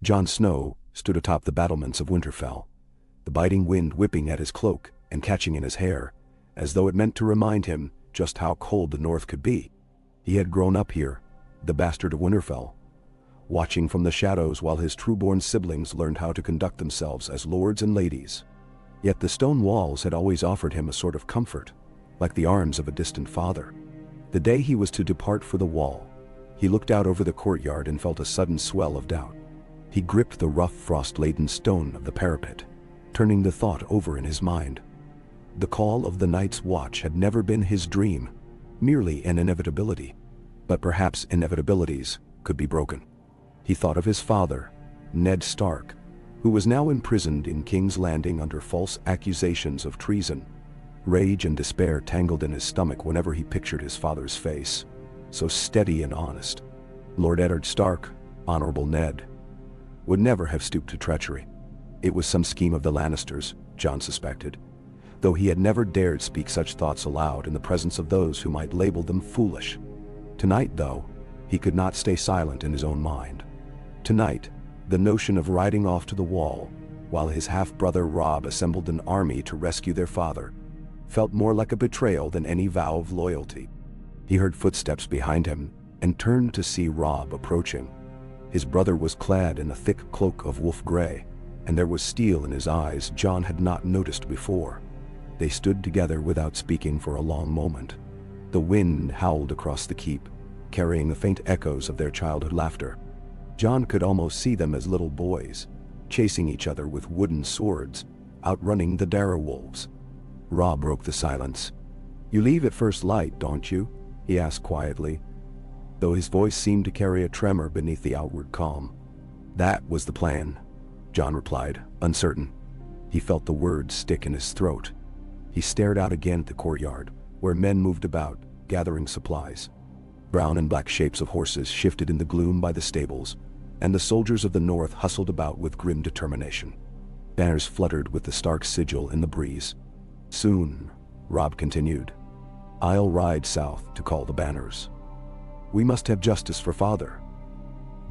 Jon Snow stood atop the battlements of Winterfell, the biting wind whipping at his cloak and catching in his hair, as though it meant to remind him just how cold the north could be. He had grown up here, the bastard of Winterfell, watching from the shadows while his true-born siblings learned how to conduct themselves as lords and ladies. Yet the stone walls had always offered him a sort of comfort, like the arms of a distant father. The day he was to depart for the wall, he looked out over the courtyard and felt a sudden swell of doubt. He gripped the rough frost-laden stone of the parapet, turning the thought over in his mind. The call of the Night's Watch had never been his dream, merely an inevitability. But perhaps inevitabilities could be broken. He thought of his father, Ned Stark, who was now imprisoned in King's Landing under false accusations of treason. Rage and despair tangled in his stomach whenever he pictured his father's face, so steady and honest. Lord Eddard Stark, Honorable Ned, would never have stooped to treachery. It was some scheme of the Lannisters, Jon suspected, though he had never dared speak such thoughts aloud in the presence of those who might label them foolish. Tonight, though, he could not stay silent in his own mind. Tonight, the notion of riding off to the wall, while his half-brother Robb assembled an army to rescue their father, felt more like a betrayal than any vow of loyalty. He heard footsteps behind him and turned to see Robb approaching. His brother was clad in a thick cloak of wolf gray, and there was steel in his eyes Jon had not noticed before. They stood together without speaking for a long moment. The wind howled across the keep, carrying the faint echoes of their childhood laughter. Jon could almost see them as little boys, chasing each other with wooden swords, outrunning the direwolves. Robb broke the silence. "You leave at first light, don't you?" he asked quietly, though his voice seemed to carry a tremor beneath the outward calm. "That was the plan," Jon replied, uncertain. He felt the words stick in his throat. He stared out again at the courtyard, where men moved about, gathering supplies. Brown and black shapes of horses shifted in the gloom by the stables, and the soldiers of the north hustled about with grim determination. Banners fluttered with the Stark sigil in the breeze. "Soon," Robb continued, "I'll ride south to call the banners. We must have justice for father.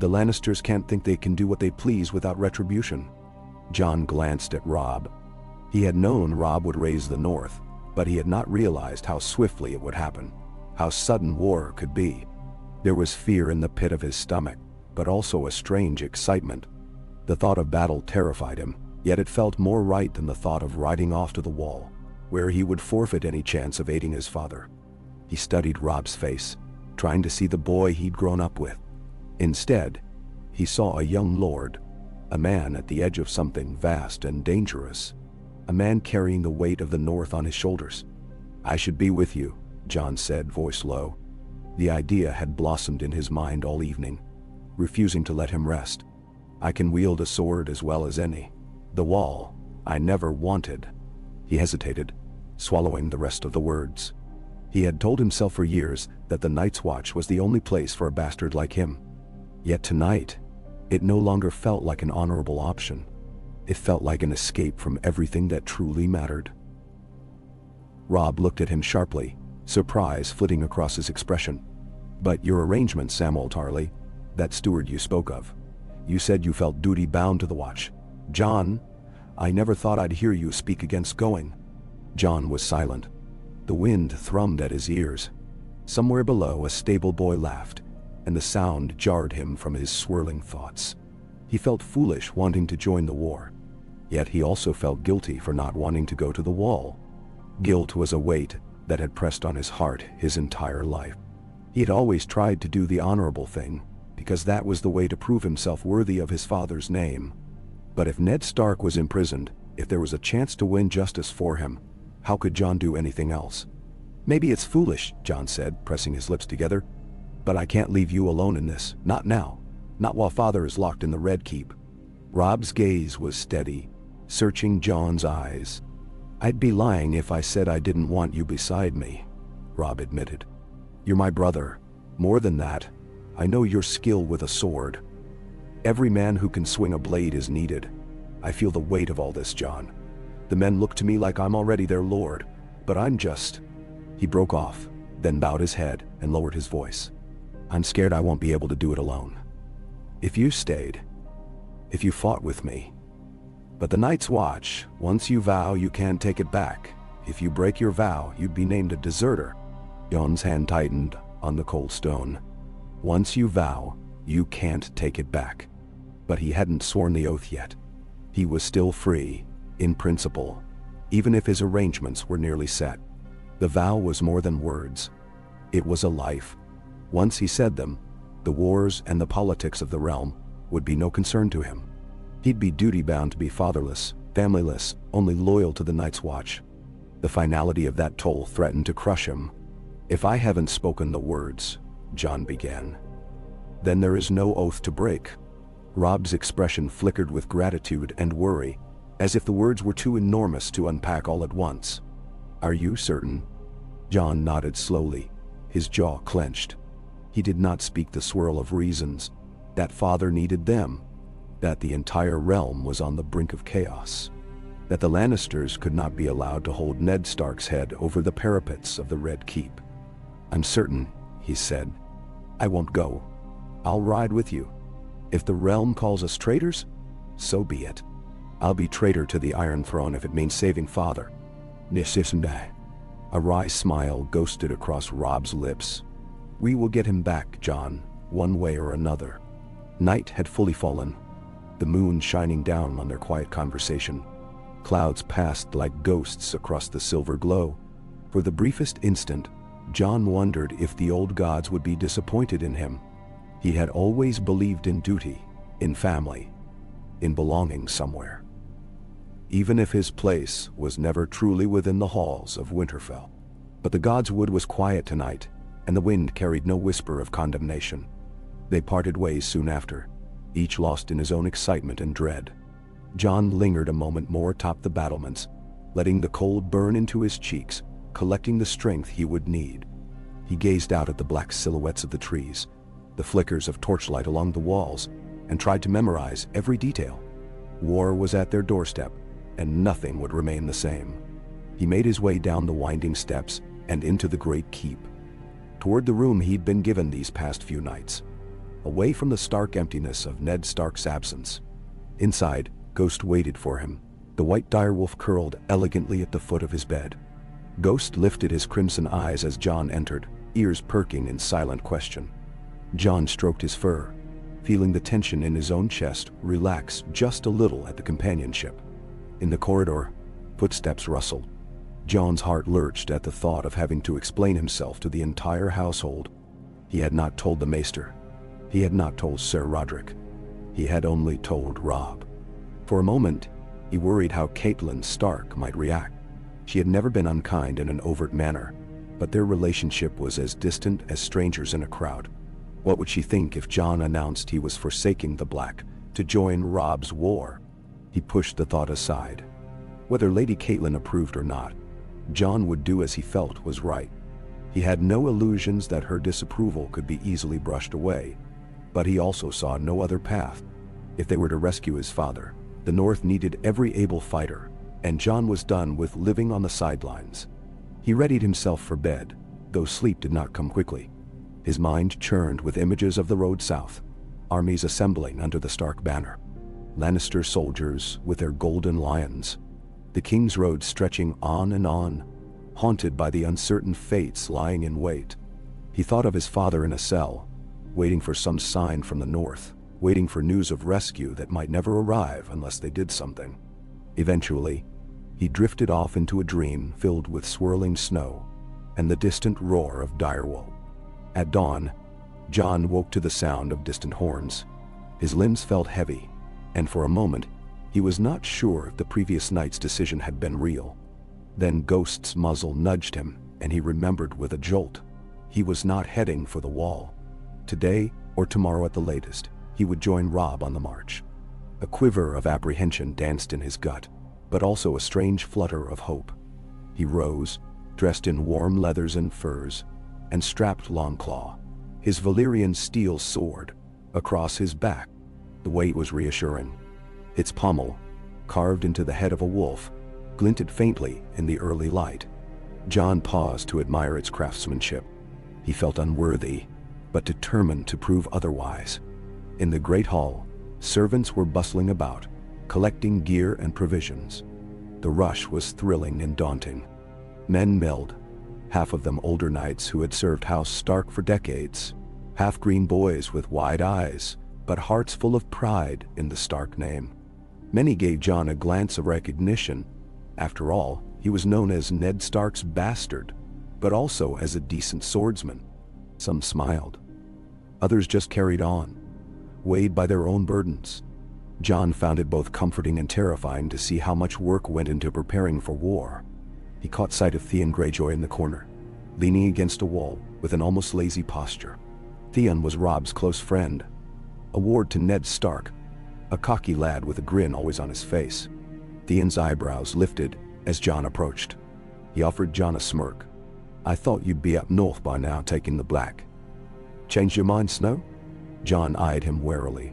The Lannisters can't think they can do what they please without retribution." Jon glanced at Robb. He had known Robb would raise the north, but he had not realized how swiftly it would happen, how sudden war could be. There was fear in the pit of his stomach, but also a strange excitement. The thought of battle terrified him, yet it felt more right than the thought of riding off to the wall, where he would forfeit any chance of aiding his father. He studied Robb's face, trying to see the boy he'd grown up with. Instead, he saw a young lord, a man at the edge of something vast and dangerous, a man carrying the weight of the north on his shoulders. "I should be with you," Jon said, voice low. The idea had blossomed in his mind all evening, refusing to let him rest. "I can wield a sword as well as any. The wall, I never wanted." He hesitated, swallowing the rest of the words. He had told himself for years that the Night's Watch was the only place for a bastard like him. Yet tonight, it no longer felt like an honorable option. It felt like an escape from everything that truly mattered. Robb looked at him sharply, surprise flitting across his expression. "But your arrangement, Samwell Tarly, that steward you spoke of. You said you felt duty-bound to the Watch. Jon, I never thought I'd hear you speak against going." Jon was silent. The wind thrummed at his ears. Somewhere below, a stable boy laughed, and the sound jarred him from his swirling thoughts. He felt foolish wanting to join the war, yet he also felt guilty for not wanting to go to the wall. Guilt was a weight that had pressed on his heart his entire life. He had always tried to do the honorable thing, because that was the way to prove himself worthy of his father's name. But if Ned Stark was imprisoned, if there was a chance to win justice for him, how could Jon do anything else? "Maybe it's foolish," Jon said, pressing his lips together, "but I can't leave you alone in this, not now. Not while father is locked in the Red Keep." Robb's gaze was steady, searching Jon's eyes. "I'd be lying if I said I didn't want you beside me," Robb admitted. "You're my brother. More than that, I know your skill with a sword. Every man who can swing a blade is needed. I feel the weight of all this, Jon. The men look to me like I'm already their lord, but I'm just..." He broke off, then bowed his head and lowered his voice. "I'm scared I won't be able to do it alone. If you stayed..." if you fought with me. But the Night's Watch, once you vow, you can't take it back. If you break your vow, you'd be named a deserter. Jon's hand tightened on the cold stone. Once you vow, you can't take it back. But he hadn't sworn the oath yet. He was still free, in principle, even if his arrangements were nearly set. The vow was more than words. It was a life. Once he said them, the wars and the politics of the realm would be no concern to him. He'd be duty-bound to be fatherless, familyless, only loyal to the Night's Watch. The finality of that toll threatened to crush him. If I haven't spoken the words, Jon began, then there is no oath to break. Robb's expression flickered with gratitude and worry, as if the words were too enormous to unpack all at once. Are you certain? Jon nodded slowly, his jaw clenched. He did not speak the swirl of reasons, that father needed them, that the entire realm was on the brink of chaos, that the Lannisters could not be allowed to hold Ned Stark's head over the parapets of the Red Keep. I'm certain, he said. I won't go. I'll ride with you. If the realm calls us traitors, so be it. I'll be traitor to the Iron Throne if it means saving father. Nisisndai. A wry smile ghosted across Robb's lips. We will get him back, Jon, one way or another. Night had fully fallen, the moon shining down on their quiet conversation. Clouds passed like ghosts across the silver glow. For the briefest instant, Jon wondered if the old gods would be disappointed in him. He had always believed in duty, in family, in belonging somewhere, even if his place was never truly within the halls of Winterfell. But the gods' wood was quiet tonight, and the wind carried no whisper of condemnation. They parted ways soon after, each lost in his own excitement and dread. Jon lingered a moment more atop the battlements, letting the cold burn into his cheeks, collecting the strength he would need. He gazed out at the black silhouettes of the trees, the flickers of torchlight along the walls, and tried to memorize every detail. War was at their doorstep, and nothing would remain the same. He made his way down the winding steps and into the great keep, toward the room he'd been given these past few nights, away from the stark emptiness of Ned Stark's absence. Inside, Ghost waited for him, the white direwolf curled elegantly at the foot of his bed. Ghost lifted his crimson eyes as Jon entered, ears perking in silent question. Jon stroked his fur, feeling the tension in his own chest relax just a little at the companionship. In the corridor, footsteps rustled. Jon's heart lurched at the thought of having to explain himself to the entire household. He had not told the Maester. He had not told Sir Roderick. He had only told Robb. For a moment, he worried how Catelyn Stark might react. She had never been unkind in an overt manner, but their relationship was as distant as strangers in a crowd. What would she think if Jon announced he was forsaking the Black to join Robb's war? He pushed the thought aside. Whether Lady Catelyn approved or not, Jon would do as he felt was right. He had no illusions that her disapproval could be easily brushed away, but he also saw no other path. If they were to rescue his father, the North needed every able fighter, and Jon was done with living on the sidelines. He readied himself for bed, though sleep did not come quickly. His mind churned with images of the road south, armies assembling under the Stark banner, Lannister soldiers with their golden lions, the King's Road stretching on and on, haunted by the uncertain fates lying in wait. He thought of his father in a cell, waiting for some sign from the North, waiting for news of rescue that might never arrive unless they did something. Eventually, he drifted off into a dream filled with swirling snow and the distant roar of direwolf. At dawn, Jon woke to the sound of distant horns. His limbs felt heavy, and for a moment, he was not sure if the previous night's decision had been real. Then Ghost's muzzle nudged him, and he remembered with a jolt. He was not heading for the wall. Today, or tomorrow at the latest, he would join Robb on the march. A quiver of apprehension danced in his gut, but also a strange flutter of hope. He rose, dressed in warm leathers and furs, and strapped Longclaw, his Valyrian steel sword, across his back. The weight was reassuring. Its pommel, carved into the head of a wolf, glinted faintly in the early light. Jon paused to admire its craftsmanship. He felt unworthy, but determined to prove otherwise. In the great hall, Servants were bustling about, collecting gear and provisions. The rush was thrilling and daunting. Men milled, half of them older knights who had served House Stark for decades, half green boys with wide eyes, but hearts full of pride in the Stark name. Many gave Jon a glance of recognition. After all, he was known as Ned Stark's bastard, but also as a decent swordsman. Some smiled. Others just carried on, weighed by their own burdens. Jon found it both comforting and terrifying to see how much work went into preparing for war. He caught sight of Theon Greyjoy in the corner, leaning against a wall with an almost lazy posture. Theon was Robb's close friend, a ward to Ned Stark, a cocky lad with a grin always on his face. Theon's eyebrows lifted as Jon approached. He offered Jon a smirk. "I thought you'd be up north by now taking the black. Changed your mind, Snow?" Jon eyed him warily.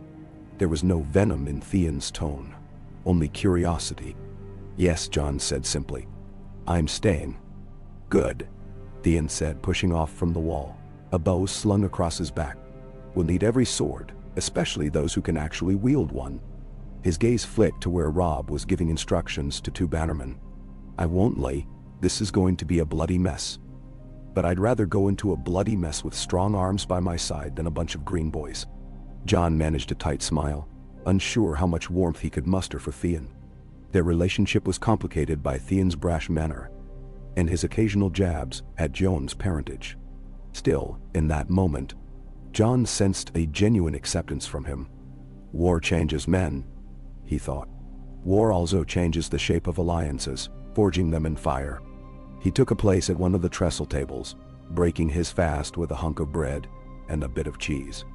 There was no venom in Theon's tone, only curiosity. "Yes," Jon said simply. "I'm staying." "Good," Theon said, pushing off from the wall, a bow slung across his back. "We'll need every sword, especially those who can actually wield one." His gaze flicked to where Robb was giving instructions to two bannermen. "I won't lie, this is going to be a bloody mess. But I'd rather go into a bloody mess with strong arms by my side than a bunch of green boys." Jon managed a tight smile, unsure how much warmth he could muster for Theon. Their relationship was complicated by Theon's brash manner and his occasional jabs at Jon's parentage. Still, in that moment, Jon sensed a genuine acceptance from him. War changes men, he thought. War also changes the shape of alliances, forging them in fire. He took a place at one of the trestle tables, breaking his fast with a hunk of bread and a bit of cheese.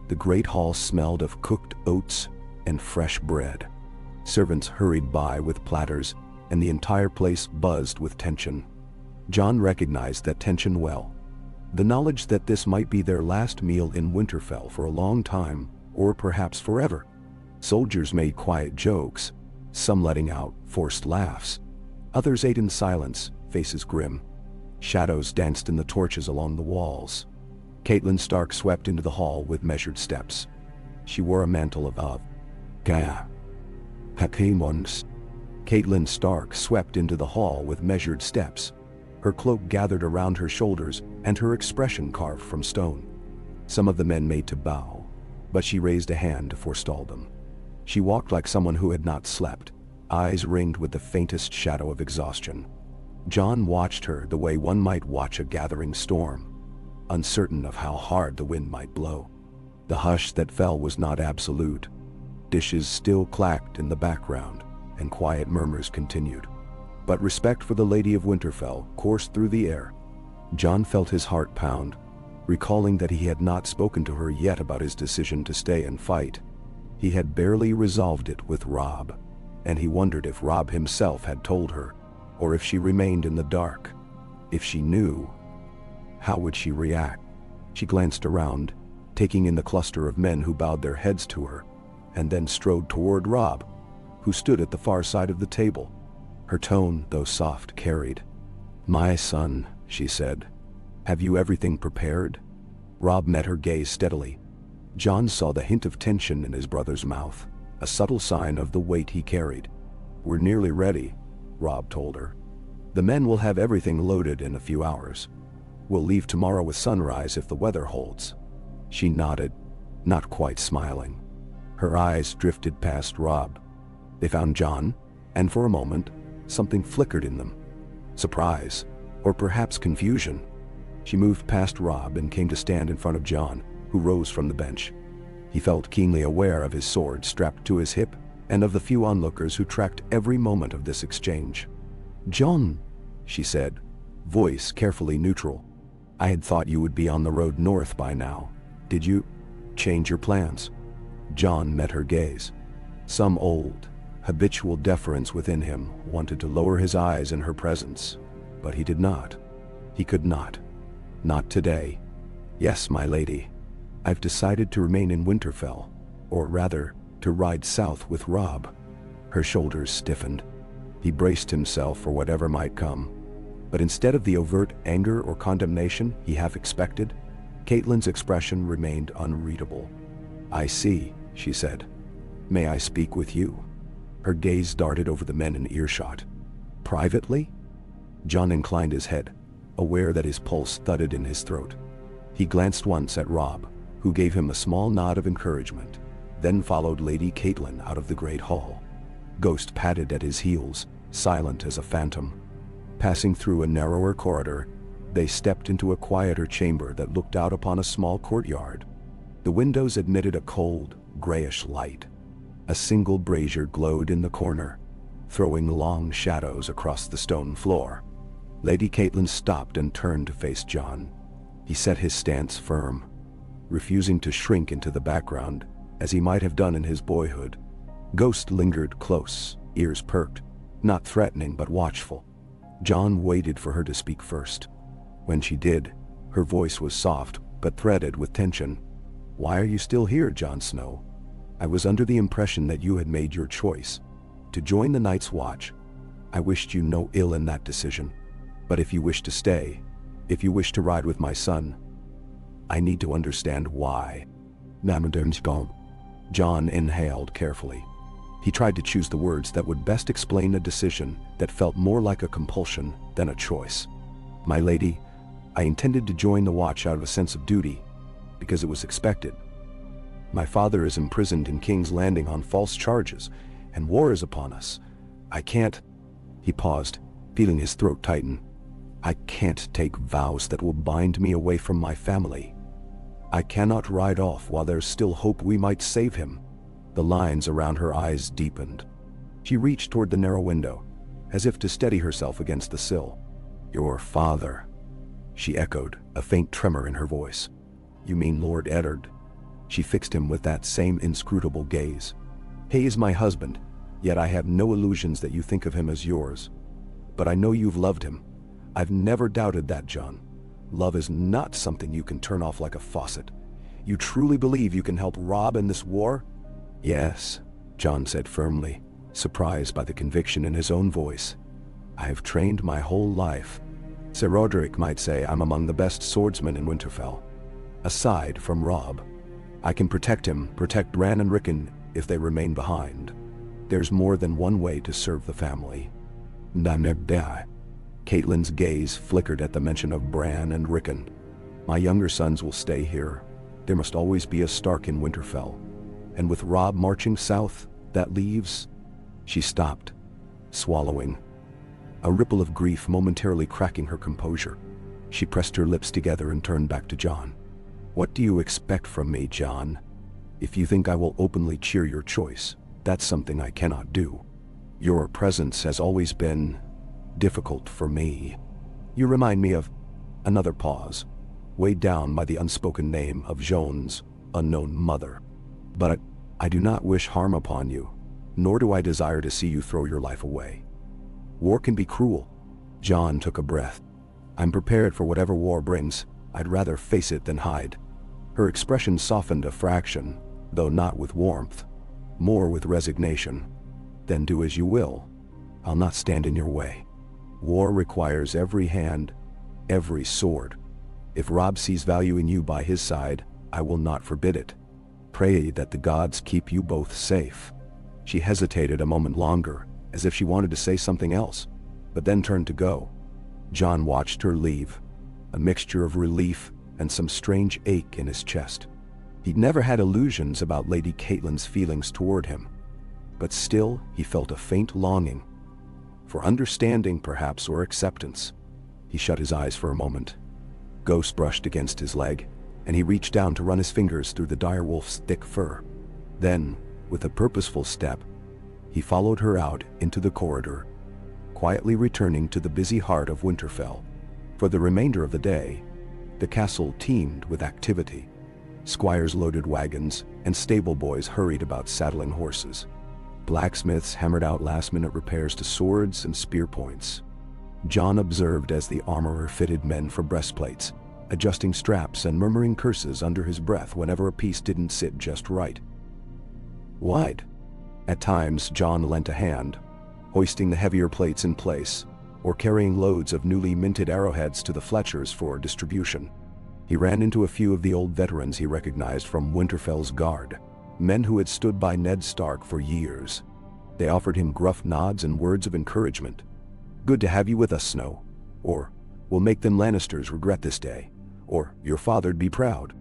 The great hall smelled of cooked oats and fresh bread. Servants hurried by with platters, and the entire place buzzed with tension. Jon recognized that tension well. The knowledge that this might be their last meal in Winterfell for a long time, or perhaps forever. Soldiers made quiet jokes, some letting out forced laughs. Others ate in silence, faces grim. Shadows danced in the torches along the walls. Catelyn Stark swept into the hall with measured steps. She wore a mantle of Gaia. Hakimons. Catelyn Stark swept into the hall with measured steps, her cloak gathered around her shoulders and her expression carved from stone. Some of the men made to bow, but she raised a hand to forestall them. She walked like someone who had not slept, eyes ringed with the faintest shadow of exhaustion. Jon watched her the way one might watch a gathering storm, uncertain of how hard the wind might blow. The hush that fell was not absolute. Dishes still clacked in the background, and quiet murmurs continued. But respect for the Lady of Winterfell coursed through the air. Jon felt his heart pound, recalling that he had not spoken to her yet about his decision to stay and fight. He had barely resolved it with Robb, and he wondered if Robb himself had told her, or if she remained in the dark. If she knew, how would she react? She glanced around, taking in the cluster of men who bowed their heads to her, and then strode toward Robb, who stood at the far side of the table. Her tone, though soft, carried. "My son," she said, "have you everything prepared?" Robb met her gaze steadily. Jon saw the hint of tension in his brother's mouth, a subtle sign of the weight he carried. "We're nearly ready," Robb told her. "The men will have everything loaded in a few hours. We'll leave tomorrow with sunrise if the weather holds." She nodded, not quite smiling. Her eyes drifted past Robb. They found Jon, and for a moment, something flickered in them. Surprise, or perhaps confusion. She moved past Robb and came to stand in front of Jon, who rose from the bench. He felt keenly aware of his sword strapped to his hip, and of the few onlookers who tracked every moment of this exchange. "Jon," she said, voice carefully neutral. "I had thought you would be on the road north by now. Did you change your plans?" Jon met her gaze. Some old, habitual deference within him wanted to lower his eyes in her presence, but he did not. He could not. Not today. "Yes, my lady. I've decided to remain in Winterfell, or rather, to ride south with Robb." Her shoulders stiffened. He braced himself for whatever might come. But instead of the overt anger or condemnation he half expected, Catelyn's expression remained unreadable. "I see," she said. May I speak with you? Her gaze darted over the men in earshot. Privately? John inclined his head, aware that his pulse thudded in his throat. He glanced once at Robb, who gave him a small nod of encouragement, then followed Lady Caitlin out of the great hall. Ghost padded at his heels, silent as a phantom. Passing through a narrower corridor, they stepped into a quieter chamber that looked out upon a small courtyard. The windows admitted a cold, grayish light. A single brazier glowed in the corner, throwing long shadows across the stone floor. Lady Caitlin stopped and turned to face John. He set his stance firm, refusing to shrink into the background, as he might have done in his boyhood. Ghost lingered close, ears perked, not threatening but watchful. John waited for her to speak first. When she did, her voice was soft but threaded with tension. Why are you still here, Jon Snow? I was under the impression that you had made your choice to join the Night's Watch. I wished you no ill in that decision. But if you wish to stay, if you wish to ride with my son, I need to understand why. John inhaled carefully. He tried to choose the words that would best explain a decision that felt more like a compulsion than a choice. My lady, I intended to join the Watch out of a sense of duty, because it was expected. My father is imprisoned in King's Landing on false charges, and war is upon us. I can't... He paused, feeling his throat tighten. I can't take vows that will bind me away from my family. I cannot ride off while there's still hope we might save him. The lines around her eyes deepened. She reached toward the narrow window, as if to steady herself against the sill. Your father, she echoed, a faint tremor in her voice. You mean Lord Eddard? She fixed him with that same inscrutable gaze. He is my husband, yet I have no illusions that you think of him as yours. But I know you've loved him. I've never doubted that, John. Love is not something you can turn off like a faucet. You truly believe you can help Robb in this war? Yes, John said firmly, surprised by the conviction in his own voice. I have trained my whole life. Sir Roderick might say I'm among the best swordsmen in Winterfell. Aside from Robb, I can protect him, protect Bran and Rickon if they remain behind. There's more than one way to serve the family. Caitlyn's gaze flickered at the mention of Bran and Rickon. My younger sons will stay here. There must always be a Stark in Winterfell. And with Robb marching south, that leaves... She stopped, swallowing, a ripple of grief momentarily cracking her composure. She pressed her lips together and turned back to John. What do you expect from me, John? If you think I will openly cheer your choice, that's something I cannot do. Your presence has always been difficult for me. You remind me of... Another pause, weighed down by the unspoken name of Jon's unknown mother. But I do not wish harm upon you, nor do I desire to see you throw your life away. War can be cruel. John took a breath. I'm prepared for whatever war brings. I'd rather face it than hide. Her expression softened a fraction, though not with warmth, more with resignation. Then do as you will. I'll not stand in your way. War requires every hand, every sword. If Robb sees value in you by his side, I will not forbid it. Pray that the gods keep you both safe. She hesitated a moment longer, as if she wanted to say something else, but then turned to go. John watched her leave, a mixture of relief and some strange ache in his chest. He'd never had illusions about Lady Caitlyn's feelings toward him, but still he felt a faint longing, for understanding perhaps, or acceptance. He shut his eyes for a moment. Ghost brushed against his leg, and he reached down to run his fingers through the direwolf's thick fur. Then, with a purposeful step, he followed her out into the corridor, quietly returning to the busy heart of Winterfell. For the remainder of the day, the castle teemed with activity. Squires loaded wagons, and stable boys hurried about saddling horses. Blacksmiths hammered out last-minute repairs to swords and spear points. John observed as the armorer fitted men for breastplates, adjusting straps and murmuring curses under his breath whenever a piece didn't sit just right. Wide. At times, John lent a hand, hoisting the heavier plates in place, or carrying loads of newly minted arrowheads to the Fletchers for distribution. He ran into a few of the old veterans he recognized from Winterfell's guard. men who had stood by Ned Stark for years. They offered him gruff nods and words of encouragement. "Good to have you with us, Snow," or "We'll make them Lannisters regret this day," or "Your father'd be proud."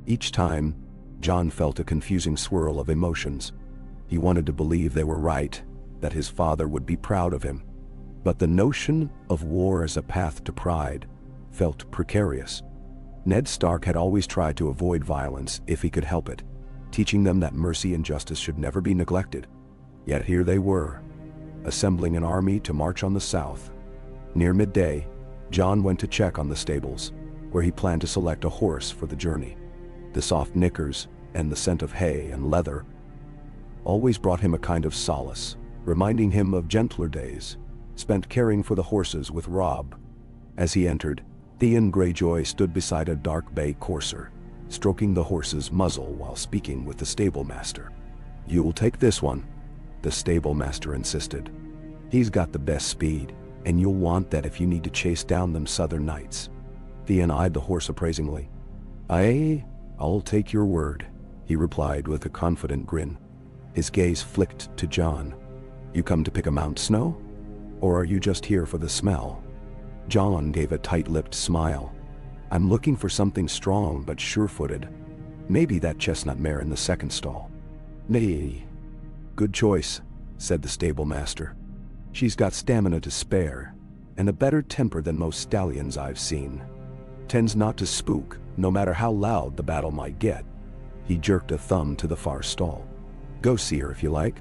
Each time, Jon felt a confusing swirl of emotions. He wanted to believe they were right, that his father would be proud of him. But the notion of war as a path to pride felt precarious. Ned Stark had always tried to avoid violence if he could help it, teaching them that mercy and justice should never be neglected. Yet here they were, assembling an army to march on the south. Near midday, Jon went to check on the stables, where he planned to select a horse for the journey. The soft knickers and the scent of hay and leather always brought him a kind of solace, reminding him of gentler days spent caring for the horses with Robb. As he entered, Theon Greyjoy stood beside a dark bay courser, stroking the horse's muzzle while speaking with the stable master. "You'll take this one," the stable master insisted. "He's got the best speed, and you'll want that if you need to chase down them southern knights." Theon eyed the horse appraisingly. "I'll take your word," he replied with a confident grin. His gaze flicked to Jon. "You come to pick a mount, Snow? Or are you just here for the smell?" Jon gave a tight-lipped smile. "I'm looking for something strong but sure-footed. Maybe that chestnut mare in the second stall." "Nay." "Good choice," said the stable master. "She's got stamina to spare, and a better temper than most stallions I've seen. Tends not to spook, no matter how loud the battle might get." He jerked a thumb to the far stall. "Go see her if you like."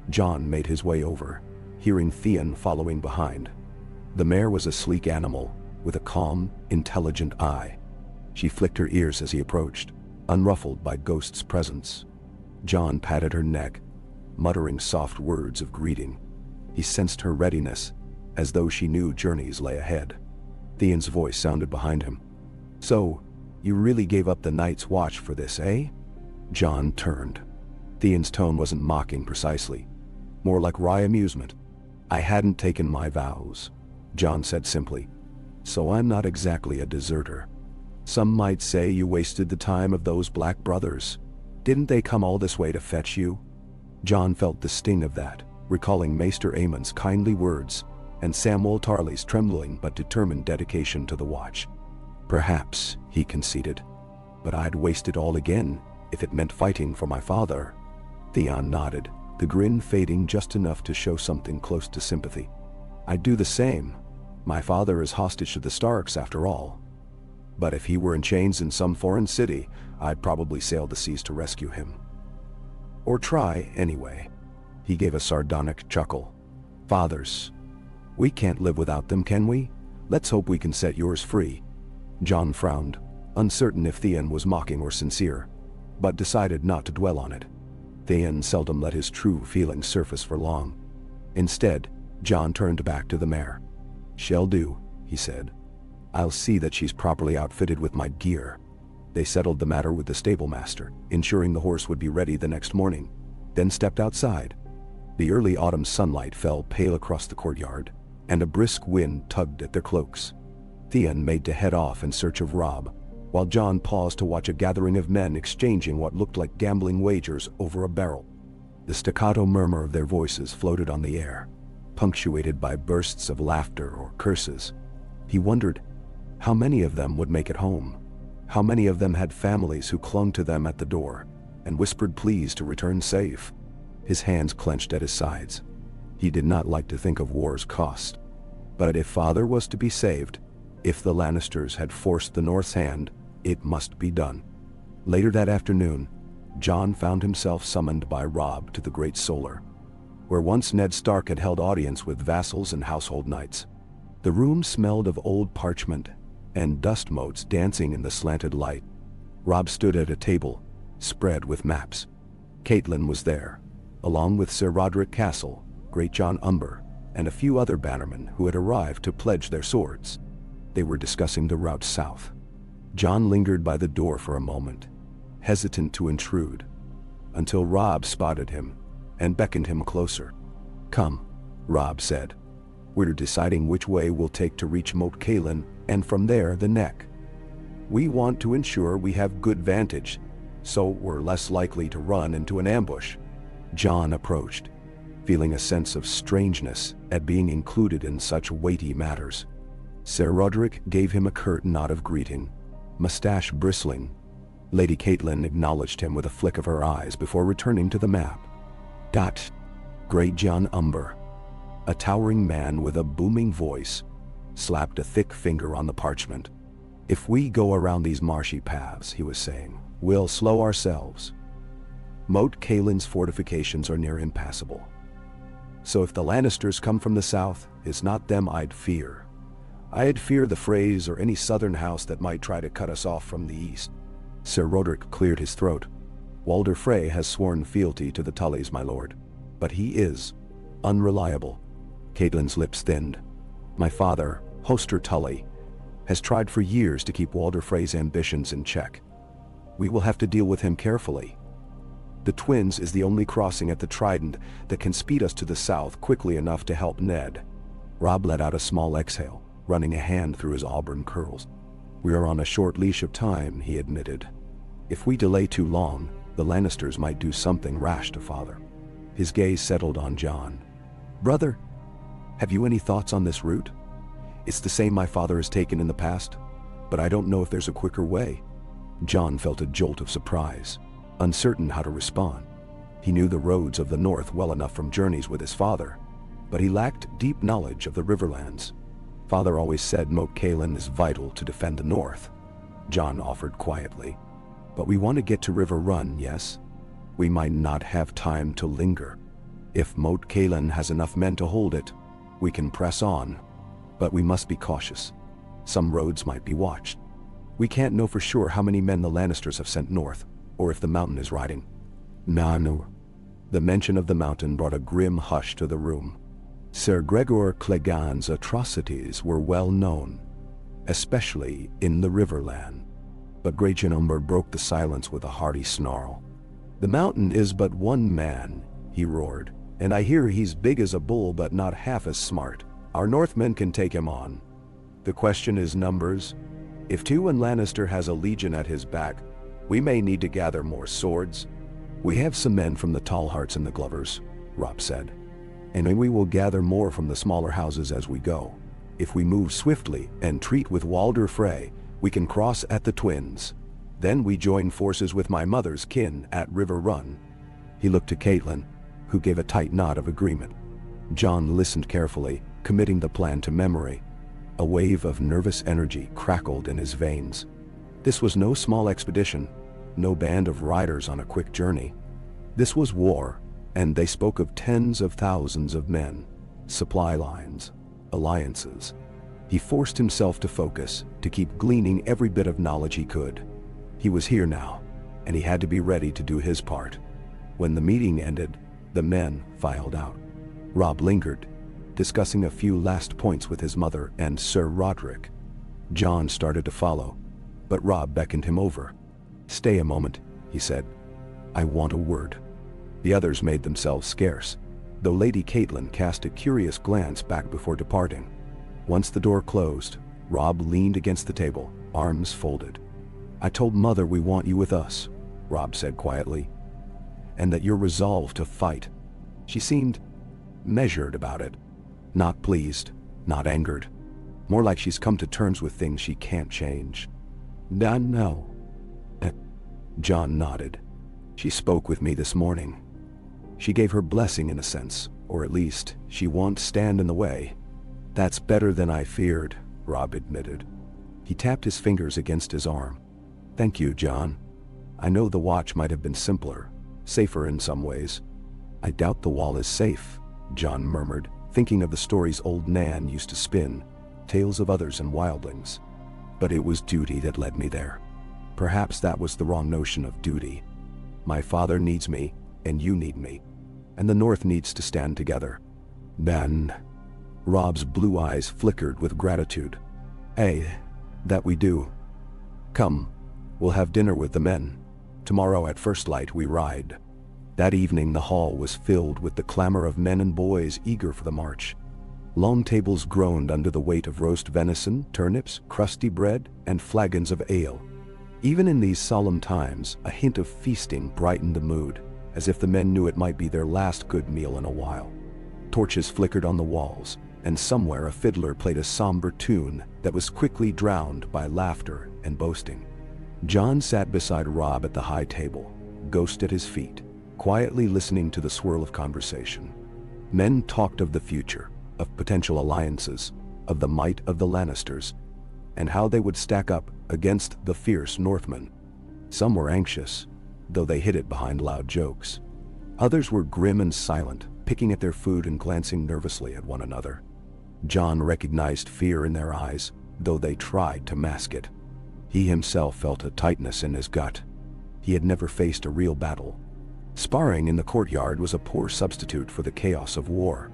Jon made his way over, hearing Theon following behind. The mare was a sleek animal, with a calm, intelligent eye. She flicked her ears as he approached, unruffled by Ghost's presence. Jon patted her neck, muttering soft words of greeting. He sensed her readiness, as though she knew journeys lay ahead. Theon's voice sounded behind him. "So, you really gave up the night's watch for this, eh?" Jon turned. Theon's tone wasn't mocking precisely, more like wry amusement. "I hadn't taken my vows," Jon said simply, "so I'm not exactly a deserter. Some might say you wasted the time of those Black brothers. Didn't they come all this way to fetch you?" Jon felt the sting of that, recalling Maester Aemon's kindly words and Samwell Tarly's trembling but determined dedication to the watch. "Perhaps," he conceded, "but I'd waste it all again if it meant fighting for my father." Theon nodded, the grin fading just enough to show something close to sympathy. "I'd do the same. My father is hostage to the Starks after all. But if he were in chains in some foreign city, I'd probably sail the seas to rescue him. Or try, anyway." He gave a sardonic chuckle. "Fathers. We can't live without them, can we? Let's hope we can set yours free." Jon frowned, uncertain if Theon was mocking or sincere, but decided not to dwell on it. Theon seldom let his true feelings surface for long. Instead, Jon turned back to the mare. "Shall do," he said. "I'll see that she's properly outfitted with my gear." They settled the matter with the stable master, ensuring the horse would be ready the next morning, then stepped outside. The early autumn sunlight fell pale across the courtyard, and a brisk wind tugged at their cloaks. Theon made to head off in search of Robb, while Jon paused to watch a gathering of men exchanging what looked like gambling wagers over a barrel. The staccato murmur of their voices floated on the air, punctuated by bursts of laughter or curses. He wondered how many of them would make it home. How many of them had families who clung to them at the door and whispered pleas to return safe. His hands clenched at his sides. He did not like to think of war's cost. But if father was to be saved, if the Lannisters had forced the North's hand, it must be done. Later that afternoon, Jon found himself summoned by Robb to the Great Solar, where once Ned Stark had held audience with vassals and household knights. The room smelled of old parchment and dust motes dancing in the slanted light. Robb stood at a table, spread with maps. Catelyn was there, along with Sir Roderick Castle, Great John Umber, and a few other bannermen who had arrived to pledge their swords. They were discussing the route south. Jon lingered by the door for a moment, hesitant to intrude, until Robb spotted him and beckoned him closer. "Come," Robb said. "We're deciding which way we'll take to reach Moat Cailin, and from there the Neck. We want to ensure we have good vantage, so we're less likely to run into an ambush. John approached, feeling a sense of strangeness at being included in such weighty matters. Sir Roderick gave him a curt nod of greeting, mustache bristling. Lady Caitlin acknowledged him with a flick of her eyes before returning to the map. Great John Umber, a towering man with a booming voice, slapped a thick finger on the parchment. If we go around these marshy paths, he was saying, we'll slow ourselves. Moat Cailin's fortifications are near impassable. So if the Lannisters come from the south, it's not them I'd fear. I'd fear the Freys or any southern house that might try to cut us off from the east. Sir Roderick cleared his throat. Walder Frey has sworn fealty to the Tullys, my lord. But he is unreliable. Caitlin's lips thinned. My father, Hoster Tully, has tried for years to keep Walder Frey's ambitions in check. We will have to deal with him carefully. The Twins is the only crossing at the Trident that can speed us to the south quickly enough to help Ned. Robb let out a small exhale, running a hand through his auburn curls. We are on a short leash of time, he admitted. If we delay too long, the Lannisters might do something rash to father. His gaze settled on John. Brother, have you any thoughts on this route? It's the same my father has taken in the past, but I don't know if there's a quicker way. John felt a jolt of surprise, uncertain how to respond. He knew the roads of the north well enough from journeys with his father, but he lacked deep knowledge of the Riverlands. Father always said Moat Cailin is vital to defend the north. John offered quietly. But we want to get to River Run, yes? We might not have time to linger. If Moat Cailin has enough men to hold it, we can press on. But we must be cautious. Some roads might be watched. We can't know for sure how many men the Lannisters have sent north, or if the mountain is riding. No. The mention of the mountain brought a grim hush to the room. Sir Gregor Clegan's atrocities were well known, especially in the Riverland. But Great John Umber broke the silence with a hearty snarl. The mountain is but one man, he roared, and I hear he's big as a bull but not half as smart. Our Northmen can take him on. The question is numbers. If Tywin Lannister has a legion at his back, we may need to gather more swords. We have some men from the Tallhearts and the Glovers, Robb said, and we will gather more from the smaller houses as we go. If we move swiftly and treat with Walder Frey, we can cross at the Twins. Then we join forces with my mother's kin at River Run. He looked to Caitlin, who gave a tight nod of agreement. John listened carefully, committing the plan to memory. A wave of nervous energy crackled in his veins. This was no small expedition, no band of riders on a quick journey. This was war, and they spoke of tens of thousands of men, supply lines, alliances. He forced himself to focus, to keep gleaning every bit of knowledge he could. He was here now, and he had to be ready to do his part. When the meeting ended, the men filed out. Robb lingered, discussing a few last points with his mother and Sir Roderick. John started to follow, but Robb beckoned him over. Stay a moment, he said. I want a word. The others made themselves scarce, though Lady Caitlin cast a curious glance back before departing. Once the door closed, Robb leaned against the table, arms folded. I told Mother we want you with us, Robb said quietly, and that you're resolved to fight. She seemed measured about it, not pleased, not angered, more like she's come to terms with things she can't change. No. John nodded. She spoke with me this morning. She gave her blessing in a sense, or at least she won't stand in the way. That's better than I feared, Robb admitted. He tapped his fingers against his arm. Thank you, John. I know the watch might have been simpler, safer in some ways. I doubt the wall is safe, John murmured, thinking of the stories old Nan used to spin, tales of others and wildlings. But it was duty that led me there. Perhaps that was the wrong notion of duty. My father needs me, and you need me, and the North needs to stand together. Then, Robb's blue eyes flickered with gratitude. That we do. Come, we'll have dinner with the men. Tomorrow at first light we ride. That evening the hall was filled with the clamor of men and boys eager for the march. Long tables groaned under the weight of roast venison, turnips, crusty bread, and flagons of ale. Even in these solemn times, a hint of feasting brightened the mood, as if the men knew it might be their last good meal in a while. Torches flickered on the walls, and somewhere a fiddler played a somber tune that was quickly drowned by laughter and boasting. John sat beside Robb at the high table, Ghost at his feet, quietly listening to the swirl of conversation. Men talked of the future, of potential alliances, of the might of the Lannisters, and how they would stack up against the fierce Northmen. Some were anxious, though they hid it behind loud jokes. Others were grim and silent, picking at their food and glancing nervously at one another. John recognized fear in their eyes, though they tried to mask it. He himself felt a tightness in his gut. He had never faced a real battle. Sparring in the courtyard was a poor substitute for the chaos of war.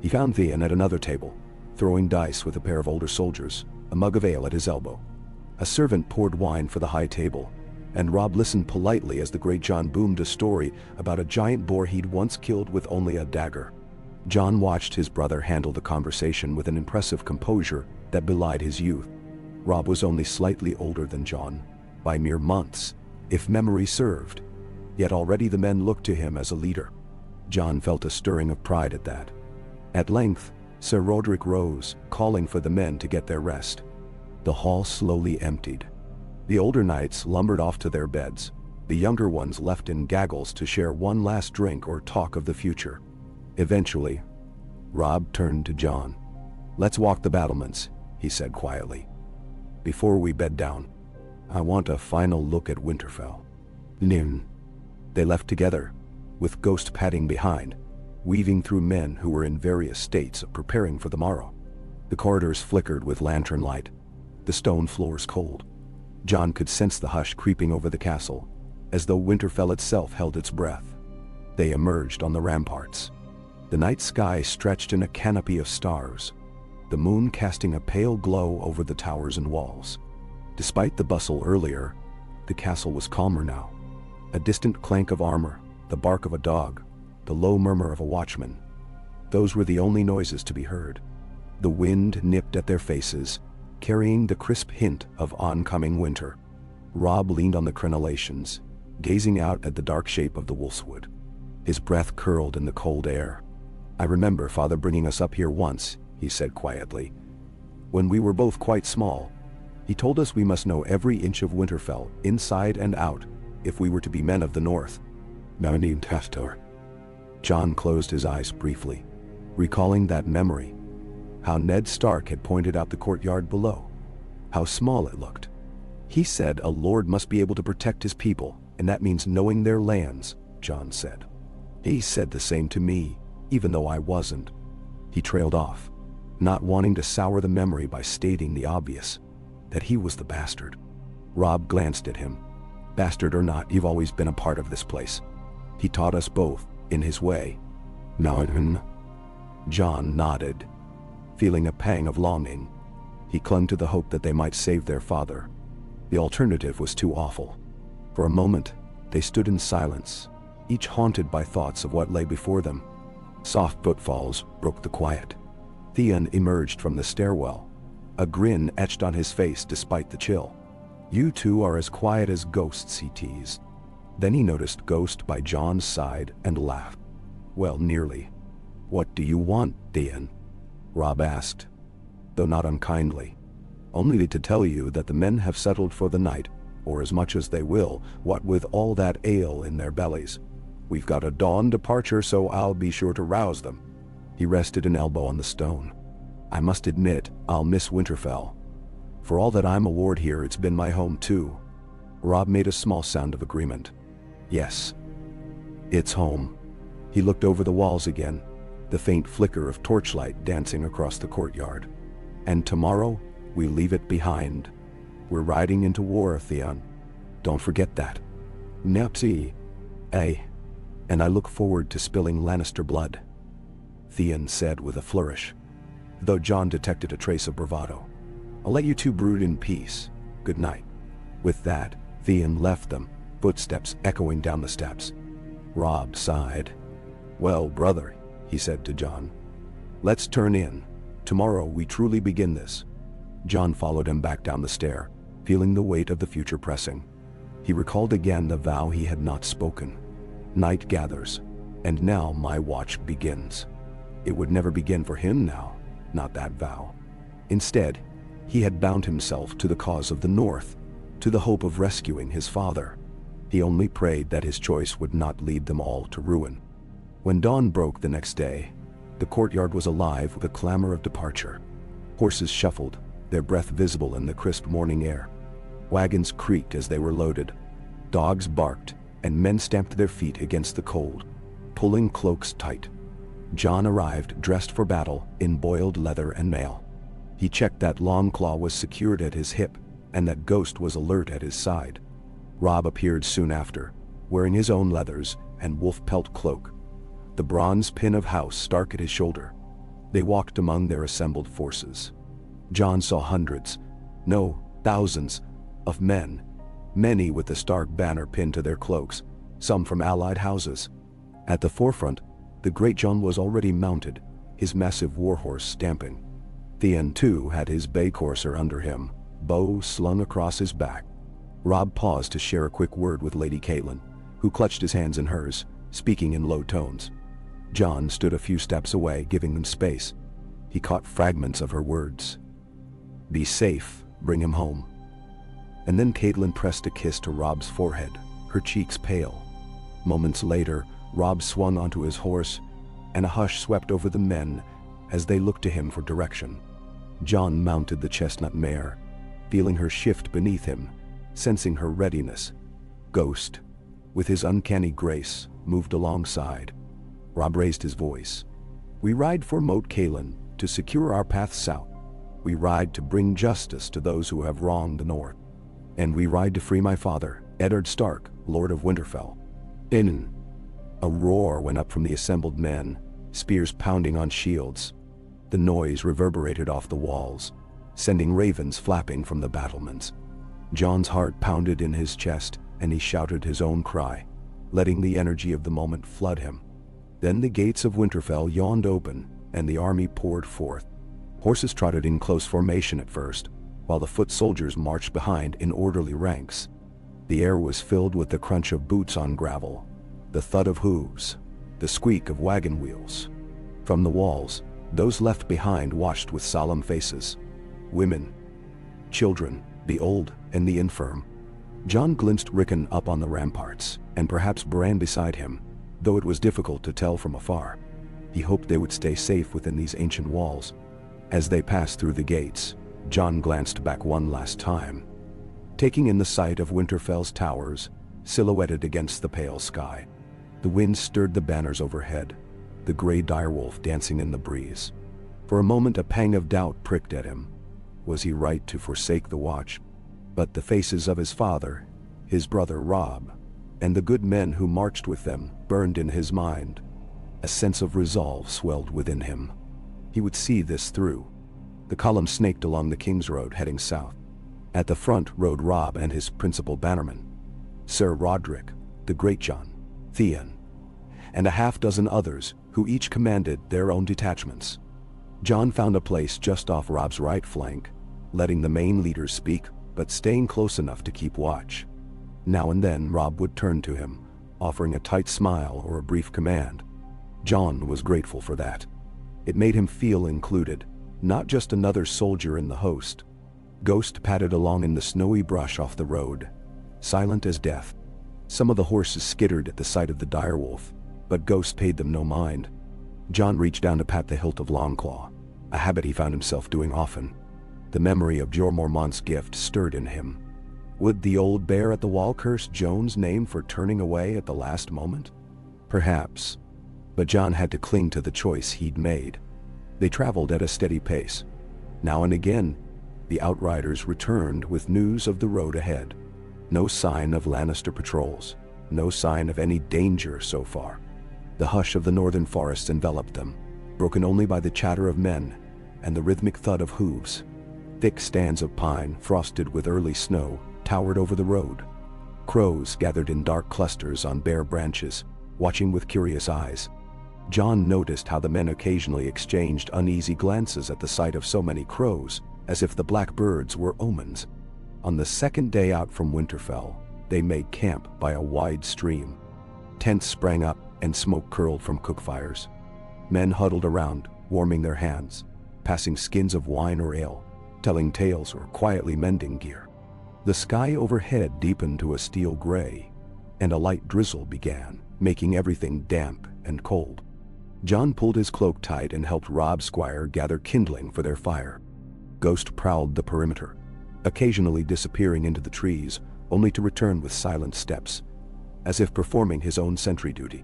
He found Theon at another table, throwing dice with a pair of older soldiers, a mug of ale at his elbow. A servant poured wine for the high table, and Robb listened politely as the great John boomed a story about a giant boar he'd once killed with only a dagger. John watched his brother handle the conversation with an impressive composure that belied his youth. Robb was only slightly older than John, by mere months, if memory served, yet already the men looked to him as a leader. John felt a stirring of pride at that. At length, Sir Roderick rose, calling for the men to get their rest. The hall slowly emptied. The older knights lumbered off to their beds, the younger ones left in gaggles to share one last drink or talk of the future. Eventually, Robb turned to John. "Let's walk the battlements," he said quietly. "Before we bed down, I want a final look at Winterfell." Nin. They left together, with Ghost padding behind, weaving through men who were in various states of preparing for the morrow. The corridors flickered with lantern light, the stone floors cold. John could sense the hush creeping over the castle, as though Winterfell itself held its breath. They emerged on the ramparts. The night sky stretched in a canopy of stars, the moon casting a pale glow over the towers and walls. Despite the bustle earlier, the castle was calmer now. A distant clank of armor, the bark of a dog, the low murmur of a watchman. Those were the only noises to be heard. The wind nipped at their faces, carrying the crisp hint of oncoming winter. Robb leaned on the crenellations, gazing out at the dark shape of the wolfswood. His breath curled in the cold air. "I remember Father bringing us up here once," he said quietly. "When we were both quite small, he told us we must know every inch of Winterfell, inside and out, if we were to be men of the North." John closed his eyes briefly, recalling that memory. How Ned Stark had pointed out the courtyard below. How small it looked. "He said a lord must be able to protect his people, and that means knowing their lands," John said. "He said the same to me, even though I wasn't." He trailed off, not wanting to sour the memory by stating the obvious, that he was the bastard. Robb glanced at him. "Bastard or not, you've always been a part of this place. He taught us both, in his way." "Naudin?" John nodded, feeling a pang of longing. He clung to the hope that they might save their father. The alternative was too awful. For a moment, they stood in silence, each haunted by thoughts of what lay before them. Soft footfalls broke the quiet. Theon emerged from the stairwell, a grin etched on his face despite the chill. "You two are as quiet as ghosts," he teased. Then he noticed Ghost by John's side and laughed. "Well, nearly." "What do you want, Theon?" Robb asked, though not unkindly. "Only to tell you that the men have settled for the night, or as much as they will, what with all that ale in their bellies. We've got a dawn departure, so I'll be sure to rouse them." He rested an elbow on the stone. "I must admit, I'll miss Winterfell. For all that I'm a ward here, it's been my home too." Robb made a small sound of agreement. "Yes, it's home." He looked over the walls again, the faint flicker of torchlight dancing across the courtyard. "And tomorrow, we leave it behind. We're riding into war, Theon. Don't forget that." "Nepsi. Aye. And I look forward to spilling Lannister blood," Theon said with a flourish, though John detected a trace of bravado. "I'll let you two brood in peace. Good night." With that, Theon left them, footsteps echoing down the steps. Robb sighed. "Well, brother," he said to John, "let's turn in. Tomorrow we truly begin this." John followed him back down the stair, feeling the weight of the future pressing. He recalled again the vow he had not spoken. Night gathers, and now my watch begins. It would never begin for him now, not that vow. Instead, he had bound himself to the cause of the North, to the hope of rescuing his father. He only prayed that his choice would not lead them all to ruin. When dawn broke the next day, the courtyard was alive with a clamor of departure. Horses shuffled, their breath visible in the crisp morning air. Wagons creaked as they were loaded. Dogs barked, and men stamped their feet against the cold, pulling cloaks tight. John arrived dressed for battle in boiled leather and mail. He checked that Long Claw was secured at his hip, and that Ghost was alert at his side. Robb appeared soon after, wearing his own leathers and wolf pelt cloak, the bronze pin of House Stark at his shoulder. They walked among their assembled forces. John saw hundreds, no, thousands, of men, many with the Stark banner pinned to their cloaks, some from allied houses. At the forefront, the Great John was already mounted, his massive warhorse stamping. Theon, too, had his bay courser under him, bow slung across his back. Robb paused to share a quick word with Lady Caitlin, who clutched his hands in hers, speaking in low tones. John stood a few steps away, giving them space. He caught fragments of her words. "Be safe, bring him home." And then Caitlin pressed a kiss to Robb's forehead, her cheeks pale. Moments later, Robb swung onto his horse, and a hush swept over the men as they looked to him for direction. John mounted the chestnut mare, feeling her shift beneath him, sensing her readiness. Ghost, with his uncanny grace, moved alongside. Robb raised his voice. "We ride for Moat Cailin to secure our path south. We ride to bring justice to those who have wronged the North. And we ride to free my father, Eddard Stark, Lord of Winterfell." In a roar went up from the assembled men, spears pounding on shields. The noise reverberated off the walls, sending ravens flapping from the battlements. John's heart pounded in his chest, and he shouted his own cry, letting the energy of the moment flood him. Then the gates of Winterfell yawned open, and the army poured forth. Horses trotted in close formation at first, while the foot soldiers marched behind in orderly ranks. The air was filled with the crunch of boots on gravel, the thud of hooves, the squeak of wagon wheels. From the walls, those left behind watched with solemn faces. Women, children, the old and the infirm. John glimpsed Rickon up on the ramparts, and perhaps Bran beside him, though it was difficult to tell from afar. He hoped they would stay safe within these ancient walls. As they passed through the gates, John glanced back one last time, taking in the sight of Winterfell's towers, silhouetted against the pale sky. The wind stirred the banners overhead, the gray direwolf dancing in the breeze. For a moment a pang of doubt pricked at him. Was he right to forsake the watch? But the faces of his father, his brother Robb, and the good men who marched with them burned in his mind. A sense of resolve swelled within him. He would see this through. The column snaked along the King's Road heading south. At the front rode Robb and his principal bannerman, Sir Roderick, the Great John, Theon, and a half-dozen others who each commanded their own detachments. John found a place just off Robb's right flank, letting the main leaders speak, but staying close enough to keep watch. Now and then Robb would turn to him, offering a tight smile or a brief command. John was grateful for that. It made him feel included, not just another soldier in the host. Ghost padded along in the snowy brush off the road, silent as death. Some of the horses skittered at the sight of the direwolf, but Ghost paid them no mind. John reached down to pat the hilt of Longclaw, a habit he found himself doing often. The memory of Jorah Mormont's gift stirred in him. Would the old bear at the wall curse Joan's name for turning away at the last moment? Perhaps. But John had to cling to the choice he'd made. They traveled at a steady pace. Now and again, the outriders returned with news of the road ahead. No sign of Lannister patrols, no sign of any danger so far. The hush of the northern forests enveloped them, broken only by the chatter of men and the rhythmic thud of hooves. Thick stands of pine, frosted with early snow, towered over the road. Crows gathered in dark clusters on bare branches, watching with curious eyes. John noticed how the men occasionally exchanged uneasy glances at the sight of so many crows, as if the black birds were omens. On the second day out from Winterfell, they made camp by a wide stream. Tents sprang up and smoke curled from cook fires. Men huddled around, warming their hands, passing skins of wine or ale, telling tales or quietly mending gear. The sky overhead deepened to a steel gray, and a light drizzle began, making everything damp and cold. Jon pulled his cloak tight and helped Robb Squire gather kindling for their fire. Ghost prowled the perimeter, occasionally disappearing into the trees, only to return with silent steps, as if performing his own sentry duty.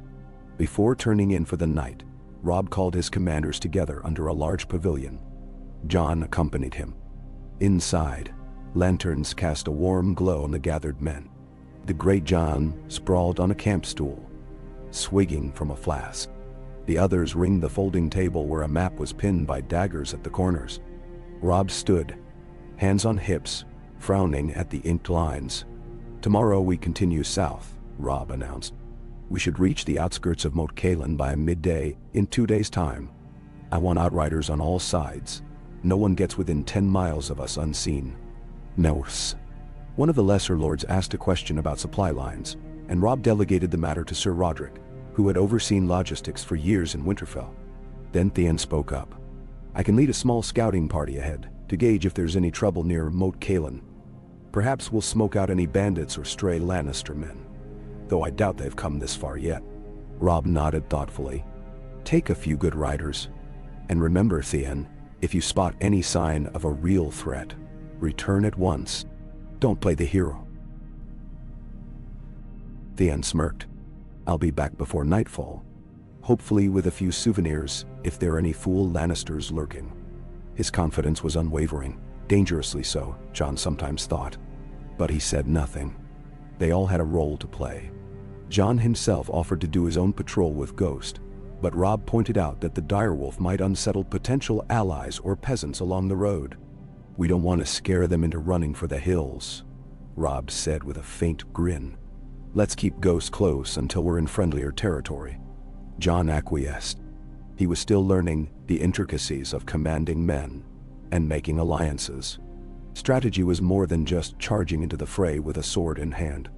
Before turning in for the night, Robb called his commanders together under a large pavilion. Jon accompanied him. Inside, lanterns cast a warm glow on the gathered men. The great Jon sprawled on a camp stool, swigging from a flask. The others ringed the folding table where a map was pinned by daggers at the corners. Robb stood, hands on hips, frowning at the inked lines. "Tomorrow we continue south," Robb announced. "We should reach the outskirts of Moat Cailin by midday in 2 days' time. I want outriders on all sides. No one gets within 10 miles of us unseen." Norse. One of the lesser lords asked a question about supply lines, and Robb delegated the matter to Sir Roderick, who had overseen logistics for years in Winterfell. Then Theon spoke up. "I can lead a small scouting party ahead to gauge if there's any trouble near Moat Cailin. Perhaps we'll smoke out any bandits or stray Lannister men, though I doubt they've come this far yet." Robb nodded thoughtfully. "Take a few good riders. And remember, Theon, if you spot any sign of a real threat, return at once. Don't play the hero." Theon smirked. "I'll be back before nightfall, hopefully with a few souvenirs if there are any fool Lannisters lurking." His confidence was unwavering, dangerously so, Jon sometimes thought. But he said nothing. They all had a role to play. Jon himself offered to do his own patrol with Ghost, but Robb pointed out that the direwolf might unsettle potential allies or peasants along the road. "We don't want to scare them into running for the hills," Robb said with a faint grin. "Let's keep Ghost close until we're in friendlier territory." Jon acquiesced. He was still learning the intricacies of commanding men and making alliances. Strategy was more than just charging into the fray with a sword in hand.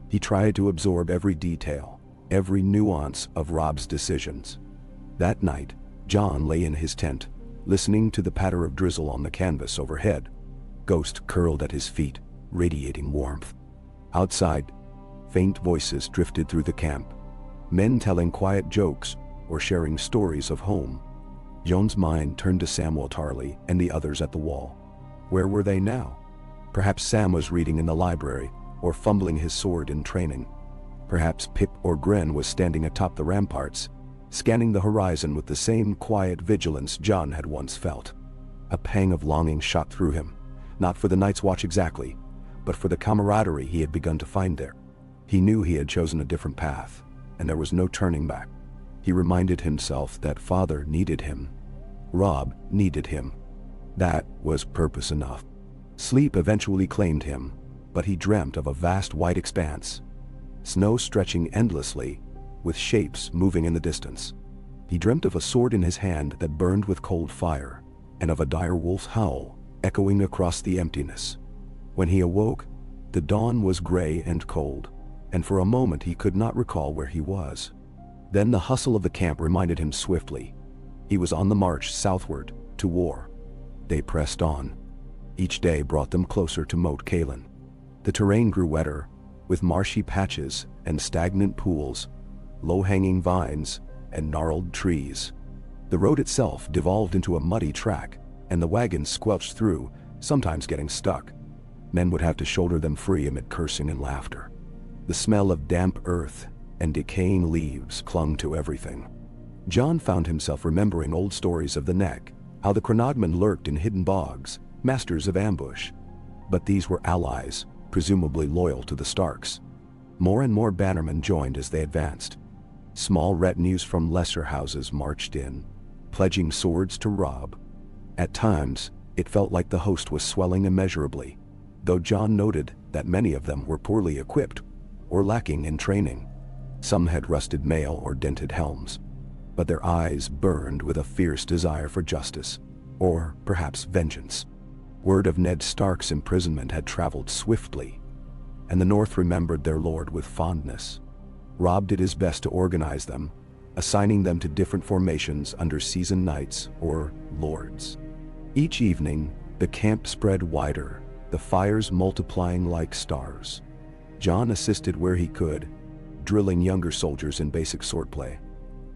He tried to absorb every detail, every nuance of Robb's decisions. That night, Jon lay in his tent, listening to the patter of drizzle on the canvas overhead. Ghost curled at his feet, radiating warmth. Outside, faint voices drifted through the camp, men telling quiet jokes or sharing stories of home. Jon's mind turned to Samwell Tarly and the others at the wall. Where were they now? Perhaps Sam was reading in the library or fumbling his sword in training. Perhaps Pip or Gren was standing atop the ramparts, scanning the horizon with the same quiet vigilance Jon had once felt. A pang of longing shot through him, not for the Night's Watch exactly, but for the camaraderie he had begun to find there. He knew he had chosen a different path, and there was no turning back. He reminded himself that Father needed him. Robb needed him. That was purpose enough. Sleep eventually claimed him, but he dreamt of a vast white expanse, snow stretching endlessly, with shapes moving in the distance. He dreamt of a sword in his hand that burned with cold fire, and of a dire wolf's howl echoing across the emptiness. When he awoke, the dawn was gray and cold, and for a moment he could not recall where he was. Then the hustle of the camp reminded him swiftly. He was on the march southward, to war. They pressed on. Each day brought them closer to Moat Cailin. The terrain grew wetter, with marshy patches and stagnant pools, low-hanging vines and gnarled trees. The road itself devolved into a muddy track, and the wagons squelched through, sometimes getting stuck. Men would have to shoulder them free amid cursing and laughter. The smell of damp earth and decaying leaves clung to everything. Jon found himself remembering old stories of the Neck, how the Cronogmen lurked in hidden bogs, masters of ambush. But these were allies, presumably loyal to the Starks. More and more bannermen joined as they advanced. Small retinues from lesser houses marched in, pledging swords to Robb. At times, it felt like the host was swelling immeasurably, though Jon noted that many of them were poorly equipped or lacking in training. Some had rusted mail or dented helms, but their eyes burned with a fierce desire for justice, or perhaps vengeance. Word of Ned Stark's imprisonment had traveled swiftly, and the North remembered their lord with fondness. Robb did his best to organize them, assigning them to different formations under seasoned knights or lords. Each evening, the camp spread wider, the fires multiplying like stars. Jon assisted where he could, drilling younger soldiers in basic swordplay.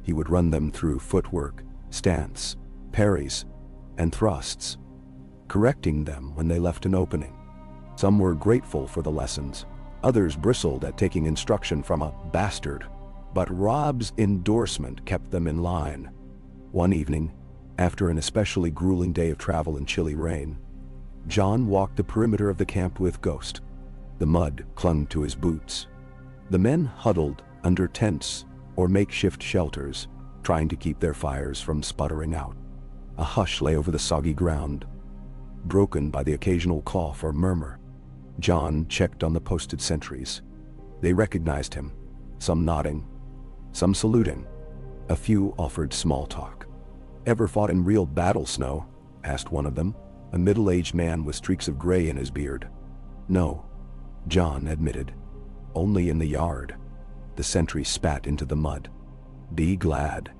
He would run them through footwork, stance, parries, and thrusts, correcting them when they left an opening. Some were grateful for the lessons, others bristled at taking instruction from a bastard, but Robb's endorsement kept them in line. One evening, after an especially grueling day of travel in chilly rain, Jon walked the perimeter of the camp with Ghost. The mud clung to his boots. The men huddled under tents or makeshift shelters, trying to keep their fires from sputtering out. A hush lay over the soggy ground, broken by the occasional cough or murmur. Jon checked on the posted sentries. They recognized him, some nodding, some saluting. A few offered small talk. "Ever fought in real battle, Snow?" asked one of them, a middle-aged man with streaks of gray in his beard. "No," Jon admitted. "Only in the yard." The sentry spat into the mud. "Be glad.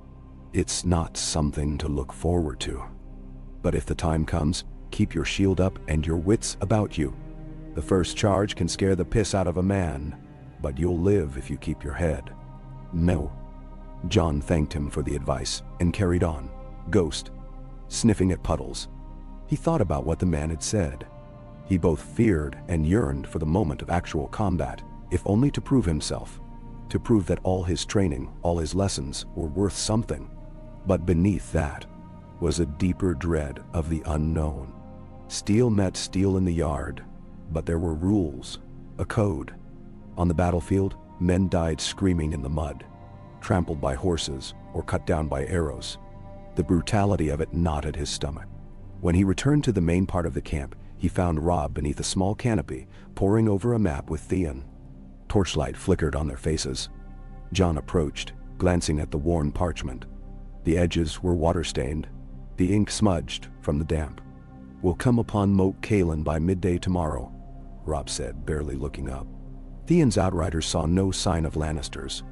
It's not something to look forward to. But if the time comes, keep your shield up and your wits about you. The first charge can scare the piss out of a man, but you'll live if you keep your head." "No." Jon thanked him for the advice and carried on, Ghost sniffing at puddles. He thought about what the man had said. He both feared and yearned for the moment of actual combat, if only to prove himself, to prove that all his training, all his lessons were worth something. But beneath that was a deeper dread of the unknown. Steel met steel in the yard, but there were rules, a code. On the battlefield, men died screaming in the mud, trampled by horses or cut down by arrows. The brutality of it knotted his stomach. When he returned to the main part of the camp, he found Robb beneath a small canopy, poring over a map with Theon. Torchlight flickered on their faces. Jon approached, glancing at the worn parchment. The edges were water-stained, the ink smudged from the damp. "We'll come upon Moat Cailin by midday tomorrow," Robb said, barely looking up. Theon's outriders saw no sign of Lannisters,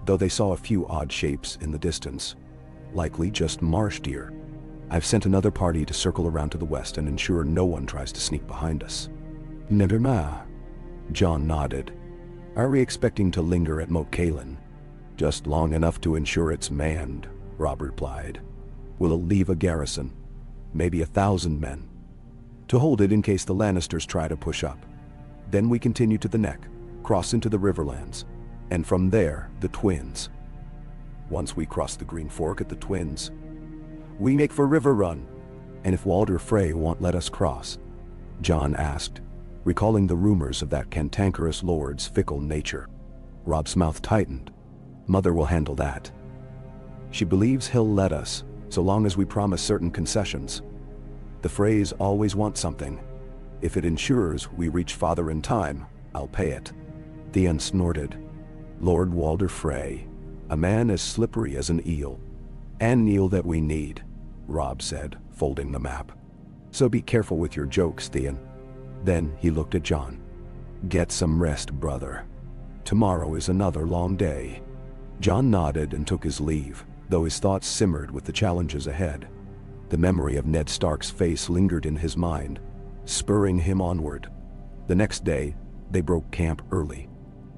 though they saw a few odd shapes in the distance. Likely just marsh deer. "I've sent another party to circle around to the west and ensure no one tries to sneak behind us." "Never mind." Jon nodded. "Are we expecting to linger at Moat Cailin?" "Just long enough to ensure it's manned," Robb replied. "We'll leave a garrison, maybe 1,000 men, to hold it in case the Lannisters try to push up. Then we continue to the neck, cross into the Riverlands, and from there, the Twins. Once we cross the Green Fork at the Twins, we make for River Run." "And if Walder Frey won't let us cross?" Jon asked, recalling the rumors of that cantankerous lord's fickle nature. Robb's mouth tightened. "Mother will handle that. She believes he'll let us, so long as we promise certain concessions. The Freys always want something. If it ensures we reach father in time, I'll pay it." Theon snorted. "Lord Walder Frey, a man as slippery as an eel. An eel that we need," Robb said, folding the map. "So be careful with your jokes, Theon." Then he looked at Jon. "Get some rest, brother. Tomorrow is another long day." Jon nodded and took his leave, though his thoughts simmered with the challenges ahead. The memory of Ned Stark's face lingered in his mind, spurring him onward. The next day, they broke camp early.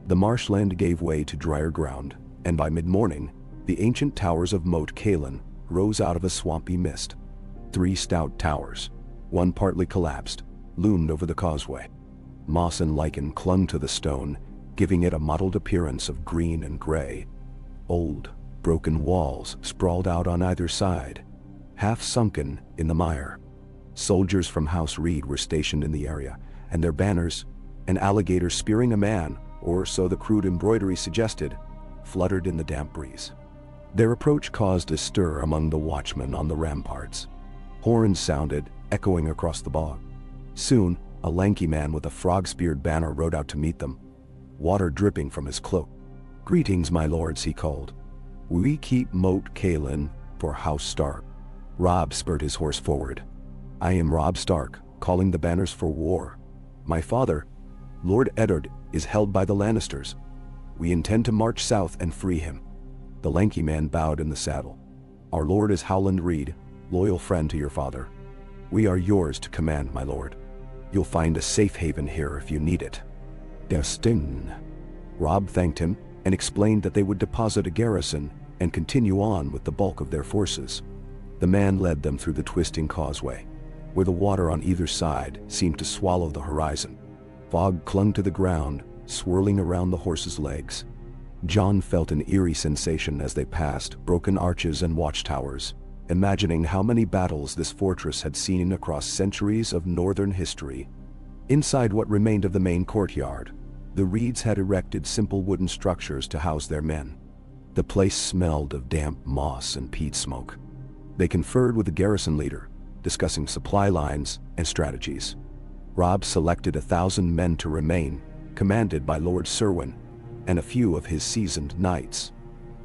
The marshland gave way to drier ground, and by mid-morning, the ancient towers of Moat Cailin rose out of a swampy mist. 3 stout towers, one partly collapsed, loomed over the causeway. Moss and lichen clung to the stone, giving it a mottled appearance of green and gray. Old, broken walls sprawled out on either side, half sunken in the mire. Soldiers from House Reed were stationed in the area, and their banners, an alligator spearing a man, or so the crude embroidery suggested, fluttered in the damp breeze. Their approach caused a stir among the watchmen on the ramparts. Horns sounded, echoing across the bog. Soon, a lanky man with a frog-speared banner rode out to meet them, water dripping from his cloak. "Greetings, my lords," he called. "We keep Moat Cailin for House Stark." Robb spurred his horse forward. "I am Robb Stark, calling the banners for war. My father, Lord Eddard, is held by the Lannisters. We intend to march south and free him." The lanky man bowed in the saddle. "Our lord is Howland Reed, loyal friend to your father. We are yours to command, my lord. You'll find a safe haven here if you need it." "Destin." Robb thanked him and explained that they would deposit a garrison and continue on with the bulk of their forces. The man led them through the twisting causeway, where the water on either side seemed to swallow the horizon. Fog clung to the ground, swirling around the horses' legs. John felt an eerie sensation as they passed broken arches and watchtowers, imagining how many battles this fortress had seen across centuries of northern history. Inside what remained of the main courtyard, the Reeds had erected simple wooden structures to house their men. The place smelled of damp moss and peat smoke. They conferred with the garrison leader, discussing supply lines and strategies. Robb selected 1,000 men to remain, commanded by Lord Serwyn and a few of his seasoned knights.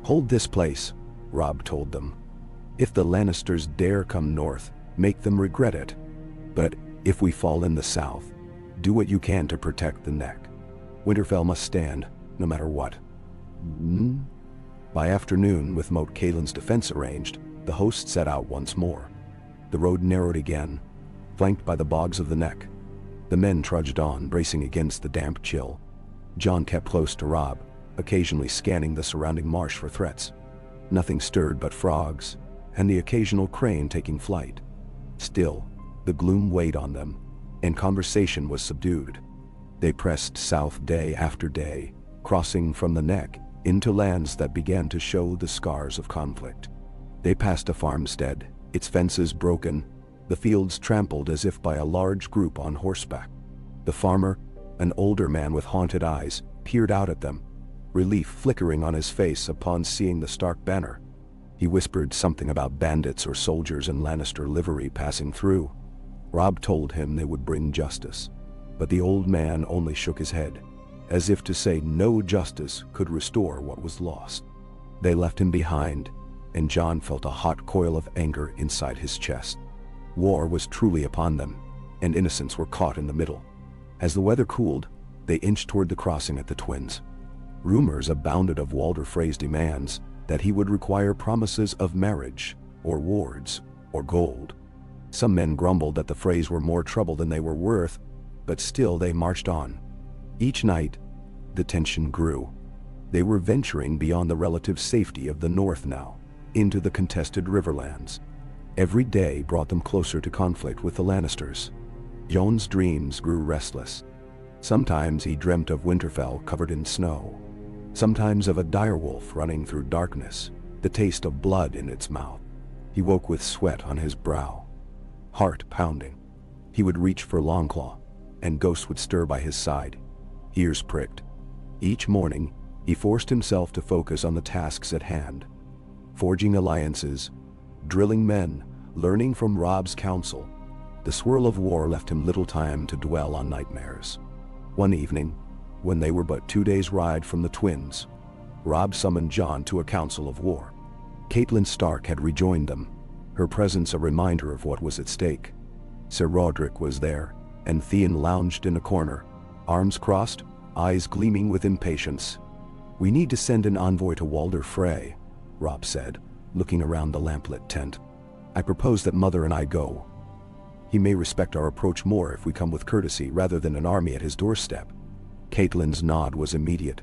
"Hold this place," Robb told them. "If the Lannisters dare come north, make them regret it. But if we fall in the south, do what you can to protect the neck. Winterfell must stand, no matter what." By afternoon, with Moat Caelin's defense arranged, the host set out once more. The road narrowed again, flanked by the bogs of the neck. The men trudged on, bracing against the damp chill. John kept close to Robb, occasionally scanning the surrounding marsh for threats. Nothing stirred but frogs, and the occasional crane taking flight. Still, the gloom weighed on them, and conversation was subdued. They pressed south day after day, crossing from the neck into lands that began to show the scars of conflict. They passed a farmstead, its fences broken, the fields trampled as if by a large group on horseback. The farmer, an older man with haunted eyes, peered out at them, relief flickering on his face upon seeing the stark banner. He whispered something about bandits or soldiers in Lannister livery passing through. Robb told him they would bring justice, but the old man only shook his head, as if to say no justice could restore what was lost. They left him behind, and John felt a hot coil of anger inside his chest. War was truly upon them, and innocents were caught in the middle. As the weather cooled, they inched toward the crossing at the Twins. Rumors abounded of Walder Frey's demands that he would require promises of marriage, or wards, or gold. Some men grumbled that the Freys were more trouble than they were worth, but still they marched on. Each night, the tension grew. They were venturing beyond the relative safety of the north now, into the contested riverlands. Every day brought them closer to conflict with the Lannisters. Jon's dreams grew restless. Sometimes he dreamt of Winterfell covered in snow. Sometimes of a direwolf running through darkness, the taste of blood in its mouth. He woke with sweat on his brow, heart pounding. He would reach for Longclaw, and ghosts would stir by his side, ears pricked. Each morning, he forced himself to focus on the tasks at hand. Forging alliances, drilling men, learning from Robb's counsel. The swirl of war left him little time to dwell on nightmares. One evening, when they were but 2 days' ride from the Twins, Robb summoned Jon to a council of war. Catelyn Stark had rejoined them, her presence a reminder of what was at stake. Ser Rodrik was there, and Theon lounged in a corner, arms crossed, eyes gleaming with impatience. "We need to send an envoy to Walder Frey," Robb said, looking around the lamplit tent. "I propose that Mother and I go. He may respect our approach more if we come with courtesy rather than an army at his doorstep." Catelyn's nod was immediate.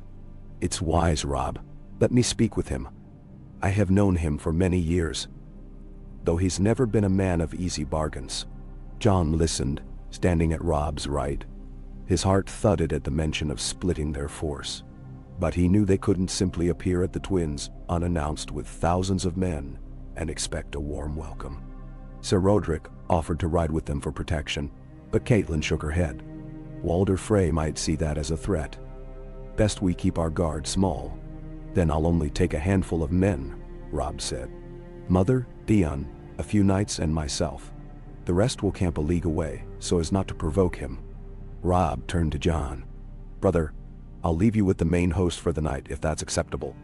"It's wise, Robb. Let me speak with him. I have known him for many years, though he's never been a man of easy bargains." Jon listened, standing at Robb's right. His heart thudded at the mention of splitting their force. But he knew they couldn't simply appear at the Twins unannounced with thousands of men and expect a warm welcome. Ser Rodrik offered to ride with them for protection, but Catelyn shook her head. Walder Frey might see that as a threat. "Best we keep our guard small. Then I'll only take a handful of men," Robb said. "Mother, Theon, a few knights, and myself. The rest will camp a league away, so as not to provoke him." Robb turned to Jon. "Brother, I'll leave you with the main host for the night if that's acceptable.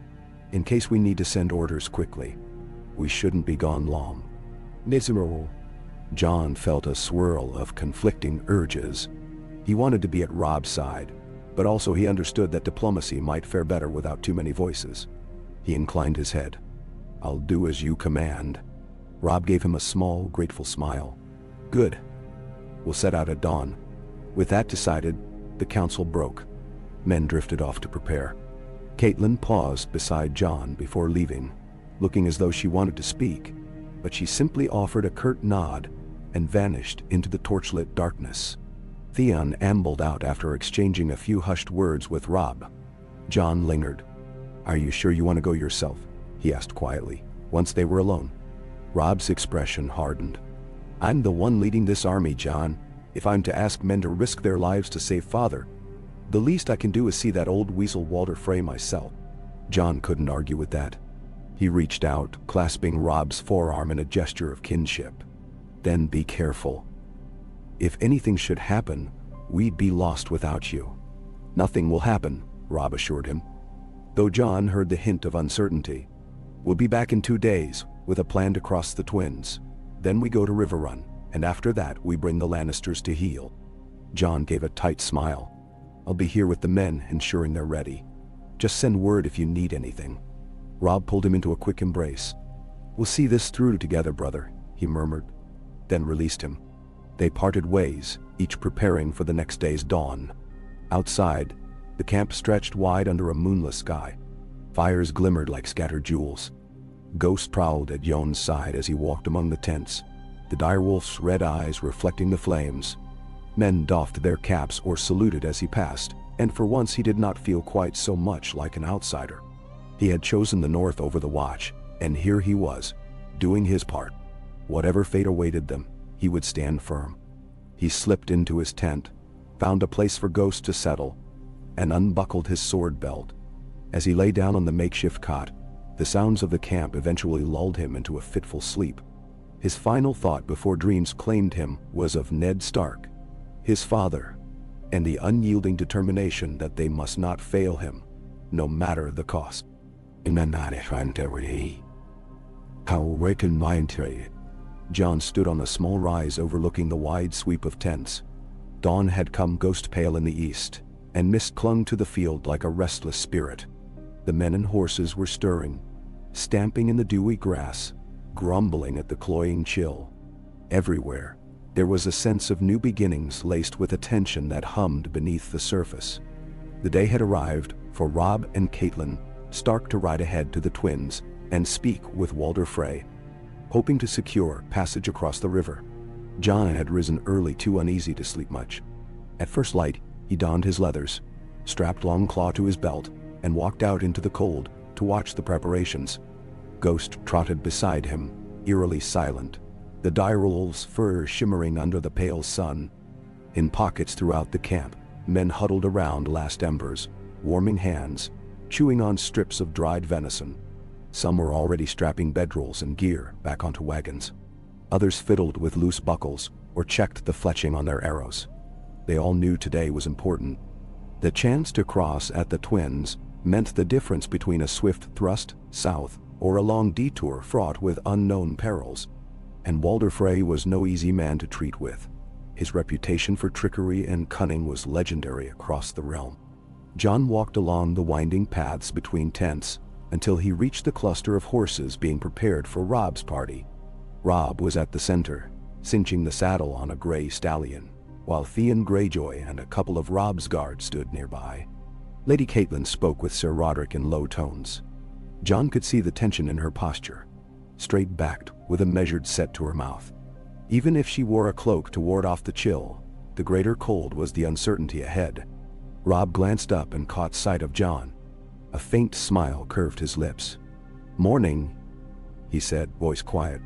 In case we need to send orders quickly. We shouldn't be gone long." "Nizero," John felt a swirl of conflicting urges. He wanted to be at Robb's side, but also he understood that diplomacy might fare better without too many voices. He inclined his head. "I'll do as you command." Robb gave him a small, grateful smile. "Good. We'll set out at dawn." With that decided, the council broke. Men drifted off to prepare. Caitlin paused beside John before leaving, looking as though she wanted to speak, but she simply offered a curt nod and vanished into the torchlit darkness. Theon ambled out after exchanging a few hushed words with Robb. John lingered. "Are you sure you want to go yourself?" he asked quietly, once they were alone. Robb's expression hardened. "I'm the one leading this army, John. If I'm to ask men to risk their lives to save father, the least I can do is see that old weasel Walder Frey myself." John couldn't argue with that. He reached out, clasping Robb's forearm in a gesture of kinship. "Then be careful. If anything should happen, we'd be lost without you." "Nothing will happen," Robb assured him, though John heard the hint of uncertainty. "We'll be back in 2 days, with a plan to cross the Twins. Then we go to River Run, and after that we bring the Lannisters to heel." John gave a tight smile. "I'll be here with the men, ensuring they're ready. Just send word if you need anything." Robb pulled him into a quick embrace. "We'll see this through together, brother," he murmured, then released him. They parted ways, each preparing for the next day's dawn. Outside, the camp stretched wide under a moonless sky. Fires glimmered like scattered jewels. Ghost prowled at Yon's side as he walked among the tents, the direwolf's red eyes reflecting the flames. Men doffed their caps or saluted as he passed, and for once he did not feel quite so much like an outsider. He had chosen the North over the Watch, and here he was, doing his part. Whatever fate awaited them, he would stand firm. He slipped into his tent, found a place for Ghost to settle, and unbuckled his sword belt. As he lay down on the makeshift cot, the sounds of the camp eventually lulled him into a fitful sleep. His final thought before dreams claimed him was of Ned Stark, his father, and the unyielding determination that they must not fail him, no matter the cost. John stood on a small rise overlooking the wide sweep of tents. Dawn had come ghost pale in the east, and mist clung to the field like a restless spirit. The men and horses were stirring, stamping in the dewy grass, grumbling at the cloying chill. Everywhere, there was a sense of new beginnings laced with a tension that hummed beneath the surface. The day had arrived for Robb and Caitlin Stark to ride ahead to the Twins and speak with Walder Frey, hoping to secure passage across the river. John had risen early, too uneasy to sleep much. At first light, he donned his leathers, strapped Longclaw to his belt, and walked out into the cold to watch the preparations. Ghost trotted beside him, eerily silent, the direwolf's fur shimmering under the pale sun. In pockets throughout the camp, men huddled around last embers, warming hands, chewing on strips of dried venison. Some were already strapping bedrolls and gear back onto wagons. Others fiddled with loose buckles or checked the fletching on their arrows. They all knew today was important. The chance to cross at the Twins meant the difference between a swift thrust south or a long detour fraught with unknown perils. And Walder Frey was no easy man to treat with. His reputation for trickery and cunning was legendary across the realm. John walked along the winding paths between tents until he reached the cluster of horses being prepared for Robb's party. Robb was at the center, cinching the saddle on a gray stallion, while Theon Greyjoy and a couple of Robb's guards stood nearby. Lady Caitlin spoke with Sir Roderick in low tones. John could see the tension in her posture, straight-backed with a measured set to her mouth. Even if she wore a cloak to ward off the chill, the greater cold was the uncertainty ahead. Robb glanced up and caught sight of John. A faint smile curved his lips. "Morning," he said, voice quiet,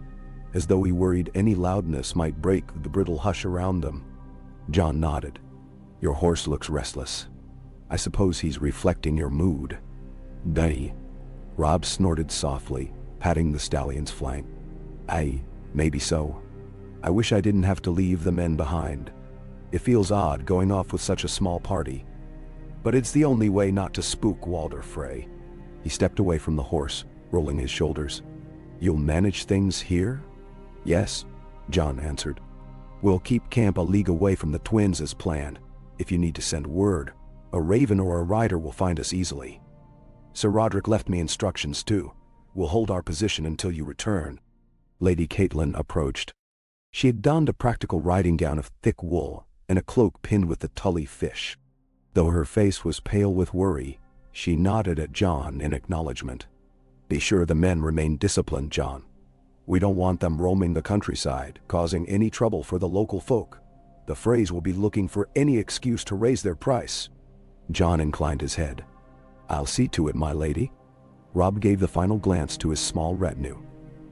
as though he worried any loudness might break the brittle hush around them. John nodded. "Your horse looks restless. I suppose he's reflecting your mood." "Day." Robb snorted softly, patting the stallion's flank. Maybe so. I wish I didn't have to leave the men behind. It feels odd going off with such a small party. But it's the only way not to spook Walder Frey." He stepped away from the horse, rolling his shoulders. "You'll manage things here?" "Yes. John answered. "We'll keep camp a league away from the twins as planned. If you need to send word, a raven or a rider will find us easily. Sir Roderick left me instructions too. We'll hold our position until you return." Lady Caitlin approached. She had donned a practical riding gown of thick wool and a cloak pinned with the tully fish. Though her face was pale with worry, she nodded at John in acknowledgement. "Be sure the men remain disciplined, John. We don't want them roaming the countryside, causing any trouble for the local folk. The Freys will be looking for any excuse to raise their price." John inclined his head. "I'll see to it, my lady." Robb gave the final glance to his small retinue.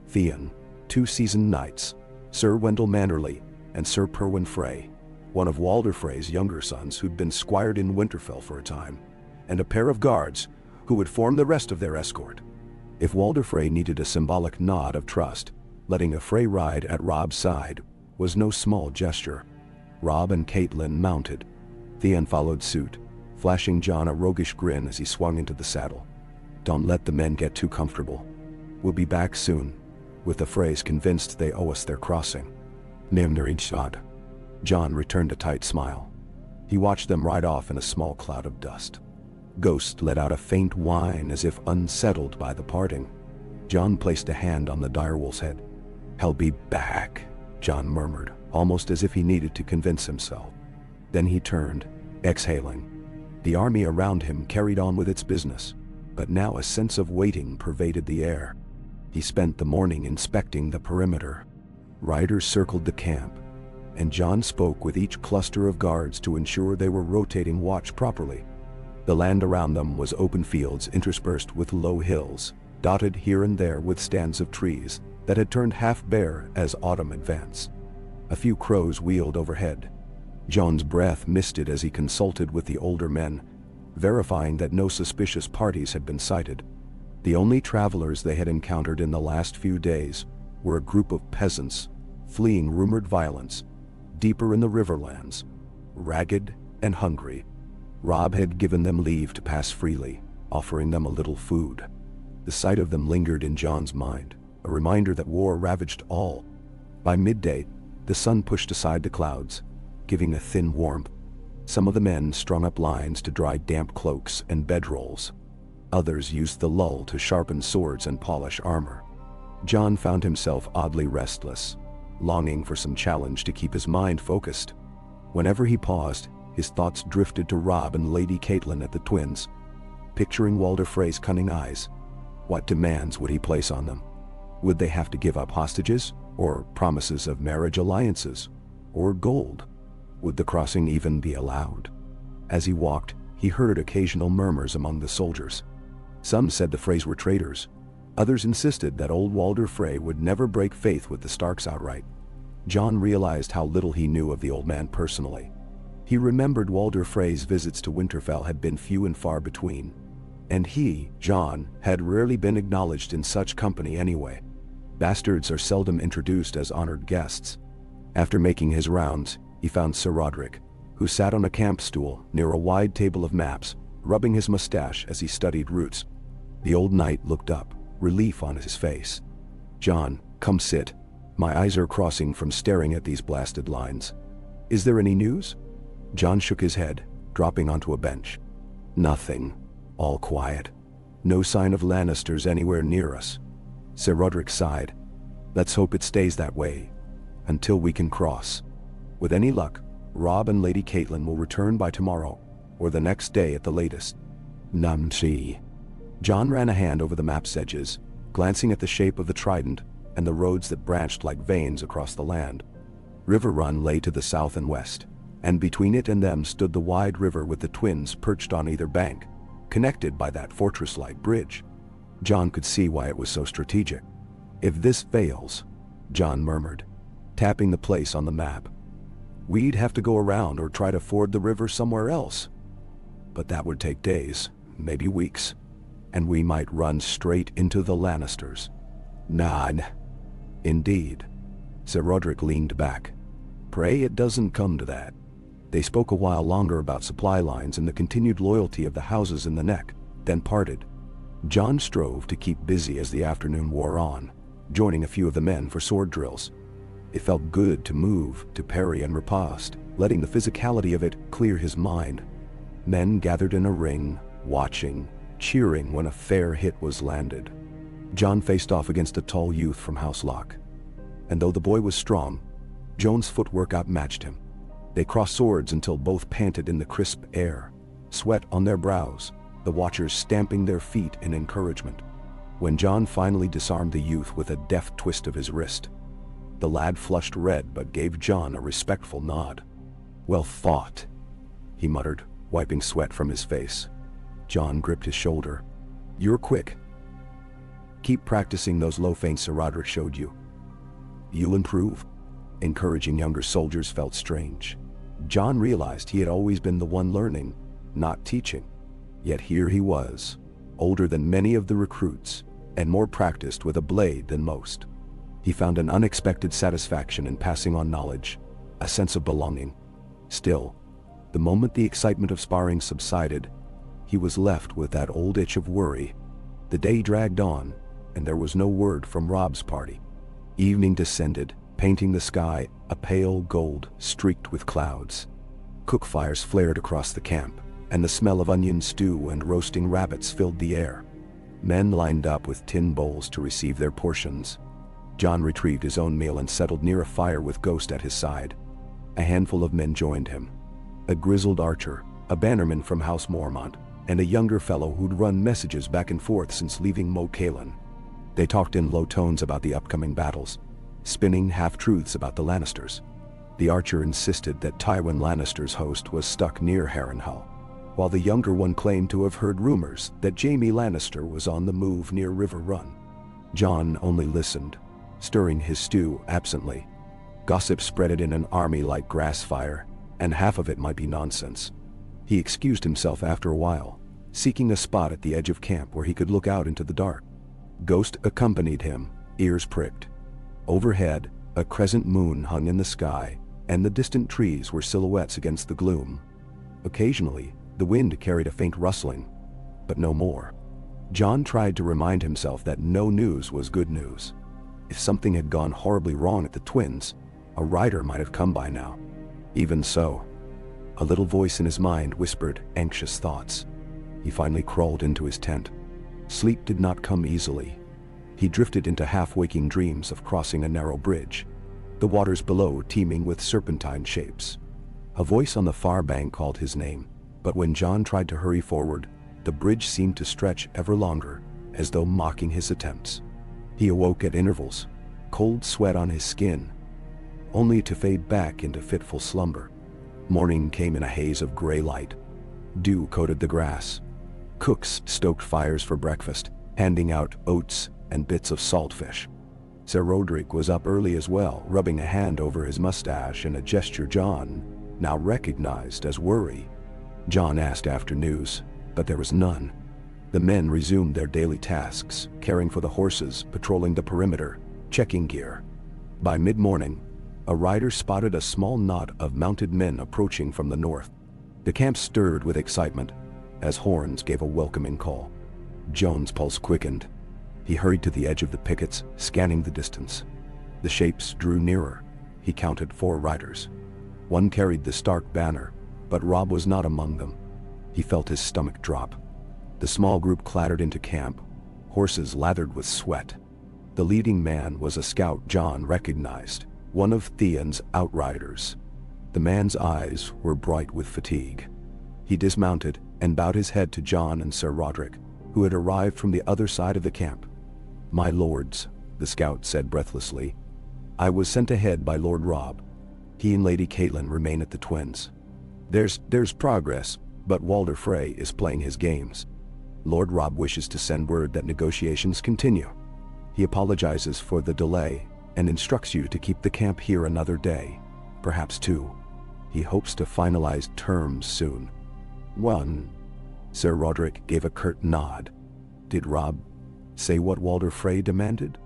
Theon, 2 seasoned knights, Sir Wendell Mannerly, and Sir Perwyn Frey, one of Walder Frey's younger sons who'd been squired in Winterfell for a time, and a pair of guards who would form the rest of their escort. If Walder Frey needed a symbolic nod of trust, letting a Frey ride at Robb's side was no small gesture. Robb and Caitlin mounted. Theon followed suit, flashing John a roguish grin as he swung into the saddle. "Don't let the men get too comfortable. We'll be back soon, with the Freys convinced they owe us their crossing." Nimneridshad. John returned a tight smile. He watched them ride off in a small cloud of dust. Ghost let out a faint whine as if unsettled by the parting. John placed a hand on the direwolf's head. "He'll be back," John murmured, almost as if he needed to convince himself. Then he turned, exhaling. The army around him carried on with its business, but now a sense of waiting pervaded the air. He spent the morning inspecting the perimeter. Riders circled the camp, and John spoke with each cluster of guards to ensure they were rotating watch properly. The land around them was open fields interspersed with low hills, dotted here and there with stands of trees that had turned half bare as autumn advanced. A few crows wheeled overhead. John's breath misted as he consulted with the older men, verifying that no suspicious parties had been sighted. The only travelers they had encountered in the last few days were a group of peasants fleeing rumored violence deeper in the riverlands, ragged and hungry. Robb had given them leave to pass freely, offering them a little food. The sight of them lingered in John's mind, a reminder that war ravaged all. By midday, the sun pushed aside the clouds, giving a thin warmth. Some of the men strung up lines to dry damp cloaks and bedrolls. Others used the lull to sharpen swords and polish armor. John found himself oddly restless, longing for some challenge to keep his mind focused. Whenever he paused, his thoughts drifted to Robb and Lady Caitlin at the twins. Picturing Walder Frey's cunning eyes, what demands would he place on them? Would they have to give up hostages, or promises of marriage alliances, or gold? Would the crossing even be allowed? As he walked, he heard occasional murmurs among the soldiers. Some said the Freys were traitors. Others insisted that old Walder Frey would never break faith with the Starks outright. John realized how little he knew of the old man personally. He remembered Walder Frey's visits to Winterfell had been few and far between, and he, John, had rarely been acknowledged in such company anyway. Bastards are seldom introduced as honored guests. After making his rounds, he found Sir Roderick, who sat on a camp stool near a wide table of maps, rubbing his mustache as he studied routes. The old knight looked up, relief on his face. "John, come sit. My eyes are crossing from staring at these blasted lines. Is there any news?" John shook his head, dropping onto a bench. "Nothing. All quiet. No sign of Lannisters anywhere near us." Sir Roderick sighed. "Let's hope it stays that way, until we can cross. With any luck, Robb and Lady Caitlin will return by tomorrow, or the next day at the latest." Namchi. John ran a hand over the map's edges, glancing at the shape of the trident and the roads that branched like veins across the land. River Run lay to the south and west, and between it and them stood the wide river with the twins perched on either bank, connected by that fortress-like bridge. John could see why it was so strategic. "If this fails," John murmured, tapping the place on the map, "we'd have to go around or try to ford the river somewhere else. But that would take days, maybe weeks, and we might run straight into the Lannisters." "None." "Indeed." Sir Roderick leaned back. "Pray it doesn't come to that." They spoke a while longer about supply lines and the continued loyalty of the houses in the neck, then parted. John strove to keep busy as the afternoon wore on, joining a few of the men for sword drills. It felt good to move, to parry and riposte, letting the physicality of it clear his mind. Men gathered in a ring, watching, cheering when a fair hit was landed. John faced off against a tall youth from House Lock. And though the boy was strong, Joan's footwork outmatched him. They crossed swords until both panted in the crisp air, sweat on their brows, the watchers stamping their feet in encouragement. When John finally disarmed the youth with a deft twist of his wrist, the lad flushed red but gave John a respectful nod. "Well fought," he muttered, wiping sweat from his face. John gripped his shoulder. "You're quick. Keep practicing those low feints Sir Roderick showed you. You'll improve." Encouraging younger soldiers felt strange. John realized he had always been the one learning, not teaching. Yet here he was, older than many of the recruits, and more practiced with a blade than most. He found an unexpected satisfaction in passing on knowledge, a sense of belonging. Still, the moment the excitement of sparring subsided, he was left with that old itch of worry. The day dragged on, and there was no word from Robb's party. Evening descended, painting the sky a pale gold streaked with clouds. Cook fires flared across the camp, and the smell of onion stew and roasting rabbits filled the air. Men lined up with tin bowls to receive their portions. John retrieved his own meal and settled near a fire with Ghost at his side. A handful of men joined him. A grizzled archer, a bannerman from House Mormont, and a younger fellow who'd run messages back and forth since leaving Mo Kalen. They talked in low tones about the upcoming battles, spinning half-truths about the Lannisters. The archer insisted that Tywin Lannister's host was stuck near Harrenhal, while the younger one claimed to have heard rumors that Jaime Lannister was on the move near River Run. John only listened, stirring his stew absently. Gossip spread it in an army like grass fire, and half of it might be nonsense. He excused himself after a while, seeking a spot at the edge of camp where he could look out into the dark. Ghost accompanied him, ears pricked. Overhead, a crescent moon hung in the sky, and the distant trees were silhouettes against the gloom. Occasionally, the wind carried a faint rustling, but no more. John tried to remind himself that no news was good news. If something had gone horribly wrong at the Twins, a rider might have come by now. Even so, a little voice in his mind whispered anxious thoughts. He finally crawled into his tent. Sleep did not come easily. He drifted into half-waking dreams of crossing a narrow bridge, the waters below teeming with serpentine shapes. A voice on the far bank called his name, but when John tried to hurry forward, the bridge seemed to stretch ever longer, as though mocking his attempts. He awoke at intervals, cold sweat on his skin, only to fade back into fitful slumber. Morning came in a haze of gray light. Dew coated the grass. Cooks stoked fires for breakfast, handing out oats and bits of saltfish. Sir Roderick was up early as well, rubbing a hand over his mustache in a gesture John now recognized as worry. John asked after news, but there was none. The men resumed their daily tasks, caring for the horses, patrolling the perimeter, checking gear. By mid-morning, a rider spotted a small knot of mounted men approaching from the north. The camp stirred with excitement as horns gave a welcoming call. Joan's pulse quickened. He hurried to the edge of the pickets, scanning the distance. The shapes drew nearer. He counted 4 riders. One carried the Stark banner, but Robb was not among them. He felt his stomach drop. The small group clattered into camp, horses lathered with sweat. The leading man was a scout John recognized, one of Theon's outriders. The man's eyes were bright with fatigue. He dismounted and bowed his head to John and Sir Roderick, who had arrived from the other side of the camp. "My lords," the scout said breathlessly, "I was sent ahead by Lord Robb. He and Lady Catelyn remain at the Twins. There's progress, but Walder Frey is playing his games. Lord Robb wishes to send word that negotiations continue. He apologizes for the delay and instructs you to keep the camp here another day, perhaps 2. He hopes to finalize terms soon." "1." Sir Roderick gave a curt nod. "Did Robb say what Walder Frey demanded?"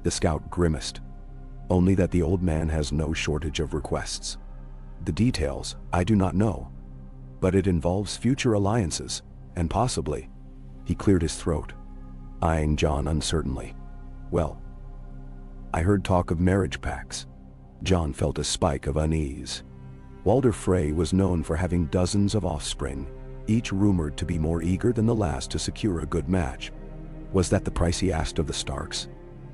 The scout grimaced. "Only that the old man has no shortage of requests. The details I do not know, but it involves future alliances, and possibly—" He cleared his throat, eyeing John uncertainly. "Well, I heard talk of marriage pacts." John felt a spike of unease. Walder Frey was known for having dozens of offspring, each rumored to be more eager than the last to secure a good match. Was that the price he asked of the Starks?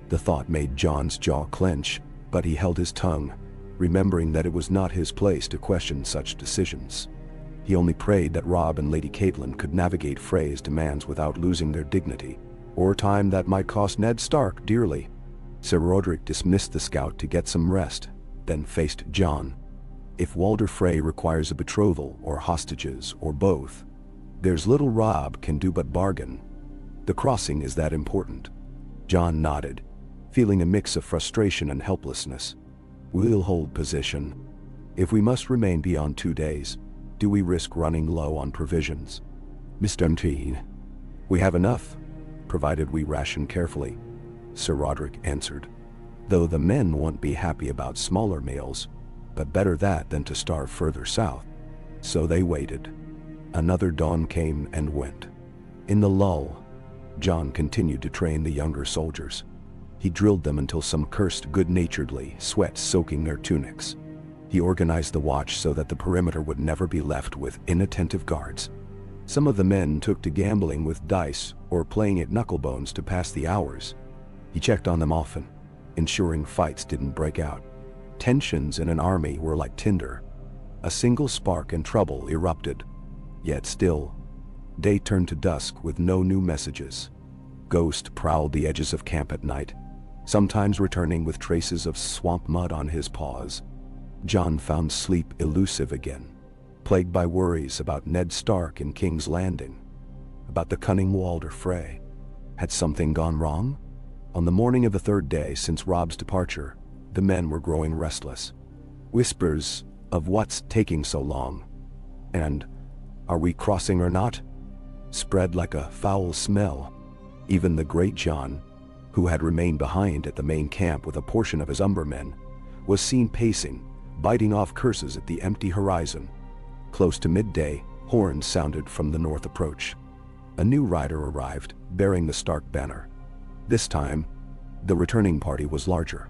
The thought made John's jaw clench, but he held his tongue, remembering that it was not his place to question such decisions. He only prayed that Robb and Lady Catelyn could navigate Frey's demands without losing their dignity, or time that might cost Ned Stark dearly. Sir Roderick dismissed the scout to get some rest, then faced John. If Walder Frey requires a betrothal or hostages or both, there's little Robb can do but bargain. The crossing is that important. John nodded, feeling a mix of frustration and helplessness. We'll hold position. If we must remain beyond 2 days, do we risk running low on provisions? Mr. T. We have enough, provided we ration carefully, Sir Roderick answered. Though the men won't be happy about smaller meals, but better that than to starve further south. So they waited. Another dawn came and went. In the lull, John continued to train the younger soldiers. He drilled them until some cursed good-naturedly, sweat soaking their tunics. He organized the watch so that the perimeter would never be left with inattentive guards. Some of the men took to gambling with dice or playing at knucklebones to pass the hours. He checked on them often, ensuring fights didn't break out. Tensions in an army were like tinder. A single spark and trouble erupted. Yet still, day turned to dusk with no new messages. Ghost prowled the edges of camp at night, sometimes returning with traces of swamp mud on his paws. John found sleep elusive again, plagued by worries about Ned Stark in King's Landing, about the cunning Walder Frey. Had something gone wrong? On the morning of the 3rd day since Robb's departure, the men were growing restless. Whispers of what's taking so long, and are we crossing or not, spread like a foul smell. Even the great John, who had remained behind at the main camp with a portion of his umbermen, was seen pacing, biting off curses at the empty horizon. Close to midday, horns sounded from the north approach. A new rider arrived, bearing the Stark banner. This time, the returning party was larger.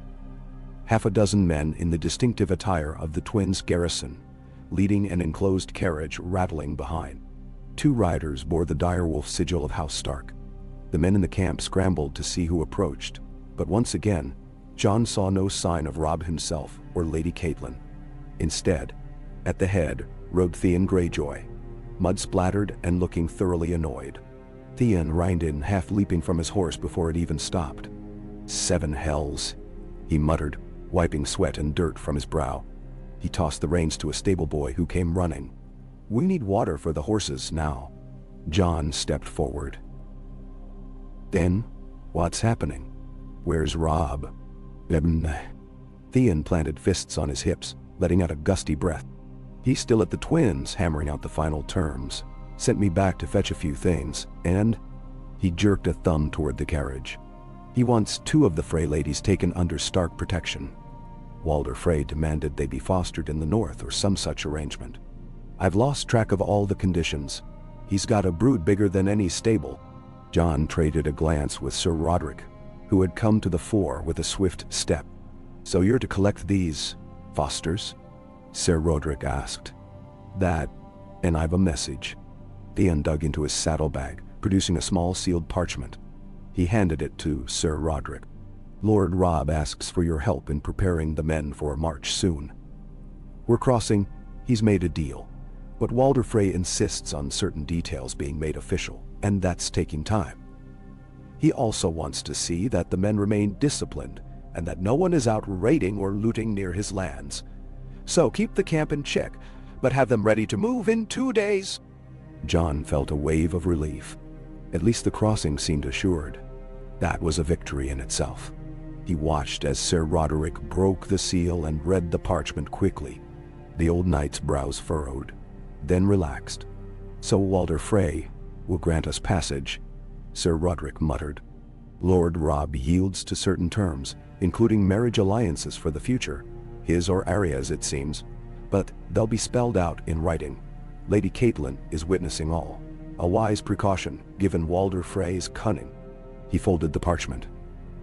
6 men in the distinctive attire of the twins' garrison, leading an enclosed carriage rattling behind. 2 riders bore the direwolf sigil of House Stark. The men in the camp scrambled to see who approached, but once again, John saw no sign of Robb himself or Lady Catelyn. Instead, at the head rode Theon Greyjoy, mud-splattered and looking thoroughly annoyed. Theon reined in, half-leaping from his horse before it even stopped. 7 hells, he muttered, wiping sweat and dirt from his brow. He tossed the reins to a stable boy who came running. We need water for the horses now. John stepped forward. Then, what's happening? Where's Robb? Theon planted fists on his hips, letting out a gusty breath. He's still at the twins, hammering out the final terms. Sent me back to fetch a few things, and he jerked a thumb toward the carriage. He wants 2 of the Frey ladies taken under Stark protection. Walder Frey demanded they be fostered in the north or some such arrangement. I've lost track of all the conditions. He's got a brood bigger than any stable. John traded a glance with Sir Roderick, who had come to the fore with a swift step. So you're to collect these fosters? Sir Roderick asked. That, and I've a message. Theon dug into his saddlebag, producing a small sealed parchment. He handed it to Sir Roderick. Lord Robb asks for your help in preparing the men for a march soon. We're crossing, he's made a deal, but Walder Frey insists on certain details being made official, and that's taking time. He also wants to see that the men remain disciplined and that no one is out raiding or looting near his lands. So keep the camp in check, but have them ready to move in 2 days. John felt a wave of relief. At least the crossing seemed assured. That was a victory in itself. He watched as Sir Roderick broke the seal and read the parchment quickly. The old knight's brows furrowed, then relaxed. So Walder Frey will grant us passage, Sir Roderick muttered. Lord Robb yields to certain terms, including marriage alliances for the future, his or Arya's it seems, but they'll be spelled out in writing. Lady Catelyn is witnessing all, a wise precaution given Walder Frey's cunning. He folded the parchment.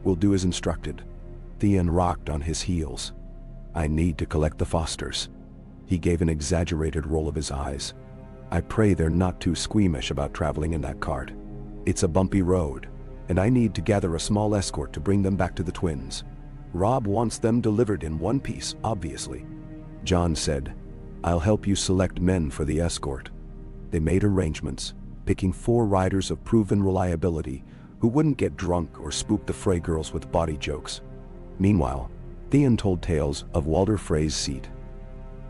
We'll do as instructed. Theon rocked on his heels. I need to collect the Fosters. He gave an exaggerated roll of his eyes. I pray they're not too squeamish about traveling in that cart. It's a bumpy road, and I need to gather a small escort to bring them back to the twins. Robb wants them delivered in one piece, obviously. John said, I'll help you select men for the escort. They made arrangements, picking 4 riders of proven reliability who wouldn't get drunk or spook the Frey girls with body jokes. Meanwhile, Theon told tales of Walder Frey's seat.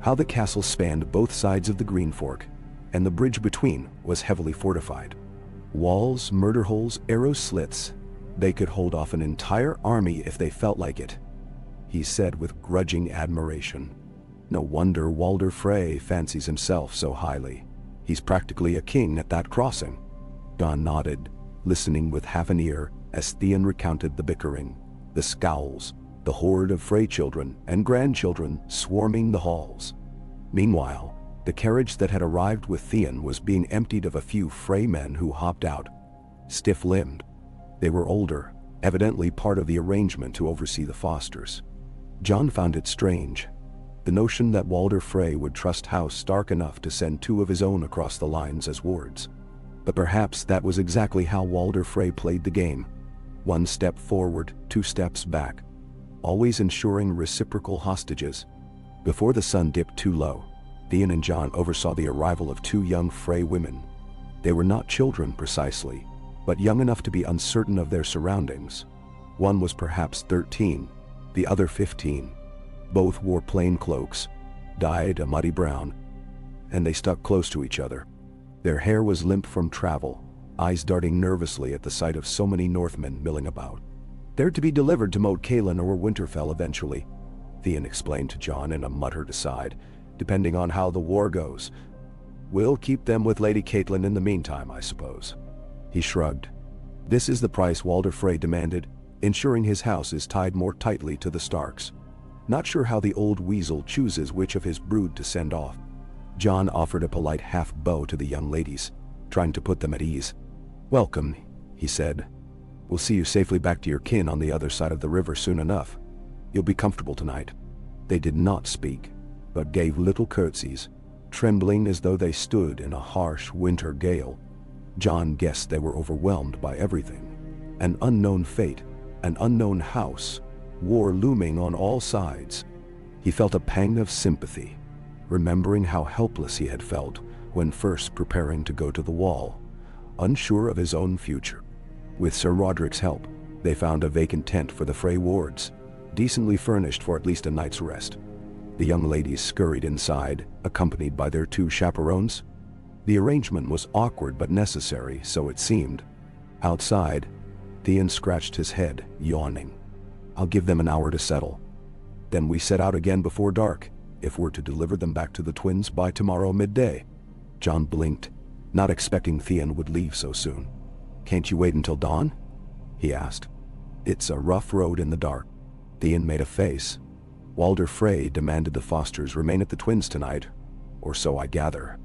How the castle spanned both sides of the Green Fork, and the bridge between was heavily fortified. Walls, murder holes, arrow slits. They could hold off an entire army if they felt like it, he said with grudging admiration. No wonder Walder Frey fancies himself so highly. He's practically a king at that crossing. John nodded, listening with half an ear as Theon recounted the bickering, the scowls, the horde of Frey children and grandchildren swarming the halls. Meanwhile, the carriage that had arrived with Theon was being emptied of a few Frey men who hopped out, stiff-limbed. They were older, evidently part of the arrangement to oversee the Fosters. John found it strange, the notion that Walder Frey would trust House Stark enough to send 2 of his own across the lines as wards. But perhaps that was exactly how Walder Frey played the game. 1 step forward, 2 steps back, always ensuring reciprocal hostages. Before the sun dipped too low, Theon and John oversaw the arrival of 2 young Frey women. They were not children precisely, but young enough to be uncertain of their surroundings. One was perhaps 13, the other 15. Both wore plain cloaks, dyed a muddy brown, and they stuck close to each other. Their hair was limp from travel, eyes darting nervously at the sight of so many Northmen milling about. They're to be delivered to Moat Cailin or Winterfell eventually, Theon explained to John in a muttered aside, depending on how the war goes. We'll keep them with Lady Catelyn in the meantime, I suppose. He shrugged. This is the price Walder Frey demanded, ensuring his house is tied more tightly to the Starks. Not sure how the old weasel chooses which of his brood to send off. John offered a polite half-bow to the young ladies, trying to put them at ease. Welcome, he said. We'll see you safely back to your kin on the other side of the river soon enough. You'll be comfortable tonight. They did not speak, but gave little curtsies, trembling as though they stood in a harsh winter gale. John guessed they were overwhelmed by everything. An unknown fate, an unknown house, war looming on all sides. He felt a pang of sympathy, remembering how helpless he had felt when first preparing to go to the Wall, unsure of his own future. With Sir Roderick's help, they found a vacant tent for the Frey wards, decently furnished for at least a night's rest. The young ladies scurried inside, accompanied by their 2 chaperones. The arrangement was awkward but necessary, so it seemed. Outside, Theon scratched his head, yawning. I'll give them an hour to settle. Then we set out again before dark, if we're to deliver them back to the twins by tomorrow midday. John blinked, not expecting Theon would leave so soon. Can't you wait until dawn? He asked. It's a rough road in the dark. Theon made a face. Walder Frey demanded the Fosters remain at the twins tonight, or so I gather.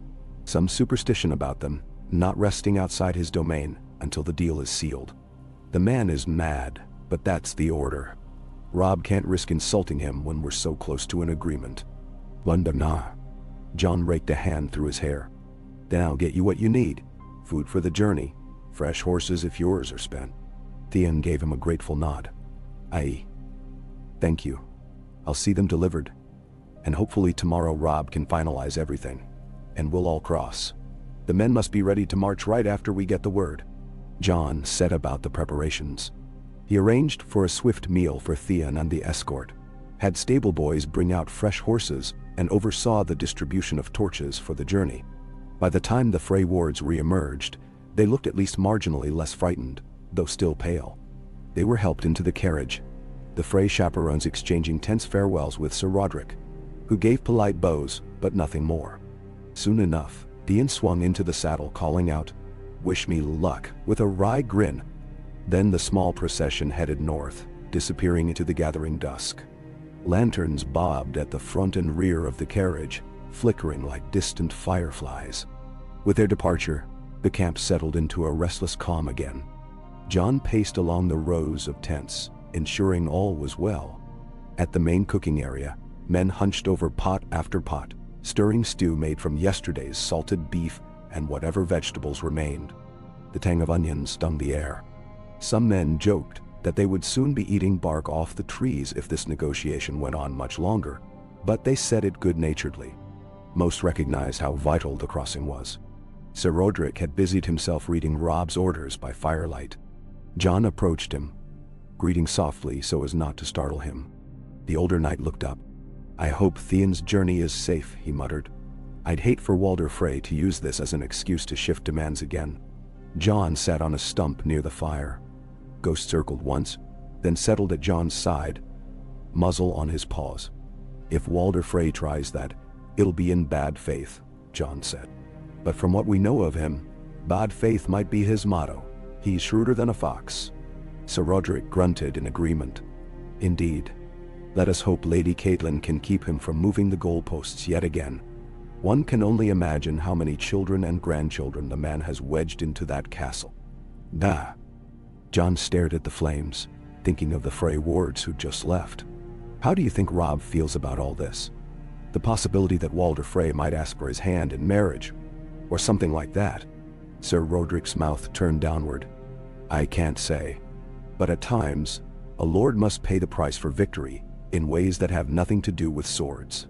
Some superstition about them, not resting outside his domain until the deal is sealed. The man is mad, but that's the order. Robb can't risk insulting him when we're so close to an agreement. Lundamna. John raked a hand through his hair. Then I'll get you what you need. Food for the journey. Fresh horses if yours are spent. Theon gave him a grateful nod. Aye. Thank you. I'll see them delivered. And hopefully tomorrow Robb can finalize everything. And we'll all cross. The men must be ready to march right after we get the word. John set about the preparations. He arranged for a swift meal for Theon and the escort, had stable boys bring out fresh horses, and oversaw the distribution of torches for the journey. By the time the Frey wards re-emerged, they looked at least marginally less frightened, though still pale. They were helped into the carriage, the Frey chaperones exchanging tense farewells with Sir Roderick, who gave polite bows, but nothing more. Soon enough, Theon swung into the saddle calling out, "Wish me luck," with a wry grin. Then the small procession headed north, disappearing into the gathering dusk. Lanterns bobbed at the front and rear of the carriage, flickering like distant fireflies. With their departure, the camp settled into a restless calm again. John paced along the rows of tents, ensuring all was well. At the main cooking area, Men hunched over pot after pot, stirring stew made from yesterday's salted beef and whatever vegetables remained. The tang of onions stung the air. Some men joked that they would soon be eating bark off the trees if this negotiation went on much longer, but they said it good-naturedly. Most recognized how vital the crossing was. Sir Roderick had busied himself reading Robb's orders by firelight. John approached him, greeting softly so as not to startle him. The older knight looked up. "I hope Theon's journey is safe," he muttered. "I'd hate for Walder Frey to use this as an excuse to shift demands again." John sat on a stump near the fire. Ghost circled once, then settled at John's side, muzzle on his paws. "If Walder Frey tries that, it'll be in bad faith," John said. "But from what we know of him, bad faith might be his motto. He's shrewder than a fox." Sir Roderick grunted in agreement. "Indeed. Let us hope Lady Catelyn can keep him from moving the goalposts yet again. One can only imagine how many children and grandchildren the man has wedged into that castle." "Bah." John stared at the flames, thinking of the Frey wards who'd just left. "How do you think Robb feels about all this? The possibility that Walder Frey might ask for his hand in marriage, or something like that." Sir Roderick's mouth turned downward. "I can't say. But at times, a lord must pay the price for victory in ways that have nothing to do with swords.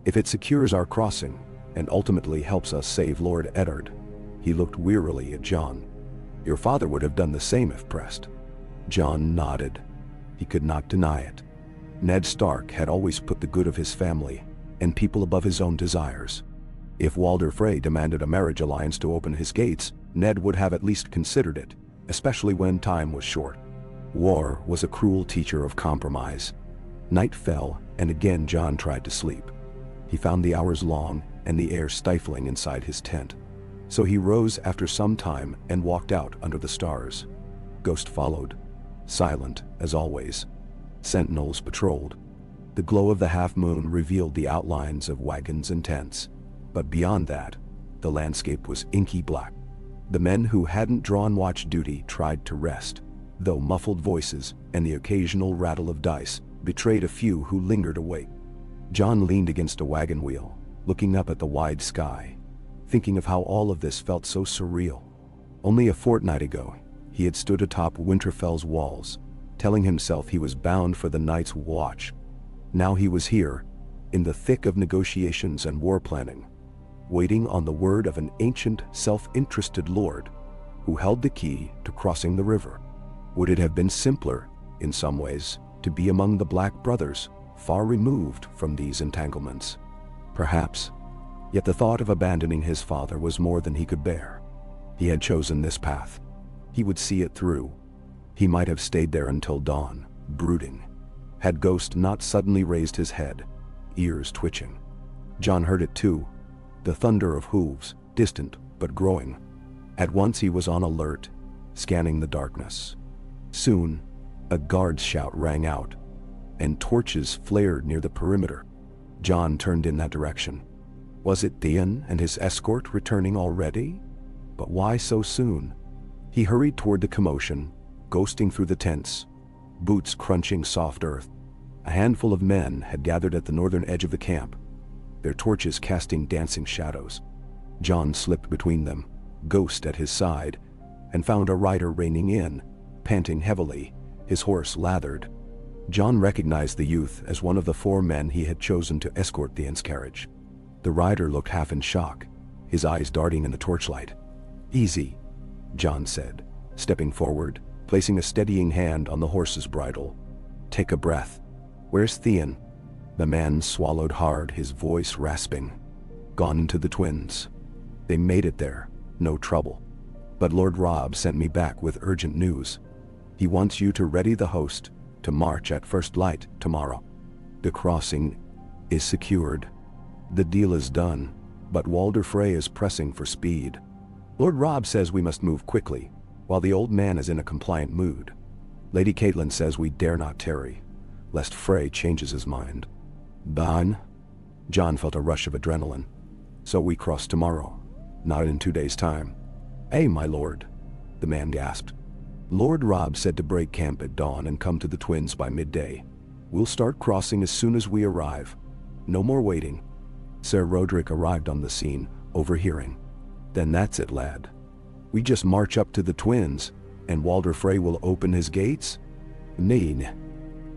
If it secures our crossing, and ultimately helps us save Lord Eddard." He looked wearily at John. "Your father would have done the same if pressed." John nodded. He could not deny it. Ned Stark had always put the good of his family and people above his own desires. If Walder Frey demanded a marriage alliance to open his gates, Ned would have at least considered it, especially when time was short. War was a cruel teacher of compromise. Night fell, and again John tried to sleep. He found the hours long and the air stifling inside his tent. So he rose after some time and walked out under the stars. Ghost followed, silent as always. Sentinels patrolled. The glow of the half-moon revealed the outlines of wagons and tents. But beyond that, the landscape was inky black. The men who hadn't drawn watch duty tried to rest, though muffled voices and the occasional rattle of dice betrayed a few who lingered awake. John leaned against a wagon wheel, looking up at the wide sky, thinking of how all of this felt so surreal. Only a fortnight ago, he had stood atop Winterfell's walls, telling himself he was bound for the Night's Watch. Now he was here, in the thick of negotiations and war planning, waiting on the word of an ancient, self-interested lord who held the key to crossing the river. Would it have been simpler, in some ways, to be among the Black Brothers, far removed from these entanglements? Perhaps. Yet the thought of abandoning his father was more than he could bear. He had chosen this path. He would see it through. He might have stayed there until dawn, brooding, had Ghost not suddenly raised his head, ears twitching. John heard it too, the thunder of hooves, distant but growing. At once he was on alert, scanning the darkness. Soon, a guard's shout rang out, and torches flared near the perimeter. John turned in that direction. Was it Theon and his escort returning already? But why so soon? He hurried toward the commotion, ghosting through the tents, boots crunching soft earth. A handful of men had gathered at the northern edge of the camp, their torches casting dancing shadows. John slipped between them, Ghost at his side, and found a rider reining in, panting heavily, his horse lathered. John recognized the youth as one of the 4 men he had chosen to escort Theon's carriage. The rider looked half in shock, his eyes darting in the torchlight. "Easy," John said, stepping forward, placing a steadying hand on the horse's bridle. "Take a breath. Where's Theon?" The man swallowed hard, his voice rasping. "Gone into the twins. They made it there, no trouble. But Lord Robb sent me back with urgent news. He wants you to ready the host to march at first light tomorrow. The crossing is secured. The deal is done, but Walder Frey is pressing for speed. Lord Robb says we must move quickly, while the old man is in a compliant mood. Lady Catelyn says we dare not tarry, lest Frey changes his mind." "Ban?" John felt a rush of adrenaline. "So we cross tomorrow, not in 2 days' time." "Eh, my lord," the man gasped. "Lord Robb said to break camp at dawn and come to the twins by midday. We'll start crossing as soon as we arrive. No more waiting. Sir Roderick arrived on the scene, overhearing. "Then that's it, lad. We just march up to the twins, and Walder Frey will open his gates?" "Nee."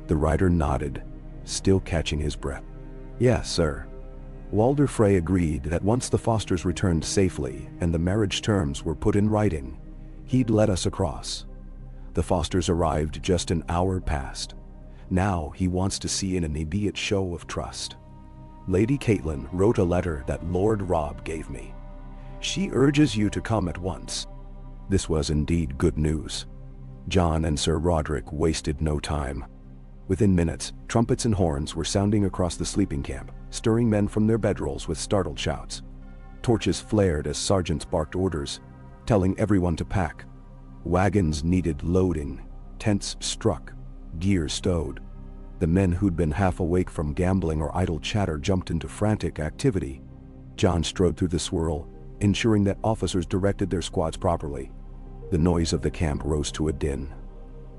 The rider nodded, still catching his breath. "Yes, sir." Walder Frey agreed that once the Fosters returned safely and the marriage terms were put in writing, he'd let us across. The Fosters arrived just an hour past. Now he wants to see an immediate show of trust. Lady Caitlin wrote a letter that Lord Robb gave me. She urges you to come at once. This was indeed good news. John and Sir Roderick wasted no time. Within minutes, trumpets and horns were sounding across the sleeping camp, stirring men from their bedrolls with startled shouts. Torches flared as sergeants barked orders, telling everyone to pack. Wagons needed loading, tents struck, gear stowed. The men who'd been half awake from gambling or idle chatter jumped into frantic activity. John strode through the swirl, ensuring that officers directed their squads properly. The noise of the camp rose to a din.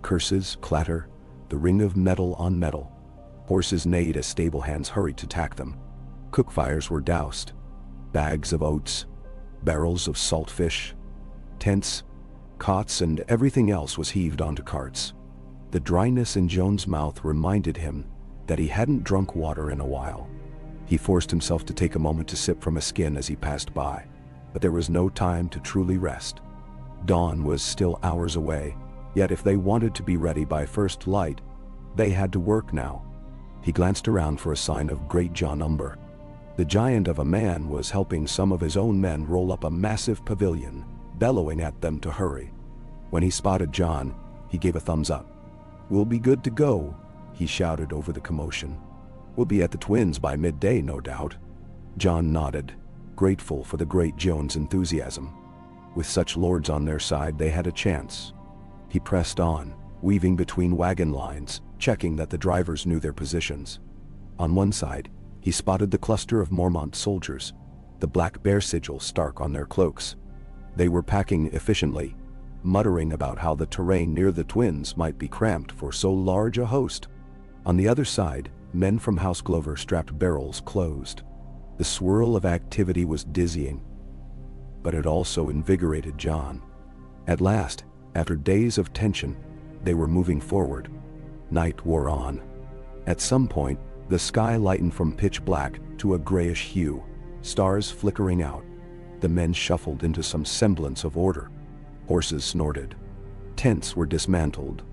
Curses, clatter, the ring of metal on metal. Horses neighed as stable hands hurried to tack them. Cook fires were doused. Bags of oats, barrels of salt fish, tents, cots, and everything else was heaved onto carts. The dryness in Joan's mouth reminded him that he hadn't drunk water in a while. He forced himself to take a moment to sip from a skin as he passed by, but there was no time to truly rest. Dawn was still hours away, yet if they wanted to be ready by first light, they had to work now. He glanced around for a sign of Great John Umber. The giant of a man was helping some of his own men roll up a massive pavilion, bellowing at them to hurry. When he spotted John, he gave a thumbs up. "We'll be good to go," he shouted over the commotion. "We'll be at the twins by midday, no doubt." John nodded, grateful for the great Joan's enthusiasm. With such lords on their side, they had a chance. He pressed on, weaving between wagon lines, checking that the drivers knew their positions. On one side, he spotted the cluster of Mormont soldiers, the black bear sigil stark on their cloaks. They were packing efficiently, muttering about how the terrain near the twins might be cramped for so large a host. On the other side, men from House Glover strapped barrels closed. The swirl of activity was dizzying, but it also invigorated John. At last, after days of tension, they were moving forward. Night wore on. At some point, the sky lightened from pitch black to a grayish hue, stars flickering out. The men shuffled into some semblance of order. Horses snorted. Tents were dismantled,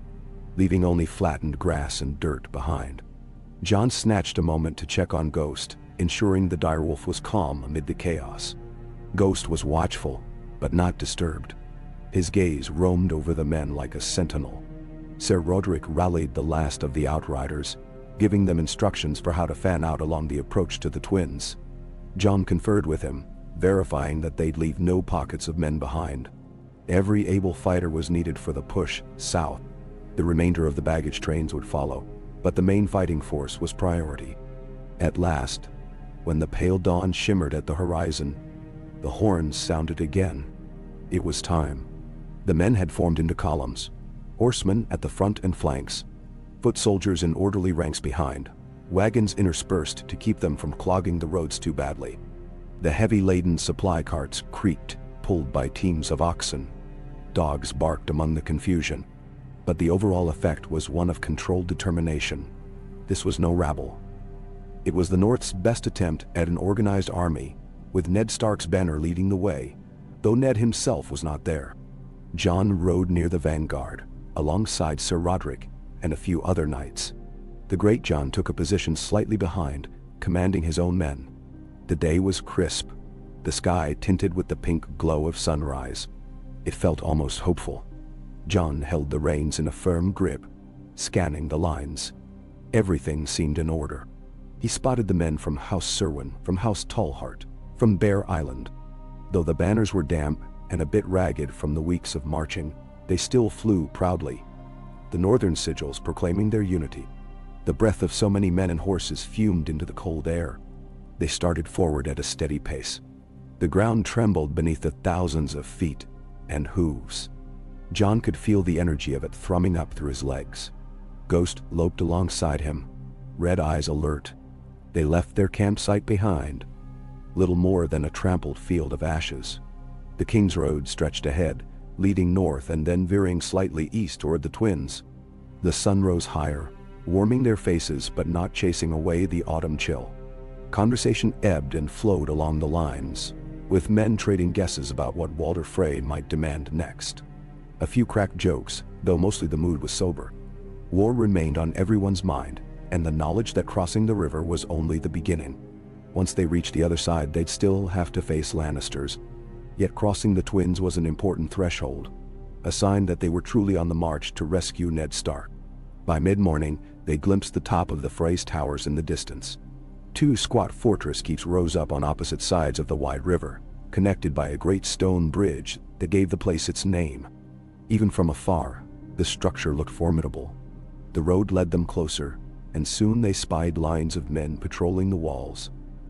leaving only flattened grass and dirt behind. John snatched a moment to check on Ghost, ensuring the direwolf was calm amid the chaos. Ghost was watchful, but not disturbed. His gaze roamed over the men like a sentinel. Sir Roderick rallied the last of the outriders, giving them instructions for how to fan out along the approach to the twins. John conferred with him, verifying that they'd leave no pockets of men behind. Every able fighter was needed for the push south. The remainder of the baggage trains would follow, but the main fighting force was priority. At last, when the pale dawn shimmered at the horizon, the horns sounded again. It was time. The men had formed into columns, horsemen at the front and flanks, foot soldiers in orderly ranks behind, wagons interspersed to keep them from clogging the roads too badly. The heavy-laden supply carts creaked, pulled by teams of oxen. Dogs barked among the confusion, but the overall effect was one of controlled determination. This was no rabble. It was the North's best attempt at an organized army, with Ned Stark's banner leading the way, though Ned himself was not there. John rode near the vanguard, alongside Sir Roderick and a few other knights. The Great John took a position slightly behind, commanding his own men. The day was crisp, the sky tinted with the pink glow of sunrise. It felt almost hopeful. John held the reins in a firm grip, scanning the lines. Everything seemed in order. He spotted the men from House Serwyn, from House Tallheart, from Bear Island. Though the banners were damp and a bit ragged from the weeks of marching, they still flew proudly, the northern sigils proclaiming their unity. The breath of so many men and horses fumed into the cold air. They started forward at a steady pace. The ground trembled beneath the thousands of feet and hooves. John could feel the energy of it thrumming up through his legs. Ghost loped alongside him, red eyes alert. They left their campsite behind, little more than a trampled field of ashes. The King's Road stretched ahead, leading north and then veering slightly east toward the twins. The sun rose higher, warming their faces but not chasing away the autumn chill. Conversation ebbed and flowed along the lines, with men trading guesses about what Walder Frey might demand next. A few cracked jokes, though mostly the mood was sober. War remained on everyone's mind, and the knowledge that crossing the river was only the beginning. Once they reached the other side, they'd still have to face Lannisters. Yet crossing the twins was an important threshold, a sign that they were truly on the march to rescue Ned Stark. By mid-morning, they glimpsed the top of the Frey's towers in the distance. Two squat fortress keeps rose up on opposite sides of the wide river, connected by a great stone bridge that gave the place its name. Even from afar, the structure looked formidable. The road led them closer, and soon they spied lines of men patrolling the walls,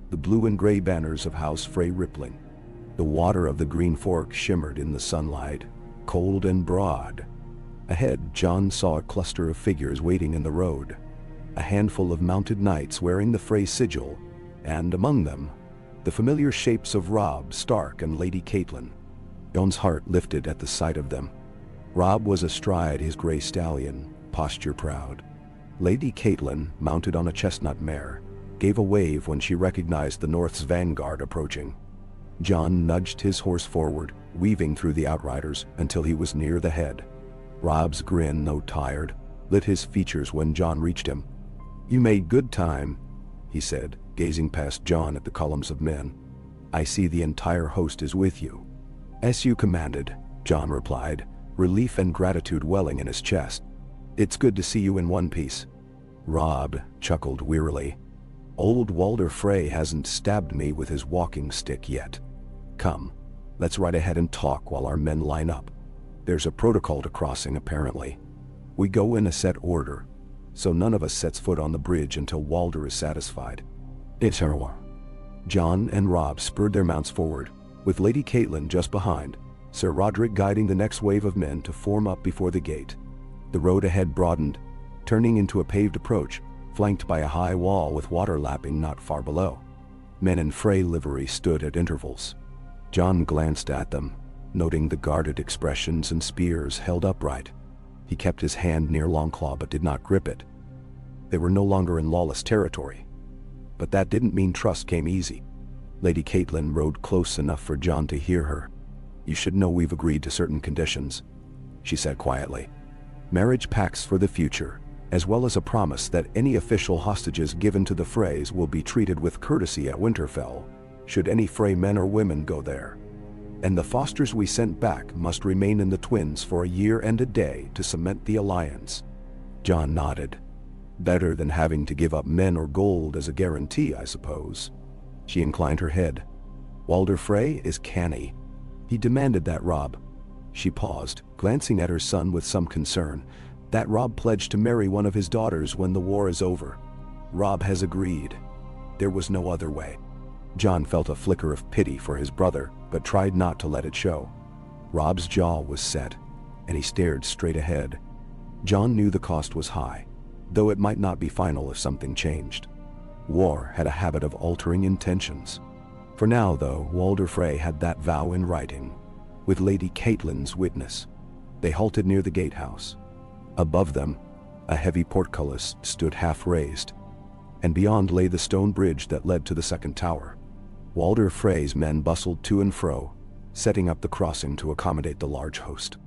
the blue and gray banners of House Frey rippling. The water of the Green Fork shimmered in the sunlight, cold and broad. Ahead, John saw a cluster of figures waiting in the road, a handful of mounted knights wearing the Frey sigil, and among them, the familiar shapes of Robb, Stark, and Lady Catelyn. John's heart lifted at the sight of them. Robb was astride his gray stallion, posture proud. Lady Catelyn, mounted on a chestnut mare, gave a wave when she recognized the North's vanguard approaching. John nudged his horse forward, weaving through the outriders until he was near the head. Robb's grin, though tired, lit his features when John reached him. "You made good time," he said, gazing past John at the columns of men. "I see the entire host is with you." "As you commanded," John replied, relief and gratitude welling in his chest. "It's good to see you in one piece." Robb chuckled wearily. "Old Walder Frey hasn't stabbed me with his walking stick yet. Come, let's ride ahead and talk while our men line up. There's a protocol to crossing, apparently. We go in a set order, so none of us sets foot on the bridge until Walder is satisfied." "It's her." John and Robb spurred their mounts forward, with Lady Catelyn just behind, Sir Roderick guiding the next wave of men to form up before the gate. The road ahead broadened, turning into a paved approach, flanked by a high wall with water lapping not far below. Men in Frey livery stood at intervals. John glanced at them, noting the guarded expressions and spears held upright. He kept his hand near Longclaw but did not grip it. They were no longer in lawless territory. But that didn't mean trust came easy. Lady Catelyn rode close enough for John to hear her. "You should know we've agreed to certain conditions," she said quietly. "Marriage pacts for the future, as well as a promise that any official hostages given to the Freys will be treated with courtesy at Winterfell, should any Frey men or women go there. And the Fosters we sent back must remain in the twins for a year and a day to cement the alliance." John nodded. "Better than having to give up men or gold as a guarantee, I suppose." She inclined her head. "Walder Frey is canny. He demanded that Robb." She paused, glancing at her son with some concern. "That Robb pledged to marry one of his daughters when the war is over. Robb has agreed. There was no other way." John felt a flicker of pity for his brother, but tried not to let it show. Robb's jaw was set, and he stared straight ahead. John knew the cost was high, though it might not be final if something changed. War had a habit of altering intentions. For now, though, Walder Frey had that vow in writing, with Lady Catelyn's witness. They halted near the gatehouse. Above them, a heavy portcullis stood half-raised, and beyond lay the stone bridge that led to the second tower. Walder Frey's men bustled to and fro, setting up the crossing to accommodate the large host.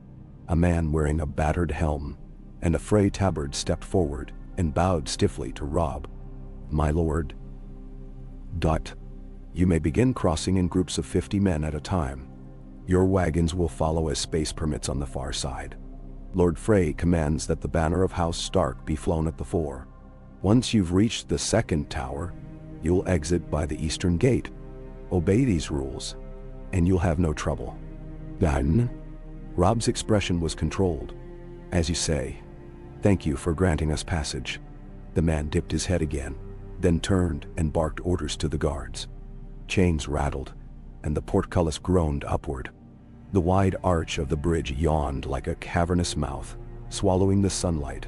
A man wearing a battered helm and a Frey tabard stepped forward and bowed stiffly to Robb. "My lord." "You may begin crossing in groups of 50 men at a time. Your wagons will follow as space permits on the far side. Lord Frey commands that the banner of House Stark be flown at the fore. Once you've reached the second tower, you'll exit by the eastern gate. Obey these rules, and you'll have no trouble." "Done?" Robb's expression was controlled. "As you say. Thank you for granting us passage." The man dipped his head again, then turned and barked orders to the guards. Chains rattled, and the portcullis groaned upward. The wide arch of the bridge yawned like a cavernous mouth, swallowing the sunlight.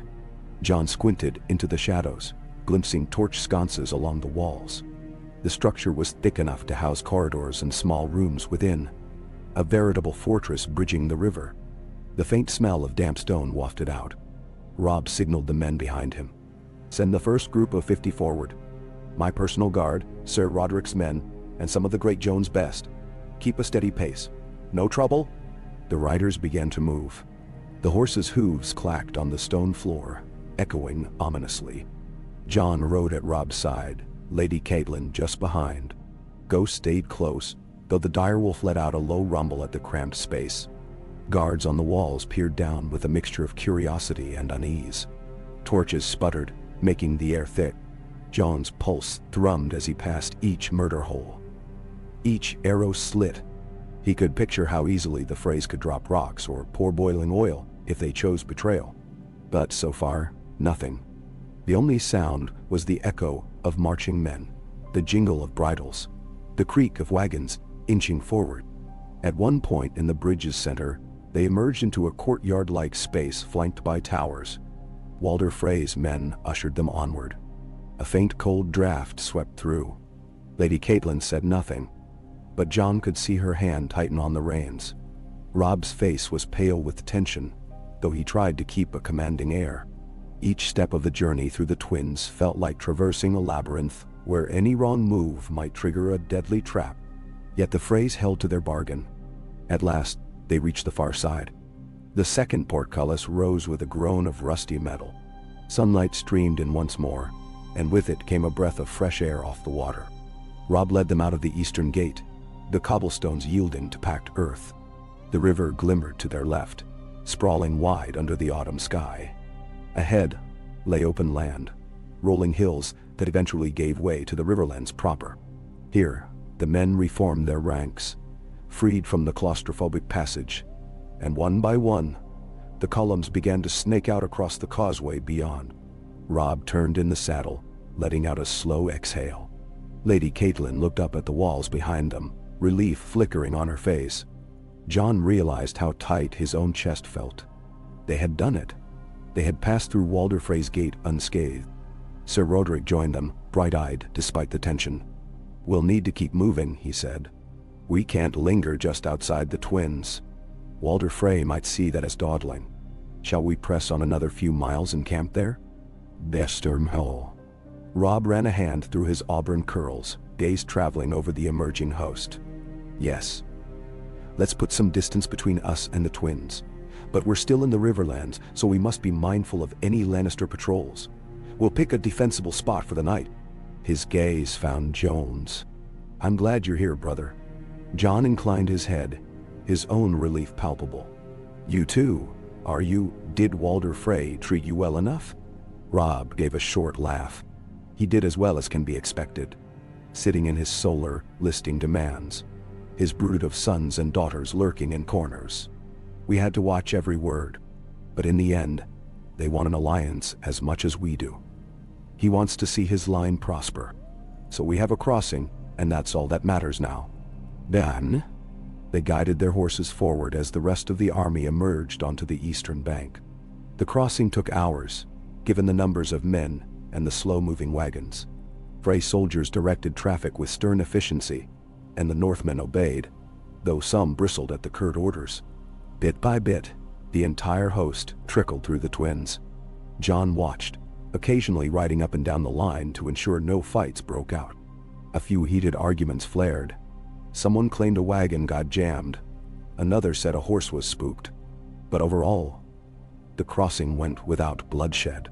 John squinted into the shadows. glimpsing torch sconces along the walls. The structure was thick enough to house corridors and small rooms within, a veritable fortress bridging the river. The faint smell of damp stone wafted out. Robb signaled the men behind him. "Send the first group of 50 forward. My personal guard, Sir Roderick's men, and some of the Great Joan's best. Keep a steady pace. No trouble?" The riders began to move. The horses' hooves clacked on the stone floor, echoing ominously. John rode at Robb's side, Lady Caitlin just behind. Ghost stayed close, though the direwolf let out a low rumble at the cramped space. Guards on the walls peered down with a mixture of curiosity and unease. Torches sputtered, making the air thick. John's pulse thrummed as he passed each murder hole. Each arrow slit. He could picture how easily the Freys could drop rocks or pour boiling oil if they chose betrayal. But so far, nothing. The only sound was the echo of marching men, the jingle of bridles, the creak of wagons inching forward. At one point in the bridge's center, they emerged into a courtyard-like space flanked by towers. Walder Frey's men ushered them onward. A faint cold draft swept through. Lady Caitlin said nothing, but John could see her hand tighten on the reins. Robb's face was pale with tension, though he tried to keep a commanding air. Each step of the journey through the twins felt like traversing a labyrinth where any wrong move might trigger a deadly trap. Yet the Freys held to their bargain. At last, they reached the far side. The second portcullis rose with a groan of rusty metal. Sunlight streamed in once more, and with it came a breath of fresh air off the water. Robb led them out of the eastern gate, the cobblestones yielding to packed earth. The river glimmered to their left, sprawling wide under the autumn sky. Ahead lay open land, rolling hills that eventually gave way to the riverlands proper. Here, the men reformed their ranks, freed from the claustrophobic passage, and one by one, the columns began to snake out across the causeway beyond. Robb turned in the saddle, letting out a slow exhale. Lady Caitlin looked up at the walls behind them, relief flickering on her face. John realized how tight his own chest felt. They had done it. They had passed through Walder Frey's gate unscathed. Sir Roderick joined them, bright-eyed despite the tension. "We'll need to keep moving," he said. "We can't linger just outside the twins. Walder Frey might see that as dawdling. Shall we press on another few miles and camp there?" "Bestermhole." Robb ran a hand through his auburn curls, gaze traveling over the emerging host. "Yes. Let's put some distance between us and the twins. But we're still in the Riverlands, so we must be mindful of any Lannister patrols. We'll pick a defensible spot for the night." His gaze found Joan's. "I'm glad you're here, brother." John inclined his head, his own relief palpable. "You too, are you? Did Walder Frey treat you well enough?" Robb gave a short laugh. He did as well as can be expected, sitting in his solar, listing demands, his brood of sons and daughters lurking in corners. We had to watch every word, but in the end, they want an alliance as much as we do. He wants to see his line prosper. So we have a crossing, and that's all that matters now. Then, they guided their horses forward as the rest of the army emerged onto the eastern bank. The crossing took hours, given the numbers of men and the slow-moving wagons. Frey soldiers directed traffic with stern efficiency, and the Northmen obeyed, though some bristled at the curt orders. Bit by bit, the entire host trickled through the twins. John watched, occasionally riding up and down the line to ensure no fights broke out. A few heated arguments flared. Someone claimed a wagon got jammed. Another said a horse was spooked. But overall, the crossing went without bloodshed.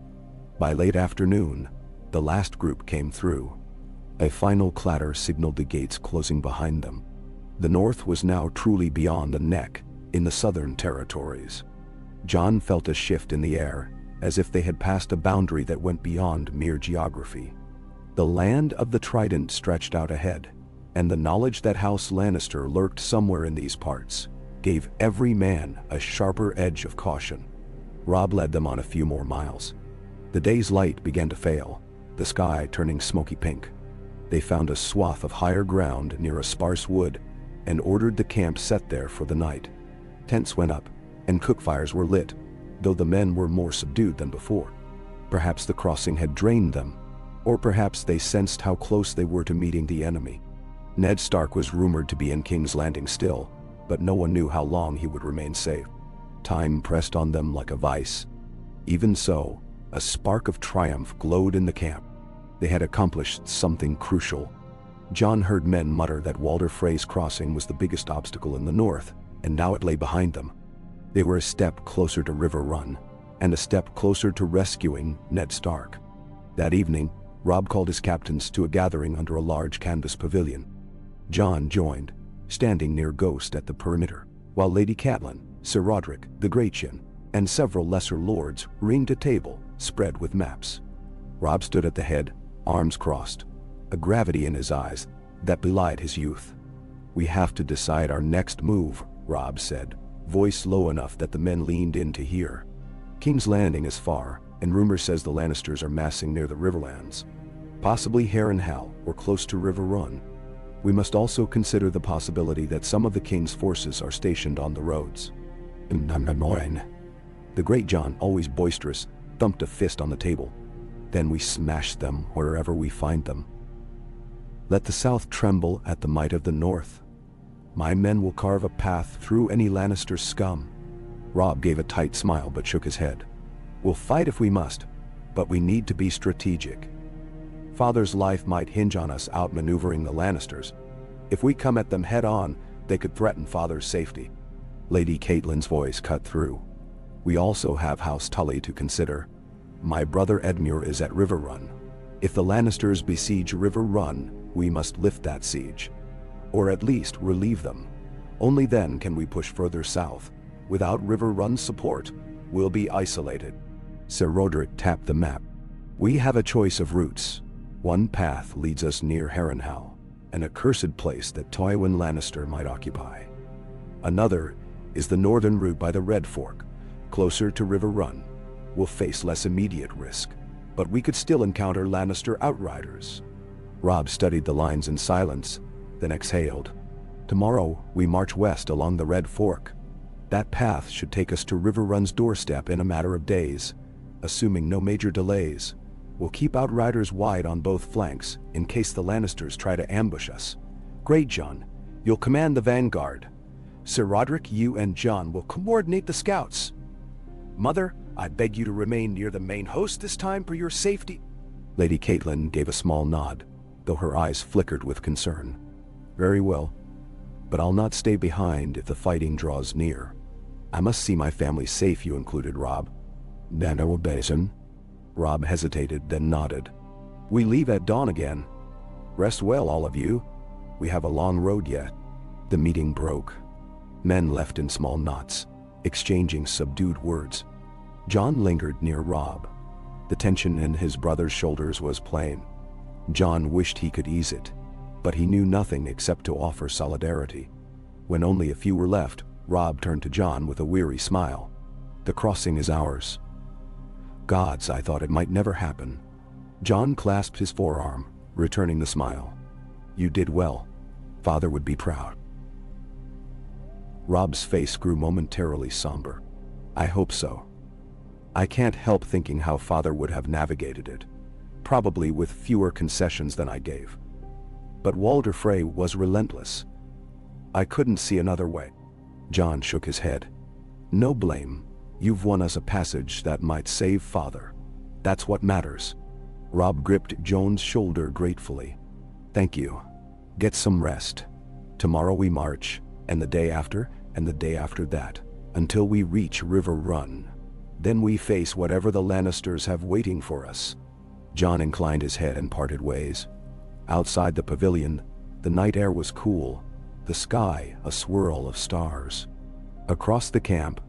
By late afternoon, the last group came through. A final clatter signaled the gates closing behind them. The north was now truly beyond the neck, in the southern territories. John felt a shift in the air, as if they had passed a boundary that went beyond mere geography. The land of the Trident stretched out ahead, and the knowledge that House Lannister lurked somewhere in these parts gave every man a sharper edge of caution. Robb led them on a few more miles. The day's light began to fail, the sky turning smoky pink. They found a swath of higher ground near a sparse wood and ordered the camp set there for the night. Tents went up, and cookfires were lit, though the men were more subdued than before. Perhaps the crossing had drained them, Or perhaps they sensed how close they were to meeting the enemy. Ned Stark was rumored to be in King's Landing still, but no one knew how long he would remain safe. Time pressed on them like a vice. Even so, a spark of triumph glowed in the camp. They had accomplished something crucial. Jon heard men mutter that Walder Frey's crossing was the biggest obstacle in the north, and now it lay behind them. They were a step closer to River Run, and a step closer to rescuing Ned Stark. That evening, Robb called his captains to a gathering under a large canvas pavilion. Jon joined, standing near Ghost at the perimeter, while Lady Catelyn, Sir Roderick, the Greatchin, and several lesser lords ringed a table spread with maps. Robb stood at the head, arms crossed, a gravity in his eyes that belied his youth. "We have to decide our next move," Robb said, voice low enough that the men leaned in to hear. "King's Landing is far, and rumor says the Lannisters are massing near the Riverlands. Possibly Harrenhal or close to River Run. We must also consider the possibility that some of the king's forces are stationed on the roads." The Great Jon, always boisterous, thumped a fist on the table. "Then we smash them wherever we find them. Let the South tremble at the might of the North. My men will carve a path through any Lannister scum." Robb gave a tight smile but shook his head. "We'll fight if we must, but we need to be strategic. Father's life might hinge on us outmaneuvering the Lannisters. If we come at them head-on, they could threaten Father's safety." Lady Catelyn's voice cut through. "We also have House Tully to consider. My brother Edmure is at River Run. If the Lannisters besiege River Run, we must lift that siege. Or at least relieve them. Only then can we push further south. Without River Run's support, we'll be isolated." Sir Roderick tapped the map. "We have a choice of routes. One path leads us near Harrenhal, an accursed place that Tywin Lannister might occupy. Another is the northern route by the Red Fork, closer to River Run. We'll face less immediate risk, but we could still encounter Lannister outriders." Robb studied the lines in silence, then exhaled. "Tomorrow, we march west along the Red Fork. That path should take us to River Run's doorstep in a matter of days, assuming no major delays. We'll keep outriders wide on both flanks, in case the Lannisters try to ambush us. Great Jon, you'll command the vanguard. Sir Roderick, you and Jon will coordinate the scouts. Mother, I beg you to remain near the main host this time for your safety." Lady Catelyn gave a small nod, though her eyes flickered with concern. "Very well, but I'll not stay behind if the fighting draws near. I must see my family safe," you included Robb. "Nano Basin?" Robb hesitated, then nodded. "We leave at dawn again. Rest well, all of you. We have a long road yet." The meeting broke. Men left in small knots, exchanging subdued words. Jon lingered near Robb. The tension in his brother's shoulders was plain. Jon wished he could ease it, but he knew nothing except to offer solidarity. When only a few were left, Robb turned to Jon with a weary smile. "The crossing is ours." "Gods, I thought it might never happen." Jon clasped his forearm, returning the smile. "You did well. Father would be proud." Robb's face grew momentarily somber. "I hope so. I can't help thinking how Father would have navigated it, probably with fewer concessions than I gave. But Walder Frey was relentless. I couldn't see another way." Jon shook his head. "No blame. You've won us a passage that might save Father. That's what matters." Robb gripped Jon's shoulder gratefully. "Thank you. Get some rest. Tomorrow we march, and the day after, and the day after that, until we reach River Run. Then we face whatever the Lannisters have waiting for us." Jon inclined his head and parted ways. Outside the pavilion, the night air was cool, the sky a swirl of stars. Across the camp,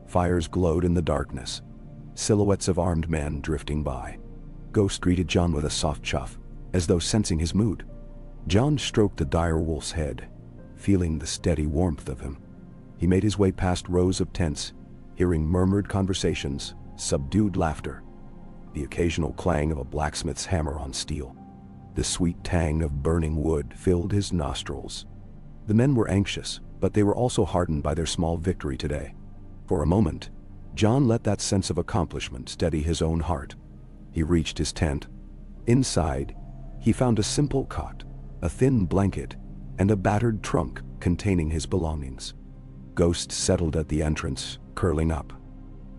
fires glowed in the darkness, silhouettes of armed men drifting by. Ghost greeted Jon with a soft chuff, as though sensing his mood. Jon stroked the dire wolf's head, feeling the steady warmth of him. He made his way past rows of tents, hearing murmured conversations, subdued laughter, the occasional clang of a blacksmith's hammer on steel. The sweet tang of burning wood filled his nostrils. The men were anxious, but they were also hardened by their small victory today. For a moment, Jon let that sense of accomplishment steady his own heart. He reached his tent, Inside, he found a simple cot, a thin blanket, and a battered trunk containing his belongings. Ghost settled at the entrance, curling up.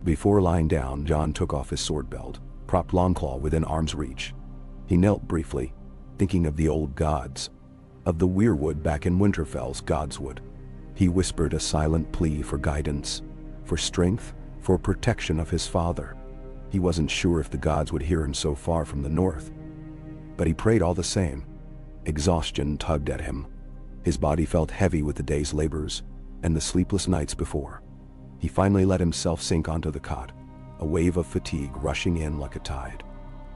Before lying down, John took off his sword belt, propped Longclaw within arm's reach. He knelt briefly, thinking of the old gods, of the weirwood back in Winterfell's Godswood. He whispered a silent plea for guidance, for strength, for protection of his father. He wasn't sure if the gods would hear him so far from the north, but he prayed all the same. Exhaustion tugged at him. His body felt heavy with the day's labors and the sleepless nights before. He finally let himself sink onto the cot, a wave of fatigue rushing in like a tide.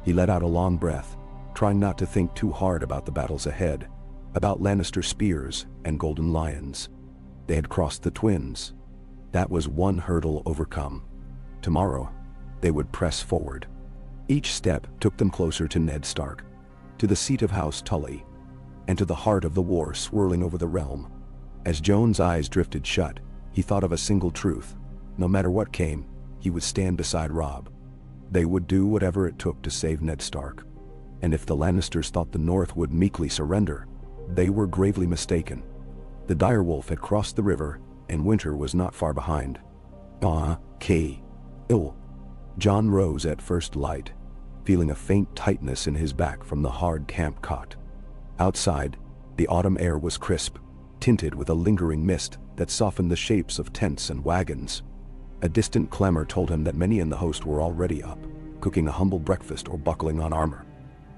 He let out a long breath, trying not to think too hard about the battles ahead, about Lannister spears and golden lions. They had crossed the Twins. That was one hurdle overcome. Tomorrow, they would press forward. Each step took them closer to Ned Stark, to the seat of House Tully, and to the heart of the war swirling over the realm. As Jon's eyes drifted shut, he thought of a single truth. No matter what came, he would stand beside Robb. They would do whatever it took to save Ned Stark. And if the Lannisters thought the North would meekly surrender, they were gravely mistaken. The direwolf had crossed the river, and winter was not far behind. Ill. Jon rose at first light, feeling a faint tightness in his back from the hard camp cot. Outside, the autumn air was crisp, tinted with a lingering mist that softened the shapes of tents and wagons. A distant clamor told him that many in the host were already up, cooking a humble breakfast or buckling on armor.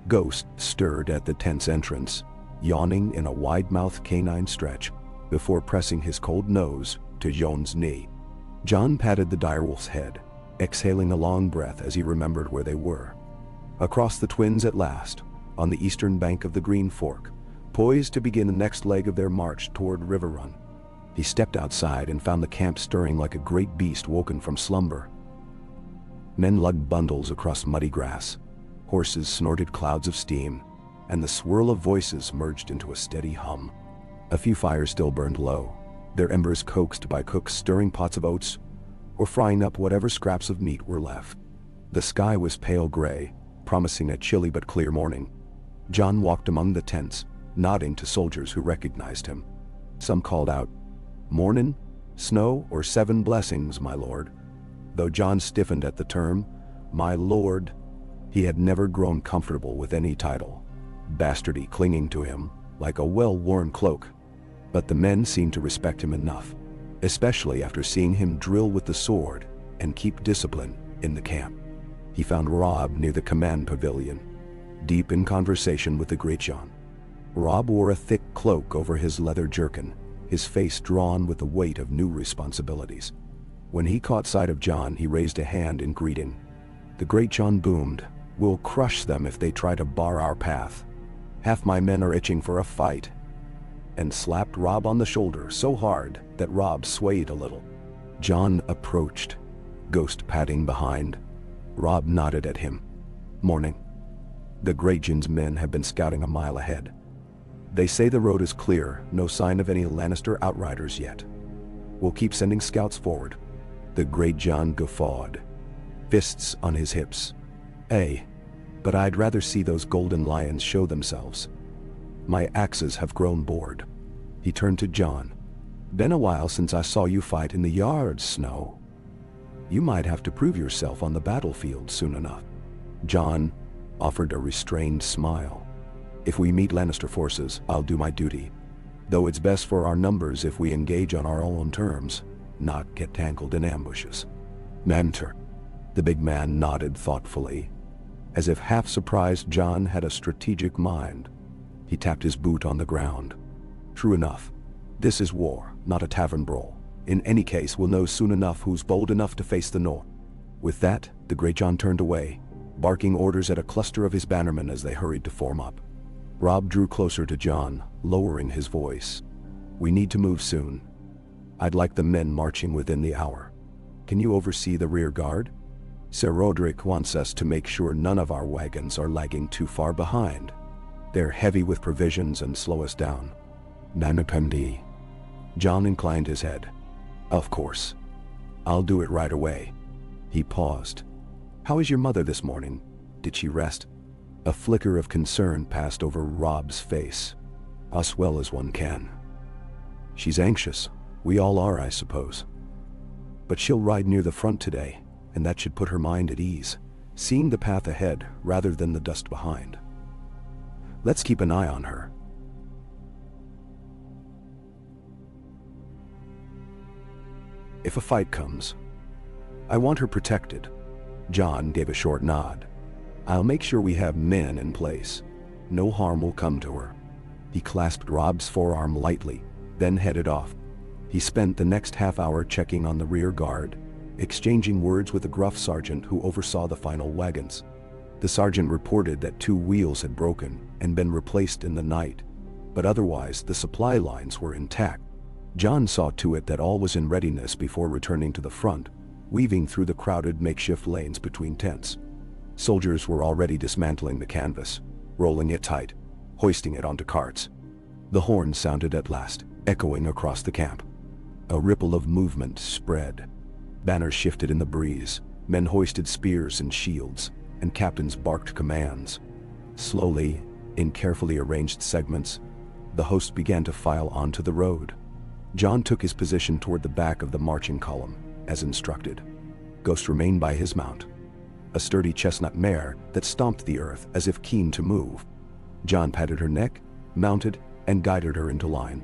Ghost stirred at the tent's entrance, yawning in a wide-mouthed canine stretch before pressing his cold nose to Jon's knee. Jon patted the direwolf's head, exhaling a long breath as he remembered where they were. Across the Twins at last, on the eastern bank of the Green Fork, poised to begin the next leg of their march toward Riverrun. He stepped outside and found the camp stirring like a great beast woken from slumber. Men lugged bundles across muddy grass. Horses snorted clouds of steam, and the swirl of voices merged into a steady hum. A few fires still burned low, their embers coaxed by cooks stirring pots of oats or frying up whatever scraps of meat were left. The sky was pale gray, promising a chilly but clear morning. Jon walked among the tents, nodding to soldiers who recognized him. Some called out, "Mornin', snow, or 7 blessings, my lord." Though Jon stiffened at the term, "my lord," he had never grown comfortable with any title, bastardy clinging to him like a well-worn cloak. But the men seemed to respect him enough, especially after seeing him drill with the sword and keep discipline in the camp. He found Robb near the command pavilion, deep in conversation with the Greatjon. Robb wore a thick cloak over his leather jerkin, his face drawn with the weight of new responsibilities. When he caught sight of Jon, he raised a hand in greeting. The Greatjon boomed, "We'll crush them if they try to bar our path. Half my men are itching for a fight," and slapped Robb on the shoulder so hard that Robb swayed a little. Jon approached, Ghost padding behind. Robb nodded at him. "Morning." The Greatjon's men have been scouting a mile ahead. They say the road is clear, no sign of any Lannister outriders yet. "We'll keep sending scouts forward." The Greatjon guffawed, fists on his hips. But I'd rather see those golden lions show themselves. My axes have grown bored." He turned to Jon. "Been a while since I saw you fight in the yards, Snow. You might have to prove yourself on the battlefield soon enough." Jon offered a restrained smile. "If we meet Lannister forces, I'll do my duty. Though it's best for our numbers if we engage on our own terms, not get tangled in ambushes." "Mentor." The big man nodded thoughtfully, as if half surprised Jon had a strategic mind. He tapped his boot on the ground. "True enough. This is war, not a tavern brawl. In any case, we'll know soon enough who's bold enough to face the North." With that, the Greatjon turned away, barking orders at a cluster of his bannermen as they hurried to form up. Robb drew closer to Jon, lowering his voice. "We need to move soon. I'd like the men marching within the hour. Can you oversee the rear guard? Sir Roderick wants us to make sure none of our wagons are lagging too far behind. They're heavy with provisions and slow us down." "Nanapendi." Jon inclined his head. "Of course. I'll do it right away." He paused. "How is your mother this morning? Did she rest?" A flicker of concern passed over Robb's face. As well as one can. She's anxious. We all are, I suppose. But she'll ride near the front today, and that should put her mind at ease, seeing the path ahead rather than the dust behind. Let's keep an eye on her. If a fight comes, I want her protected. John gave a short nod. I'll make sure we have men in place. No harm will come to her. He clasped Robb's forearm lightly, then headed off. He spent the next half hour checking on the rear guard, exchanging words with a gruff sergeant who oversaw the final wagons. The sergeant reported that 2 wheels had broken and been replaced in the night, but otherwise the supply lines were intact. John saw to it that all was in readiness before returning to the front, weaving through the crowded makeshift lanes between tents. Soldiers were already dismantling the canvas, rolling it tight, hoisting it onto carts. The horn sounded at last, echoing across the camp. A ripple of movement spread. Banners shifted in the breeze, men hoisted spears and shields, and captains barked commands. Slowly, in carefully arranged segments, the host began to file onto the road. John took his position toward the back of the marching column, as instructed. Ghost remained by his mount, a sturdy chestnut mare that stomped the earth as if keen to move. John patted her neck, mounted, and guided her into line.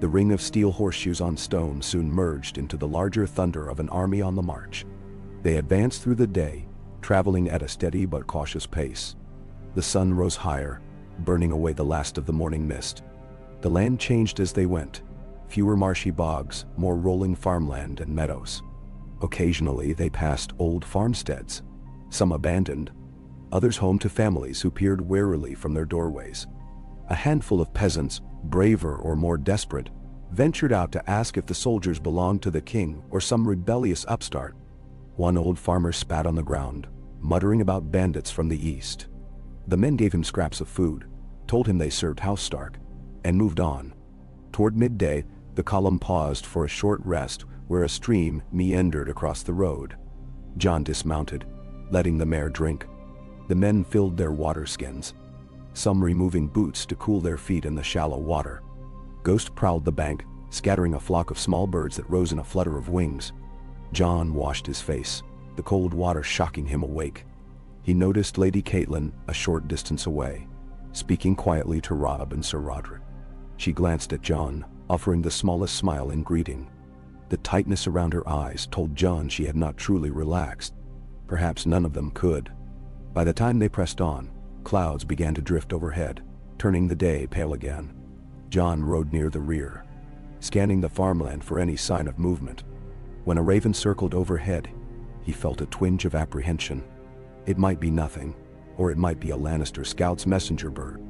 The ring of steel horseshoes on stone soon merged into the larger thunder of an army on the march. They advanced through the day, traveling at a steady but cautious pace. The sun rose higher, burning away the last of the morning mist. The land changed as they went. Fewer marshy bogs, more rolling farmland and meadows. Occasionally they passed old farmsteads, some abandoned, others home to families who peered warily from their doorways. A handful of peasants, braver or more desperate, ventured out to ask if the soldiers belonged to the king or some rebellious upstart. One old farmer spat on the ground, muttering about bandits from the east. The men gave him scraps of food, told him they served house stark, and moved on. Toward midday, the column paused for a short rest where a stream meandered across the road. John dismounted, letting the mare drink. The men filled their water skins, some removing boots to cool their feet in the shallow water. Ghost prowled the bank, scattering a flock of small birds that rose in a flutter of wings. John washed his face, the cold water shocking him awake. He noticed Lady Caitlin a short distance away, speaking quietly to Robb and Sir Roderick. She glanced at John, offering the smallest smile in greeting. The tightness around her eyes told John she had not truly relaxed. Perhaps none of them could. By the time they pressed on, clouds began to drift overhead, turning the day pale again. John rode near the rear, scanning the farmland for any sign of movement. When a raven circled overhead, he felt a twinge of apprehension. It might be nothing, or it might be a Lannister scout's messenger bird.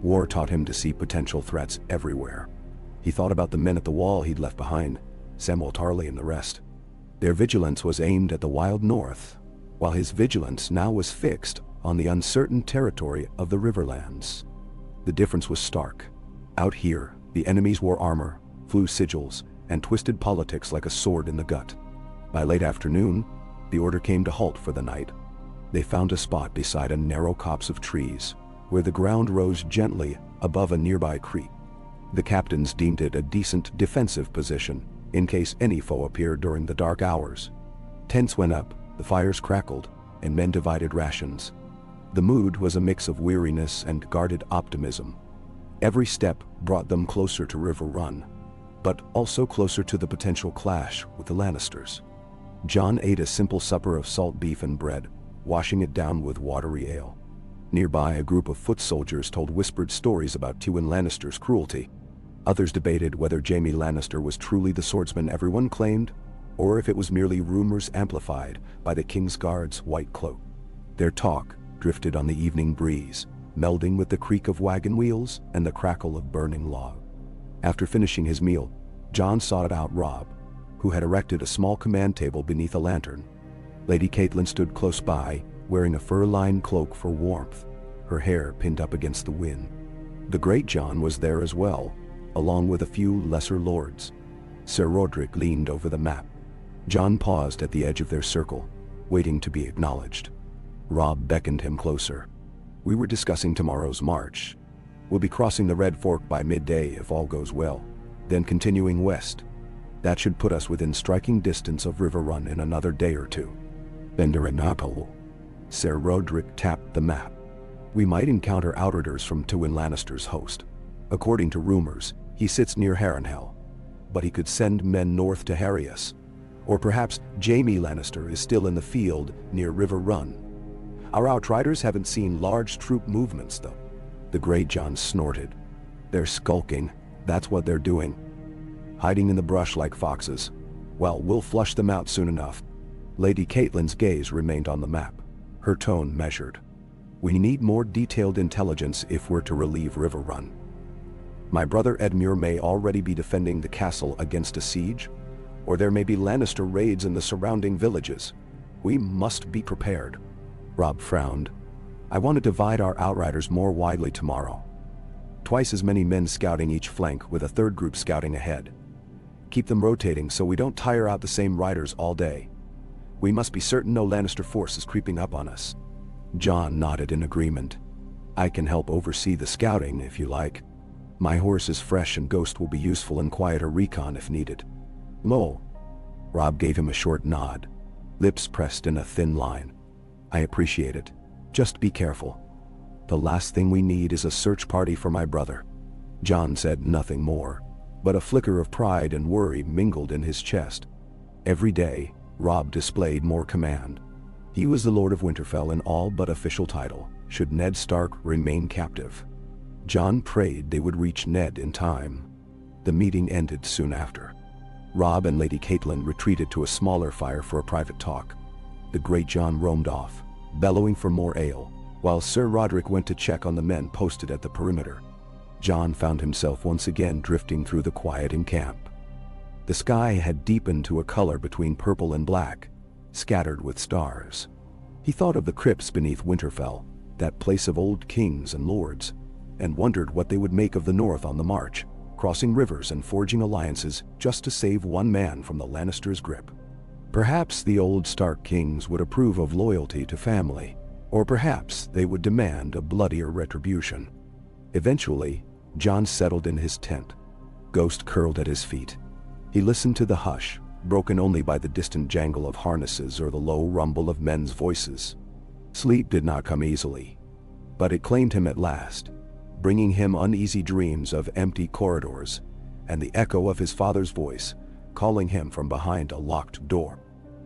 War taught him to see potential threats everywhere. He thought about the men at the wall he'd left behind, Samwell Tarly and the rest. Their vigilance was aimed at the wild north, while his vigilance now was fixed on the uncertain territory of the Riverlands. The difference was stark. Out here, the enemies wore armor, flew sigils, and twisted politics like a sword in the gut. By late afternoon, the order came to halt for the night. They found a spot beside a narrow copse of trees, where the ground rose gently above a nearby creek. The captains deemed it a decent defensive position, in case any foe appeared during the dark hours. Tents went up, the fires crackled, and men divided rations. The mood was a mix of weariness and guarded optimism. Every step brought them closer to River Run, but also closer to the potential clash with the Lannisters. John ate a simple supper of salt beef and bread, washing it down with watery ale. Nearby, a group of foot soldiers told whispered stories about Tywin Lannister's cruelty. Others debated whether Jaime Lannister was truly the swordsman everyone claimed, or if it was merely rumors amplified by the King's Guard's white cloak. Their talk drifted on the evening breeze, melding with the creak of wagon wheels and the crackle of burning log. After finishing his meal, John sought out Robb, who had erected a small command table beneath a lantern. Lady Caitlin stood close by, wearing a fur-lined cloak for warmth, her hair pinned up against the wind. The Great John was there as well, along with a few lesser lords. Sir Roderick leaned over the map. John paused at the edge of their circle, waiting to be acknowledged. Robb beckoned him closer. We were discussing tomorrow's march. We'll be crossing the Red Fork by midday if all goes well, then continuing west. That should put us within striking distance of River Run in another day or two. Benderanapolo. Sir Roderick tapped the map. We might encounter outriders from Tywin Lannister's host. According to rumors, he sits near Harrenhal, but he could send men north to harry us. Or perhaps Jaime Lannister is still in the field near River Run. Our outriders haven't seen large troop movements, though. The Great John snorted. They're skulking, that's what they're doing. Hiding in the brush like foxes. Well, we'll flush them out soon enough. Lady Catelyn's gaze remained on the map, her tone measured. We need more detailed intelligence if we're to relieve River Run. My brother Edmure may already be defending the castle against a siege, or there may be Lannister raids in the surrounding villages. We must be prepared. Robb frowned. I want to divide our outriders more widely tomorrow. Twice as many men scouting each flank with a third group scouting ahead. Keep them rotating so we don't tire out the same riders all day. We must be certain no Lannister force is creeping up on us. Jon nodded in agreement. I can help oversee the scouting if you like. My horse is fresh and Ghost will be useful in quieter recon if needed. Lowell. Robb gave him a short nod, lips pressed in a thin line. I appreciate it. Just be careful. The last thing we need is a search party for my brother. Jon said nothing more, but a flicker of pride and worry mingled in his chest. Every day, Robb displayed more command. He was the Lord of Winterfell in all but official title, should Ned Stark remain captive. Jon prayed they would reach Ned in time. The meeting ended soon after. Robb and Lady Catelyn retreated to a smaller fire for a private talk. The Great John roamed off, bellowing for more ale, while Sir Roderick went to check on the men posted at the perimeter. Jon found himself once again drifting through the quiet in camp. The sky had deepened to a color between purple and black, scattered with stars. He thought of the crypts beneath Winterfell, that place of old kings and lords, and wondered what they would make of the North on the march, crossing rivers and forging alliances just to save one man from the Lannisters' grip. Perhaps the old Stark kings would approve of loyalty to family, or perhaps they would demand a bloodier retribution. Eventually, Jon settled in his tent. Ghost curled at his feet. He listened to the hush, broken only by the distant jangle of harnesses or the low rumble of men's voices. Sleep did not come easily, but it claimed him at last, bringing him uneasy dreams of empty corridors and the echo of his father's voice calling him from behind a locked door.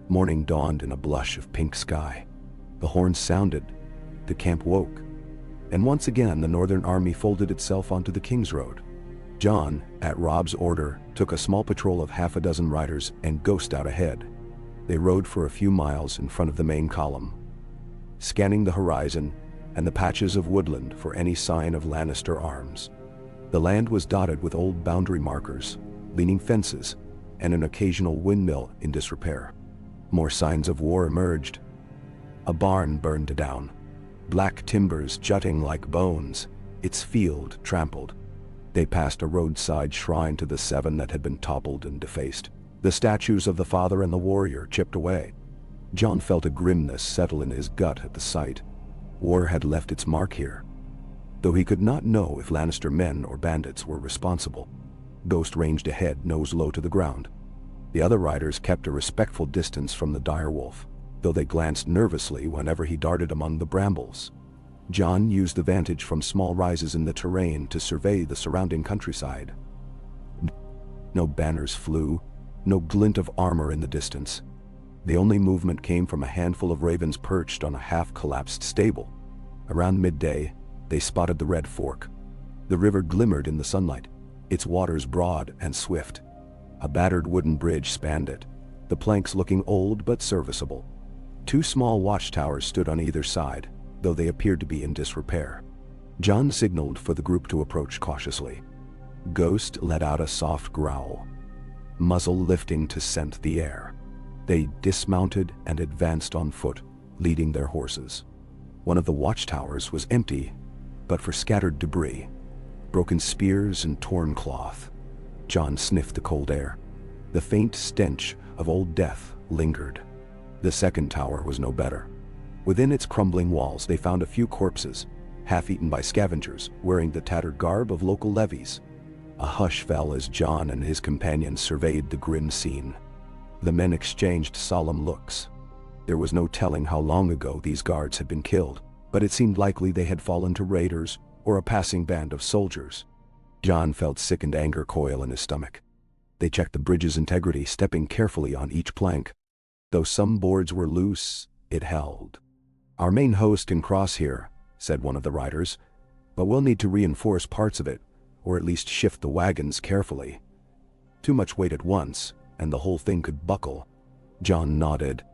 Morning dawned in a blush of pink sky. The horns sounded, the camp woke, and once again the Northern Army folded itself onto the King's Road. Jon, at Robb's order, took a small patrol of half a dozen riders and Ghost out ahead. They rode for a few miles in front of the main column, scanning the horizon and the patches of woodland for any sign of Lannister arms. The land was dotted with old boundary markers, leaning fences, and an occasional windmill in disrepair. More signs of war emerged. A barn burned down, black timbers jutting like bones, its field trampled. They passed a roadside shrine to the seven that had been toppled and defaced, the statues of the father and the warrior chipped away. Jon felt a grimness settle in his gut at the sight. War had left its mark here, though he could not know if Lannister men or bandits were responsible. Ghost ranged ahead, nose low to the ground. The other riders kept a respectful distance from the direwolf, though they glanced nervously whenever he darted among the brambles. Jon used the vantage from small rises in the terrain to survey the surrounding countryside. No banners flew, no glint of armor in the distance. The only movement came from a handful of ravens perched on a half-collapsed stable. Around midday, they spotted the Red Fork. The river glimmered in the sunlight, its waters broad and swift. A battered wooden bridge spanned it, the planks looking old but serviceable. Two small watchtowers stood on either side, though they appeared to be in disrepair. Jon signaled for the group to approach cautiously. Ghost let out a soft growl, muzzle lifting to scent the air. They dismounted and advanced on foot, leading their horses. One of the watchtowers was empty, but for scattered debris, broken spears and torn cloth. Jon sniffed the cold air. The faint stench of old death lingered. The second tower was no better. Within its crumbling walls they found a few corpses, half-eaten by scavengers, wearing the tattered garb of local levies. A hush fell as John and his companions surveyed the grim scene. The men exchanged solemn looks. There was no telling how long ago these guards had been killed, but it seemed likely they had fallen to raiders or a passing band of soldiers. John felt sickened anger coil in his stomach. They checked the bridge's integrity, stepping carefully on each plank. Though some boards were loose, it held. "Our main host can cross here," said one of the riders, "but we'll need to reinforce parts of it, or at least shift the wagons carefully. Too much weight at once, and the whole thing could buckle." John nodded.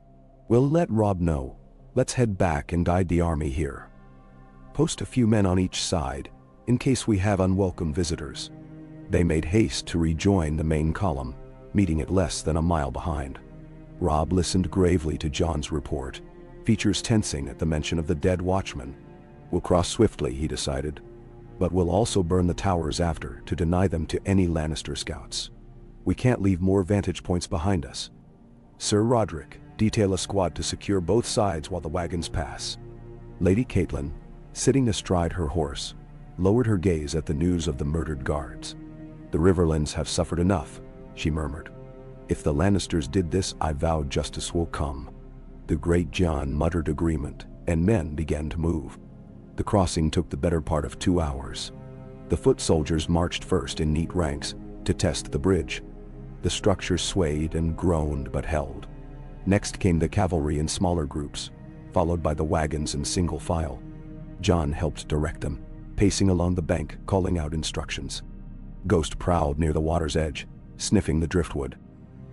"We'll let Robb know. Let's head back and guide the army here. Post a few men on each side, in case we have unwelcome visitors." They made haste to rejoin the main column, meeting it less than a mile behind. Robb listened gravely to John's report, features tensing at the mention of the dead watchman. "We'll cross swiftly," he decided, "but we'll also burn the towers after to deny them to any Lannister scouts. We can't leave more vantage points behind us. Sir Roderick, detail a squad to secure both sides while the wagons pass." Lady Catelyn, sitting astride her horse, lowered her gaze at the news of the murdered guards. "The Riverlands have suffered enough," she murmured. "If the Lannisters did this, I vowed justice will come." The great John muttered agreement, and men began to move. The crossing took the better part of 2 hours. The foot soldiers marched first in neat ranks to test the bridge. The structure swayed and groaned but held. Next came the cavalry in smaller groups, followed by the wagons in single file. John helped direct them, pacing along the bank, calling out instructions. Ghost prowled near the water's edge, sniffing the driftwood.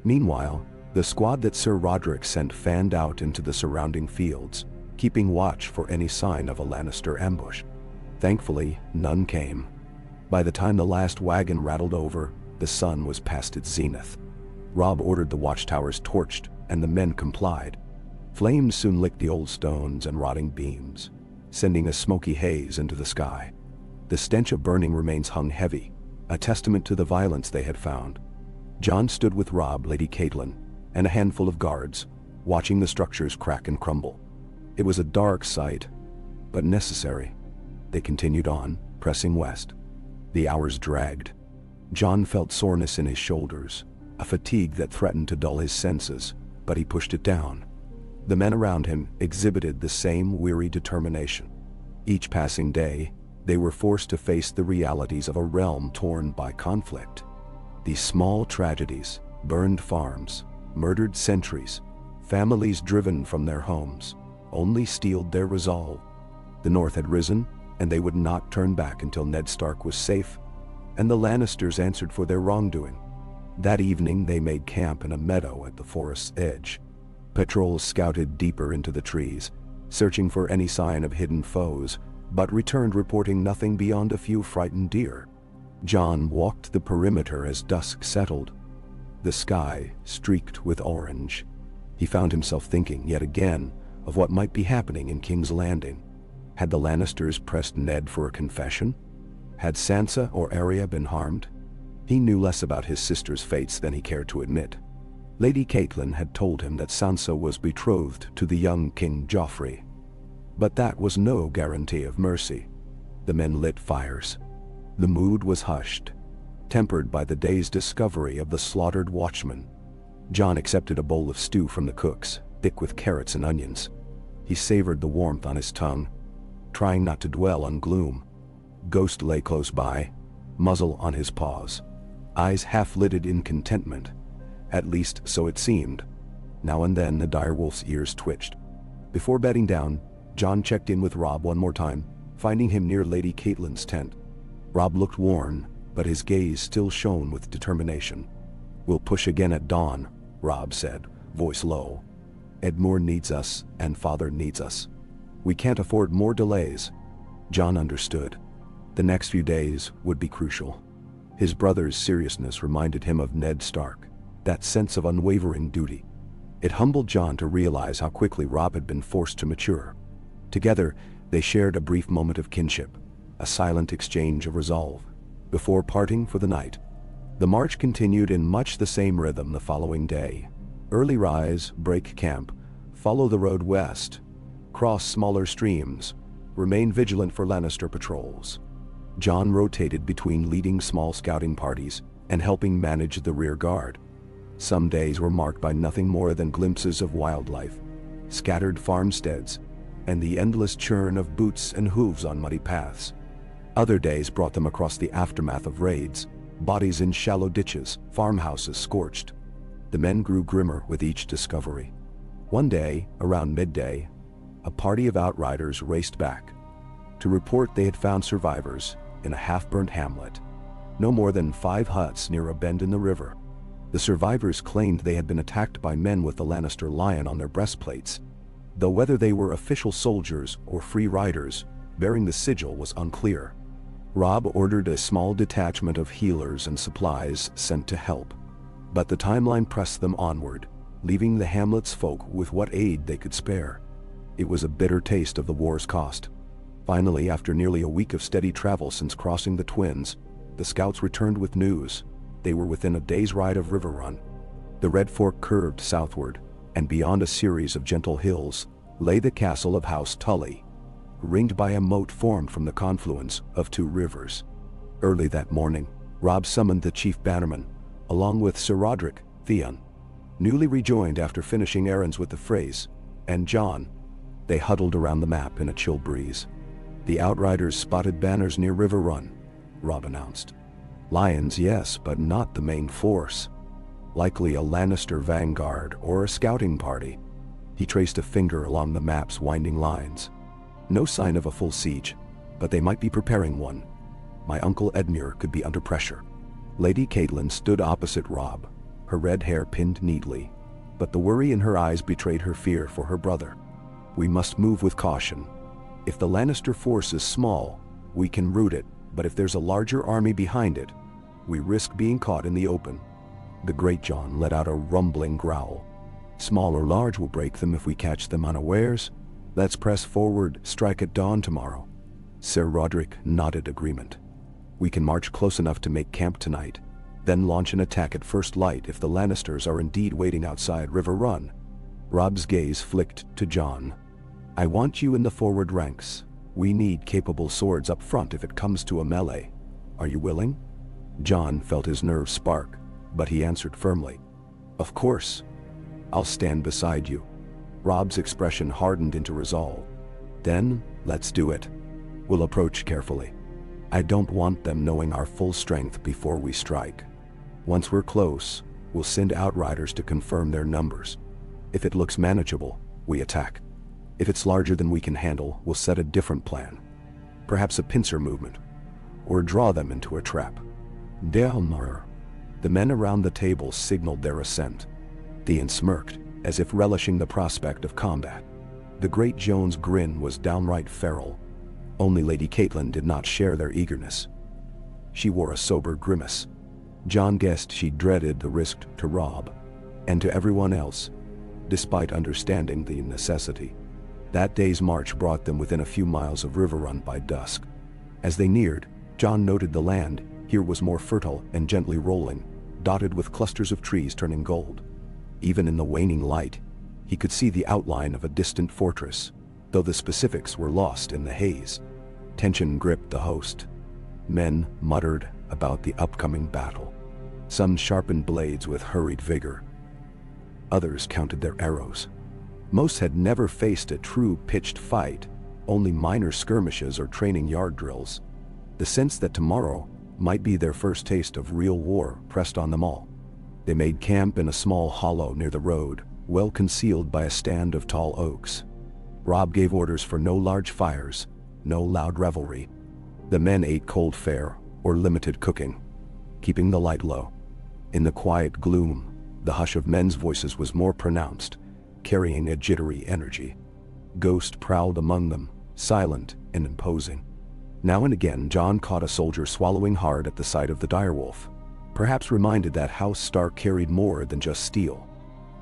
Meanwhile, the squad that Sir Roderick sent fanned out into the surrounding fields, keeping watch for any sign of a Lannister ambush. Thankfully, none came. By the time the last wagon rattled over, the sun was past its zenith. Robb ordered the watchtowers torched, and the men complied. Flames soon licked the old stones and rotting beams, sending a smoky haze into the sky. The stench of burning remains hung heavy, a testament to the violence they had found. John stood with Robb, Lady Catelyn, and a handful of guards, watching the structures crack and crumble. It was a dark sight, but necessary. They continued on, pressing west. The hours dragged. John felt soreness in his shoulders, a fatigue that threatened to dull his senses, but he pushed it down. The men around him exhibited the same weary determination. Each passing day, they were forced to face the realities of a realm torn by conflict. These small tragedies, burned farms, murdered sentries, families driven from their homes, only steeled their resolve. The North had risen, and they would not turn back until Ned Stark was safe, and the Lannisters answered for their wrongdoing. That evening they made camp in a meadow at the forest's edge. Patrols scouted deeper into the trees, searching for any sign of hidden foes, but returned reporting nothing beyond a few frightened deer. John walked the perimeter as dusk settled. The sky streaked with orange. He found himself thinking yet again of what might be happening in King's Landing. Had the Lannisters pressed Ned for a confession? Had Sansa or Arya been harmed? He knew less about his sister's fates than he cared to admit. Lady Catelyn had told him that Sansa was betrothed to the young King Joffrey. But that was no guarantee of mercy. The men lit fires. The mood was hushed, tempered by the day's discovery of the slaughtered watchman. John accepted a bowl of stew from the cooks, thick with carrots and onions. He savored the warmth on his tongue, trying not to dwell on gloom. Ghost lay close by, muzzle on his paws, eyes half-lidded in contentment. At least so it seemed. Now and then the direwolf's ears twitched. Before bedding down, John checked in with Robb one more time, finding him near Lady Catelyn's tent. Robb looked worn, but his gaze still shone with determination. "We'll push again at dawn," Robb said, voice low. "Edmure needs us, and Father needs us. We can't afford more delays." John understood. The next few days would be crucial. His brother's seriousness reminded him of Ned Stark, that sense of unwavering duty. It humbled John to realize how quickly Robb had been forced to mature. Together, they shared a brief moment of kinship, a silent exchange of resolve, before parting for the night. The march continued in much the same rhythm the following day. Early rise, break camp, follow the road west, cross smaller streams, Remain vigilant for Lannister patrols. Jon rotated between leading small scouting parties and helping manage the rear guard. Some days were marked by nothing more than glimpses of wildlife, scattered farmsteads, and the endless churn of boots and hooves on muddy paths. Other days brought them across the aftermath of raids, bodies in shallow ditches, farmhouses scorched. The men grew grimmer with each discovery. One day, around midday, a party of outriders raced back to report they had found survivors in a half-burnt hamlet, no more than 5 huts near a bend in the river. The survivors claimed they had been attacked by men with the Lannister lion on their breastplates, though whether they were official soldiers or free riders bearing the sigil was unclear. Robb ordered a small detachment of healers and supplies sent to help, but the timeline pressed them onward, leaving the hamlet's folk with what aid they could spare. It was a bitter taste of the war's cost. Finally, after nearly a week of steady travel since crossing the Twins, the scouts returned with news. They were within a day's ride of River Run. The Red Fork curved southward, and beyond a series of gentle hills lay the castle of House Tully, ringed by a moat formed from the confluence of 2 rivers. Early that morning, Robb summoned the chief bannerman, along with Sir Rodrik, Theon, newly rejoined after finishing errands with the Freys, and Jon. They huddled around the map in a chill breeze. The outriders spotted banners near River Run, Robb announced. Lions, yes, but not the main force. Likely a Lannister vanguard or a scouting party. He traced a finger along the map's winding lines. No sign of a full siege, but they might be preparing one. My uncle Edmure could be under pressure. Lady Catelyn stood opposite Robb, her red hair pinned neatly, but the worry in her eyes betrayed her fear for her brother. We must move with caution. If the Lannister force is small, we can rout it, but if there's a larger army behind it, we risk being caught in the open. The Great Jon let out a rumbling growl. Small or large will break them if we catch them unawares. Let's press forward, strike at dawn tomorrow. Sir Rodrik nodded agreement. We can march close enough to make camp tonight, then launch an attack at first light if the Lannisters are indeed waiting outside River Run. Robb's gaze flicked to Jon. I want you in the forward ranks. We need capable swords up front if it comes to a melee. Are you willing? Jon felt his nerves spark, but he answered firmly. Of course. I'll stand beside you. Robb's expression hardened into resolve. Then, let's do it. We'll approach carefully. I don't want them knowing our full strength before we strike. Once we're close, we'll send outriders to confirm their numbers. If it looks manageable, we attack. If it's larger than we can handle, we'll set a different plan. Perhaps a pincer movement, or draw them into a trap. Delmar. The men around the table signaled their assent. Theon smirked, as if relishing the prospect of combat. The Great Jon's grin was downright feral. Only Lady Catelyn did not share their eagerness. She wore a sober grimace. Jon guessed she dreaded the risk to Robb, and to everyone else, despite understanding the necessity. That day's march brought them within a few miles of River Run by dusk. As they neared, Jon noted the land here was more fertile and gently rolling, dotted with clusters of trees turning gold. Even in the waning light, he could see the outline of a distant fortress, though the specifics were lost in the haze. Tension gripped the host. Men muttered about the upcoming battle. Some sharpened blades with hurried vigor. Others counted their arrows. Most had never faced a true pitched fight, only minor skirmishes or training yard drills. The sense that tomorrow might be their first taste of real war pressed on them all. They made camp in a small hollow near the road, well concealed by a stand of tall oaks. Robb gave orders for no large fires, no loud revelry. The men ate cold fare or limited cooking, keeping the light low. In the quiet gloom, the hush of men's voices was more pronounced, carrying a jittery energy. Ghost prowled among them, silent and imposing. Now and again, Jon caught a soldier swallowing hard at the sight of the direwolf, perhaps reminded that House Stark carried more than just steel.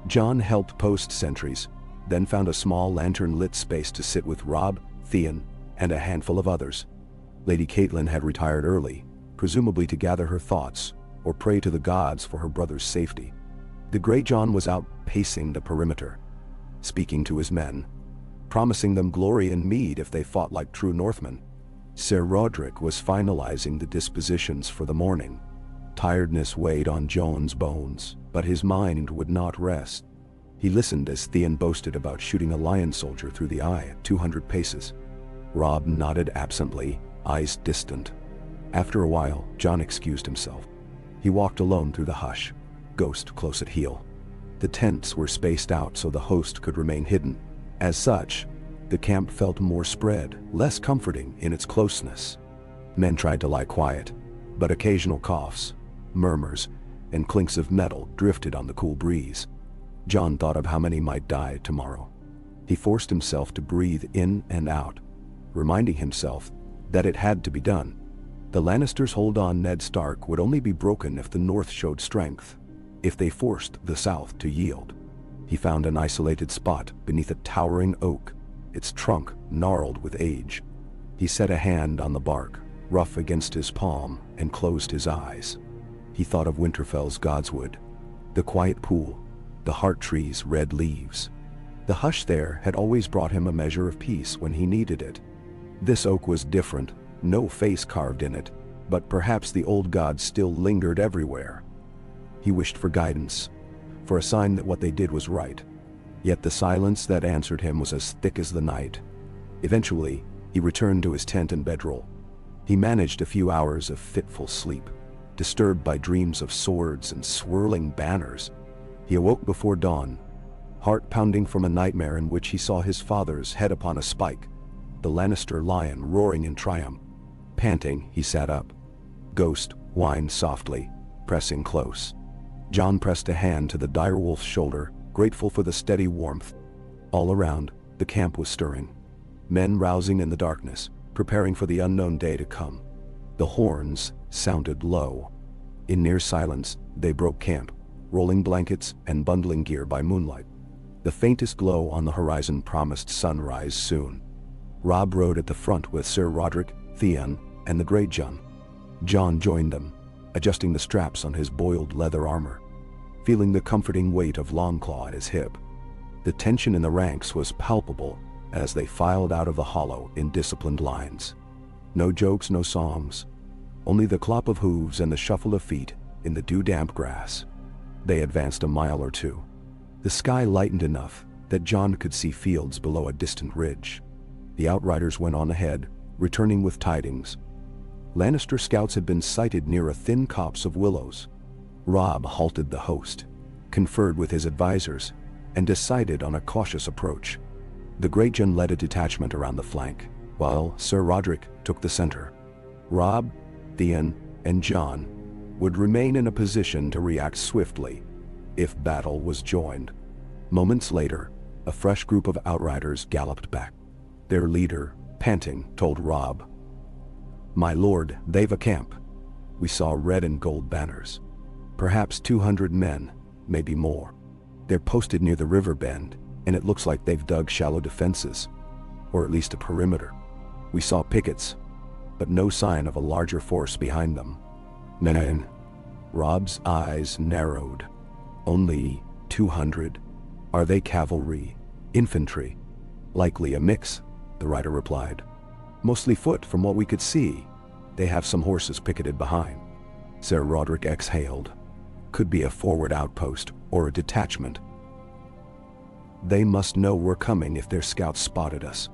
Jon helped post sentries, then found a small lantern-lit space to sit with Robb, Theon, and a handful of others. Lady Catelyn had retired early, presumably to gather her thoughts or pray to the gods for her brother's safety. The Great Jon was out pacing the perimeter, speaking to his men. promising them glory and mead if they fought like true Northmen. Sir Roderick was finalizing the dispositions for the morning. Tiredness weighed on John's bones, but his mind would not rest. He listened as Theon boasted about shooting a lion soldier through the eye at 200 paces. Robb nodded absently, eyes distant. After a while, John excused himself. He walked alone through the hush, Ghost close at heel. The tents were spaced out so the host could remain hidden. As such, the camp felt more spread, less comforting in its closeness. Men tried to lie quiet, but occasional coughs, murmurs, and clinks of metal drifted on the cool breeze. John thought of how many might die tomorrow. He forced himself to breathe in and out, reminding himself that it had to be done. The Lannisters' hold on Ned Stark would only be broken if the North showed strength, if they forced the South to yield. He found an isolated spot beneath a towering oak, its trunk gnarled with age. He set a hand on the bark, rough against his palm, and closed his eyes. He thought of Winterfell's godswood, the quiet pool, the heart tree's red leaves. The hush there had always brought him a measure of peace when he needed it. This oak was different, no face carved in it, but perhaps the old gods still lingered everywhere. He wished for guidance, for a sign that what they did was right. Yet the silence that answered him was as thick as the night. Eventually, he returned to his tent and bedroll. He managed a few hours of fitful sleep, disturbed by dreams of swords and swirling banners. He awoke before dawn, heart pounding from a nightmare in which he saw his father's head upon a spike, the Lannister lion roaring in triumph. Panting, he sat up. Ghost whined softly, pressing close. John pressed a hand to the direwolf's shoulder, grateful for the steady warmth. All around, the camp was stirring. Men rousing in the darkness, preparing for the unknown day to come. The horns sounded low. In near silence, they broke camp, rolling blankets and bundling gear by moonlight. The faintest glow on the horizon promised sunrise soon. Robb rode at the front with Sir Roderick, Theon, and the Great John. John joined them, adjusting the straps on his boiled leather armor, feeling the comforting weight of Longclaw at his hip. The tension in the ranks was palpable as they filed out of the hollow in disciplined lines. No jokes, no songs, only the clop of hooves and the shuffle of feet in the dew-damp grass. They advanced a mile or two. The sky lightened enough that John could see fields below a distant ridge. The outriders went on ahead, returning with tidings. Lannister scouts had been sighted near a thin copse of willows. Robb halted the host, conferred with his advisors, and decided on a cautious approach. The Greatjon led a detachment around the flank, while Sir Roderick took the center. Robb, Theon, and John would remain in a position to react swiftly if battle was joined. Moments later, a fresh group of outriders galloped back. Their leader, panting, told Robb, "My lord, they've a camp. We saw red and gold banners. Perhaps 200 men, maybe more. They're posted near the river bend, and it looks like they've dug shallow defenses, or at least a perimeter. We saw pickets, but no sign of a larger force behind them." "Nan." Robb's eyes narrowed. "Only 200? Are they cavalry? Infantry?" "Likely a mix," the rider replied. "Mostly foot from what we could see. They have some horses picketed behind." Sir Roderick exhaled. "Could be a forward outpost or a detachment. They must know we're coming if their scouts spotted us."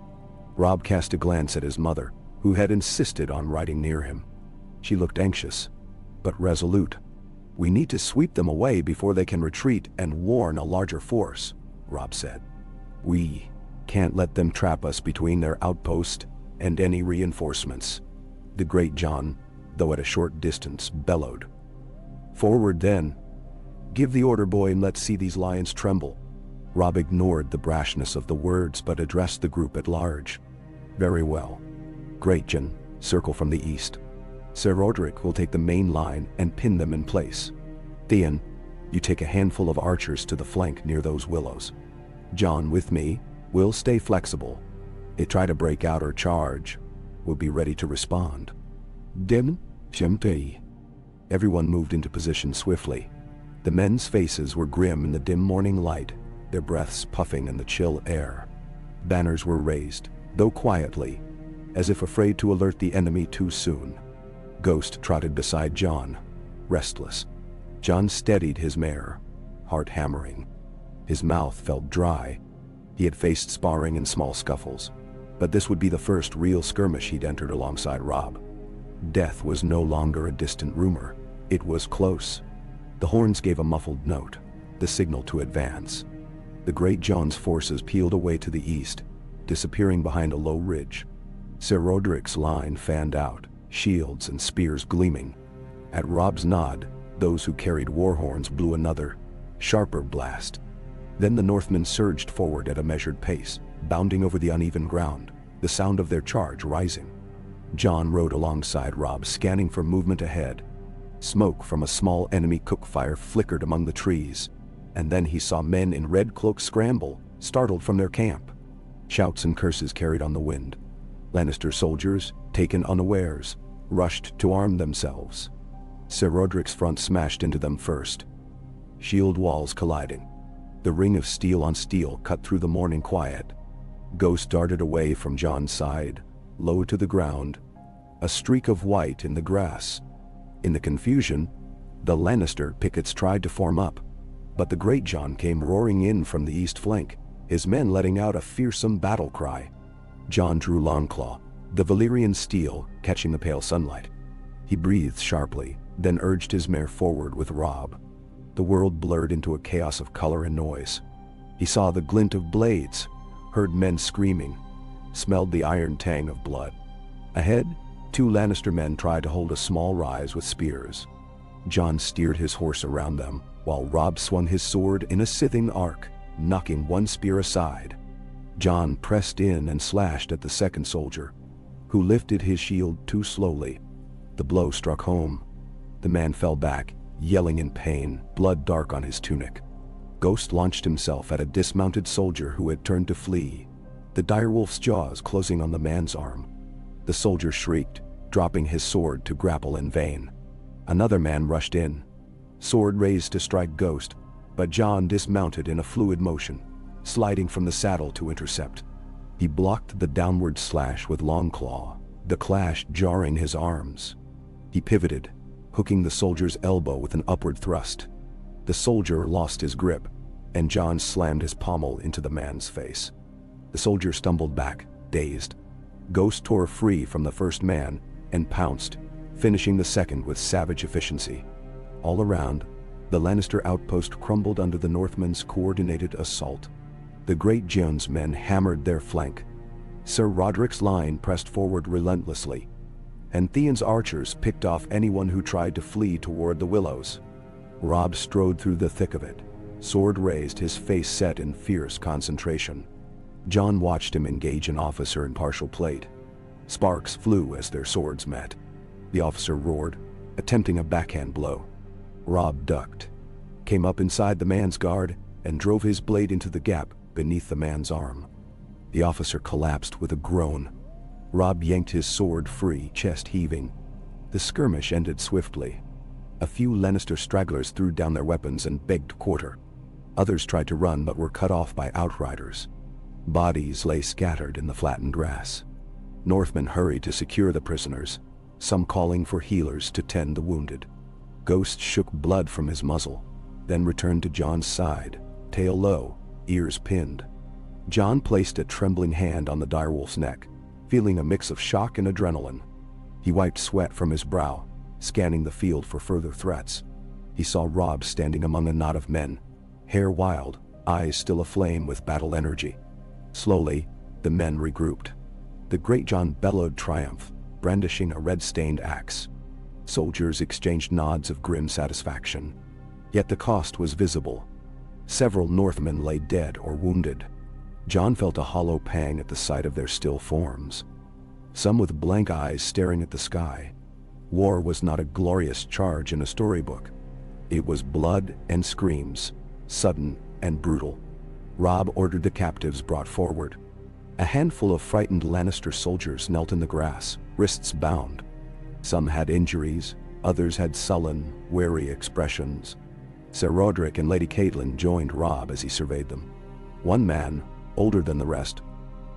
Robb cast a glance at his mother, who had insisted on riding near him. She looked anxious, but resolute. "We need to sweep them away before they can retreat and warn a larger force," Robb said. "We can't let them trap us between their outpost and any reinforcements." The Great John, though at a short distance, bellowed. "Forward then. Give the order, boy, and let's see these lions tremble." Robb ignored the brashness of the words but addressed the group at large. "Very well. Greatjon, circle from the east. Sir Roderick will take the main line and pin them in place. Theon, you take a handful of archers to the flank near those willows. John, with me, will stay flexible. If try to break out or charge, we'll be ready to respond." "Dim, Shemtei." Everyone moved into position swiftly. The men's faces were grim in the dim morning light, their breaths puffing in the chill air. Banners were raised, though quietly, as if afraid to alert the enemy too soon. Ghost trotted beside John, restless. John steadied his mare, heart hammering. His mouth felt dry. He had faced sparring and small scuffles, but this would be the first real skirmish he'd entered alongside Robb. Death was no longer a distant rumor. It was close. The horns gave a muffled note, the signal to advance. The great John's forces peeled away to the east, disappearing behind a low ridge. Sir Roderick's line fanned out, shields and spears gleaming. At Robb's nod, those who carried war horns blew another, sharper blast. Then the Northmen surged forward at a measured pace, bounding over the uneven ground, the sound of their charge rising. John rode alongside Robb, scanning for movement ahead. Smoke from a small enemy cook fire flickered among the trees, and then he saw men in red cloaks scramble, startled from their camp. Shouts and curses carried on the wind. Lannister soldiers, taken unawares, rushed to arm themselves. Sir Roderick's front smashed into them first, shield walls colliding. The ring of steel on steel cut through the morning quiet. Ghost darted away from John's side, low to the ground, a streak of white in the grass. In the confusion, the Lannister pickets tried to form up, but the great John came roaring in from the east flank, his men letting out a fearsome battle cry. John drew Longclaw, the Valyrian steel catching the pale sunlight. He breathed sharply, then urged his mare forward with Robb. The world blurred into a chaos of color and noise. He saw the glint of blades, heard men screaming, smelled the iron tang of blood. Ahead, two Lannister men tried to hold a small rise with spears. John steered his horse around them, while Robb swung his sword in a scything arc, knocking one spear aside. John pressed in and slashed at the second soldier, who lifted his shield too slowly. The blow struck home. The man fell back, yelling in pain, blood dark on his tunic. Ghost launched himself at a dismounted soldier who had turned to flee, the direwolf's jaws closing on the man's arm. The soldier shrieked, dropping his sword to grapple in vain. Another man rushed in, sword raised to strike Ghost, but John dismounted in a fluid motion, sliding from the saddle to intercept. He blocked the downward slash with Longclaw, the clash jarring his arms. He pivoted, hooking the soldier's elbow with an upward thrust. The soldier lost his grip, and John slammed his pommel into the man's face. The soldier stumbled back, dazed. Ghost tore free from the first man and pounced, finishing the second with savage efficiency. All around, the Lannister outpost crumbled under the Northmen's coordinated assault. The great John's men hammered their flank. Sir Roderick's line pressed forward relentlessly, and Theon's archers picked off anyone who tried to flee toward the willows. Robb strode through the thick of it, sword raised, his face set in fierce concentration. John watched him engage an officer in partial plate. Sparks flew as their swords met. The officer roared, attempting a backhand blow. Robb ducked, came up inside the man's guard, and drove his blade into the gap beneath the man's arm. The officer collapsed with a groan. Robb yanked his sword free, chest heaving. The skirmish ended swiftly. A few Lannister stragglers threw down their weapons and begged quarter. Others tried to run but were cut off by outriders. Bodies lay scattered in the flattened grass. Northmen hurried to secure the prisoners, some calling for healers to tend the wounded. Ghost shook blood from his muzzle, then returned to John's side, tail low, ears pinned. John placed a trembling hand on the direwolf's neck, feeling a mix of shock and adrenaline. He wiped sweat from his brow, scanning the field for further threats. He saw Robb standing among a knot of men, hair wild, eyes still aflame with battle energy. Slowly, the men regrouped. The great John bellowed triumph, brandishing a red-stained axe. Soldiers exchanged nods of grim satisfaction. Yet the cost was visible. Several Northmen lay dead or wounded. John felt a hollow pang at the sight of their still forms, some with blank eyes staring at the sky. War was not a glorious charge in a storybook. It was blood and screams, sudden and brutal. Robb ordered the captives brought forward. A handful of frightened Lannister soldiers knelt in the grass, wrists bound. Some had injuries, others had sullen, wary expressions. Sir Roderick and Lady Catelyn joined Robb as he surveyed them. One man, older than the rest,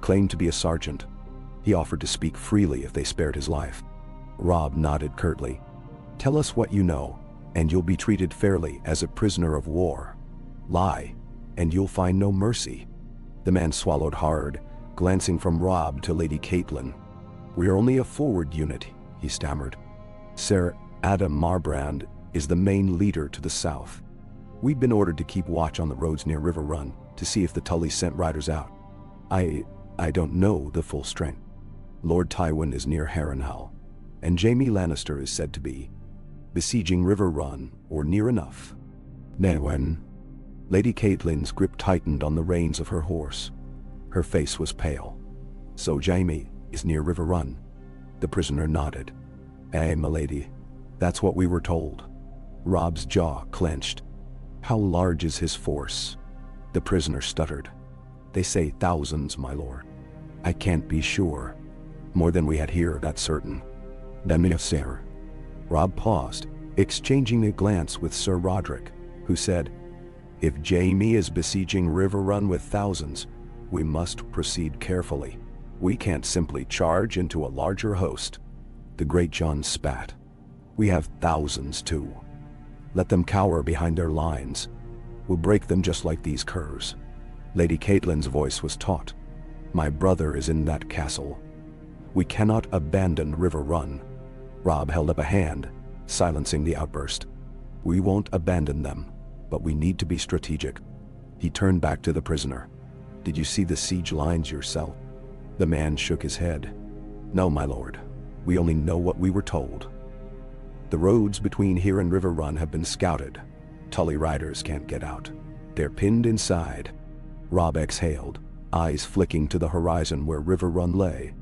claimed to be a sergeant. He offered to speak freely if they spared his life. Robb nodded curtly. "Tell us what you know, and you'll be treated fairly as a prisoner of war. Lie, and you'll find no mercy." The man swallowed hard, glancing from Robb to Lady Caitlin. "We are only a forward unit," he stammered. "Sir Adam Marbrand is the main leader to the south. We've been ordered to keep watch on the roads near River Run to see if the Tullys sent riders out. I don't know the full strength. Lord Tywin is near Harrenhal, and Jaime Lannister is said to be besieging River Run or near enough." "When?" Lady Caitlin's grip tightened on the reins of her horse. Her face was pale. "So Jaime is near River Run?" The prisoner nodded. "Aye, milady. That's what we were told." Robb's jaw clenched. "How large is his force?" The prisoner stuttered. "They say thousands, my lord. I can't be sure. More than we had here, that's certain." "Then, sir." Robb paused, exchanging a glance with Sir Roderick, who said, "If Jaime is besieging River Run with thousands, we must proceed carefully. We can't simply charge into a larger host." The Great John spat. "We have thousands too. Let them cower behind their lines. We'll break them just like these curs." Lady Caitlin's voice was taut. "My brother is in that castle. We cannot abandon River Run." Robb held up a hand, silencing the outburst. "We won't abandon them, but we need to be strategic." He turned back to the prisoner. "Did you see the siege lines yourself?" The man shook his head. "No, my lord. We only know what we were told. The roads between here and River Run have been scouted. Tully riders can't get out. They're pinned inside." Robb exhaled, eyes flicking to the horizon where River Run lay.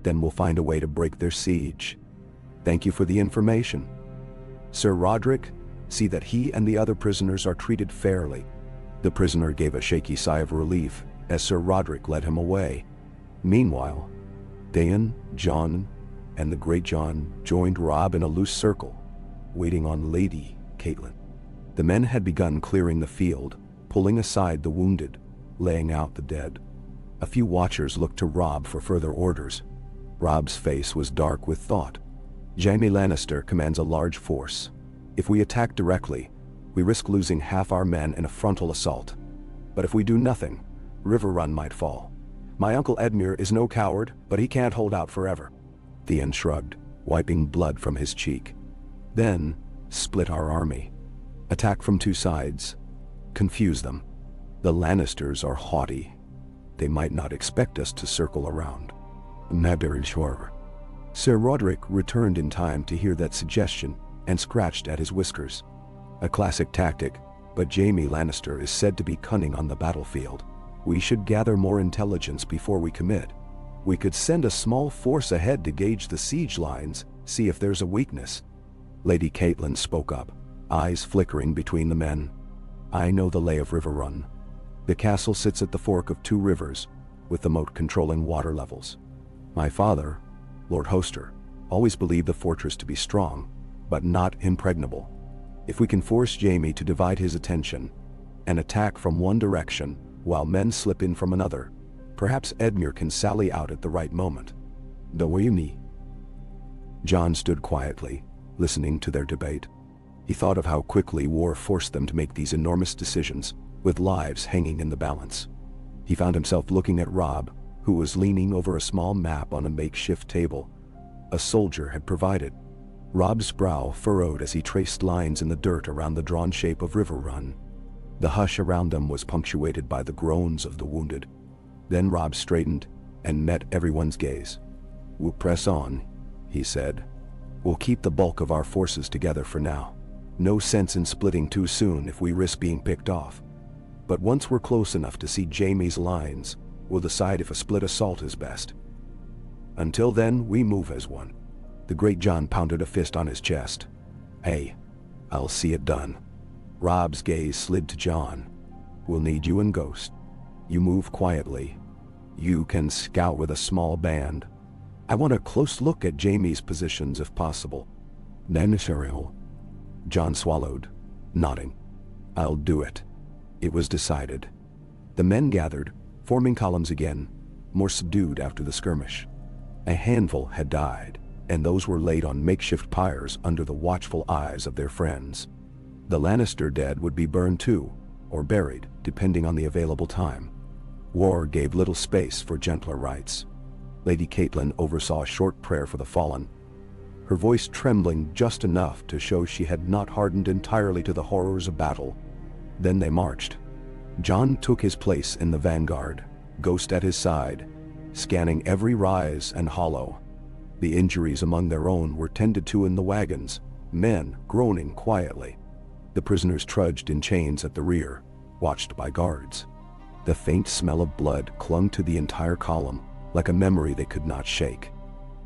"Then we'll find a way to break their siege. Thank you for the information. Sir Roderick, see that he and the other prisoners are treated fairly." The prisoner gave a shaky sigh of relief as Sir Roderick led him away. Meanwhile, Dayan, Jon, and the Great John joined Robb in a loose circle, waiting on Lady Caitlin. The men had begun clearing the field, pulling aside the wounded, laying out the dead. A few watchers looked to Robb for further orders. Robb's face was dark with thought. "Jaime Lannister commands a large force. If we attack directly, we risk losing half our men in a frontal assault. But if we do nothing, River Run might fall. My uncle Edmure is no coward, but he can't hold out forever." Theon shrugged, wiping blood from his cheek. "Then, split our army. Attack from two sides. Confuse them. The Lannisters are haughty. They might not expect us to circle around." "Sure." Sir Roderick returned in time to hear that suggestion and scratched at his whiskers. "A classic tactic, but Jaime Lannister is said to be cunning on the battlefield. We should gather more intelligence before we commit. We could send a small force ahead to gauge the siege lines, see if there's a weakness." Lady Caitlin spoke up, eyes flickering between the men. "I know the lay of River Run. The castle sits at the fork of two rivers, with the moat controlling water levels. My father, Lord Hoster, always believed the fortress to be strong, but not impregnable. If we can force Jaime to divide his attention and attack from one direction while men slip in from another, perhaps Edmure can sally out at the right moment." "Doini." Jon stood quietly, listening to their debate. He thought of how quickly war forced them to make these enormous decisions, with lives hanging in the balance. He found himself looking at Robb, who was leaning over a small map on a makeshift table a soldier had provided. Robb's brow furrowed as he traced lines in the dirt around the drawn shape of River Run. The hush around them was punctuated by the groans of the wounded. Then Robb straightened and met everyone's gaze. "We'll press on," he said. "We'll keep the bulk of our forces together for now. No sense in splitting too soon if we risk being picked off. But once we're close enough to see Jaime's lines, we'll decide if a split assault is best. Until then, we move as one." The Great John pounded a fist on his chest. "Hey, I'll see it done." Robb's gaze slid to Jon. "We'll need you and Ghost. You move quietly. You can scout with a small band. I want a close look at Jaime's positions if possible." "Necessarial." Jon swallowed, nodding. "I'll do it." It was decided. The men gathered, forming columns again, more subdued after the skirmish. A handful had died, and those were laid on makeshift pyres under the watchful eyes of their friends. The Lannister dead would be burned too, or buried, depending on the available time. War gave little space for gentler rites. Lady Catelyn oversaw a short prayer for the fallen, her voice trembling just enough to show she had not hardened entirely to the horrors of battle. Then they marched. Jon took his place in the vanguard, Ghost at his side, scanning every rise and hollow. The injuries among their own were tended to in the wagons, men groaning quietly. The prisoners trudged in chains at the rear, watched by guards. The faint smell of blood clung to the entire column, like a memory they could not shake.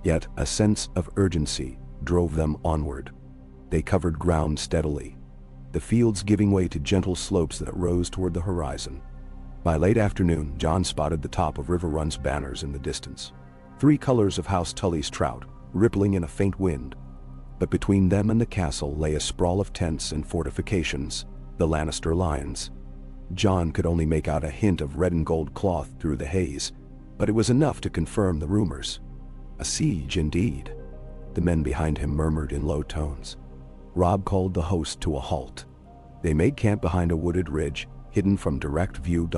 Yet a sense of urgency drove them onward. They covered ground steadily, the fields giving way to gentle slopes that rose toward the horizon. By late afternoon, Jon spotted the top of River Run's banners in the distance. 3 colors of House Tully's trout, rippling in a faint wind. But between them and the castle lay a sprawl of tents and fortifications, the Lannister lines. Jon could only make out a hint of red and gold cloth through the haze, but it was enough to confirm the rumors. A siege indeed. The men behind him murmured in low tones. Robb called the host to a halt. They made camp behind a wooded ridge, hidden from direct view.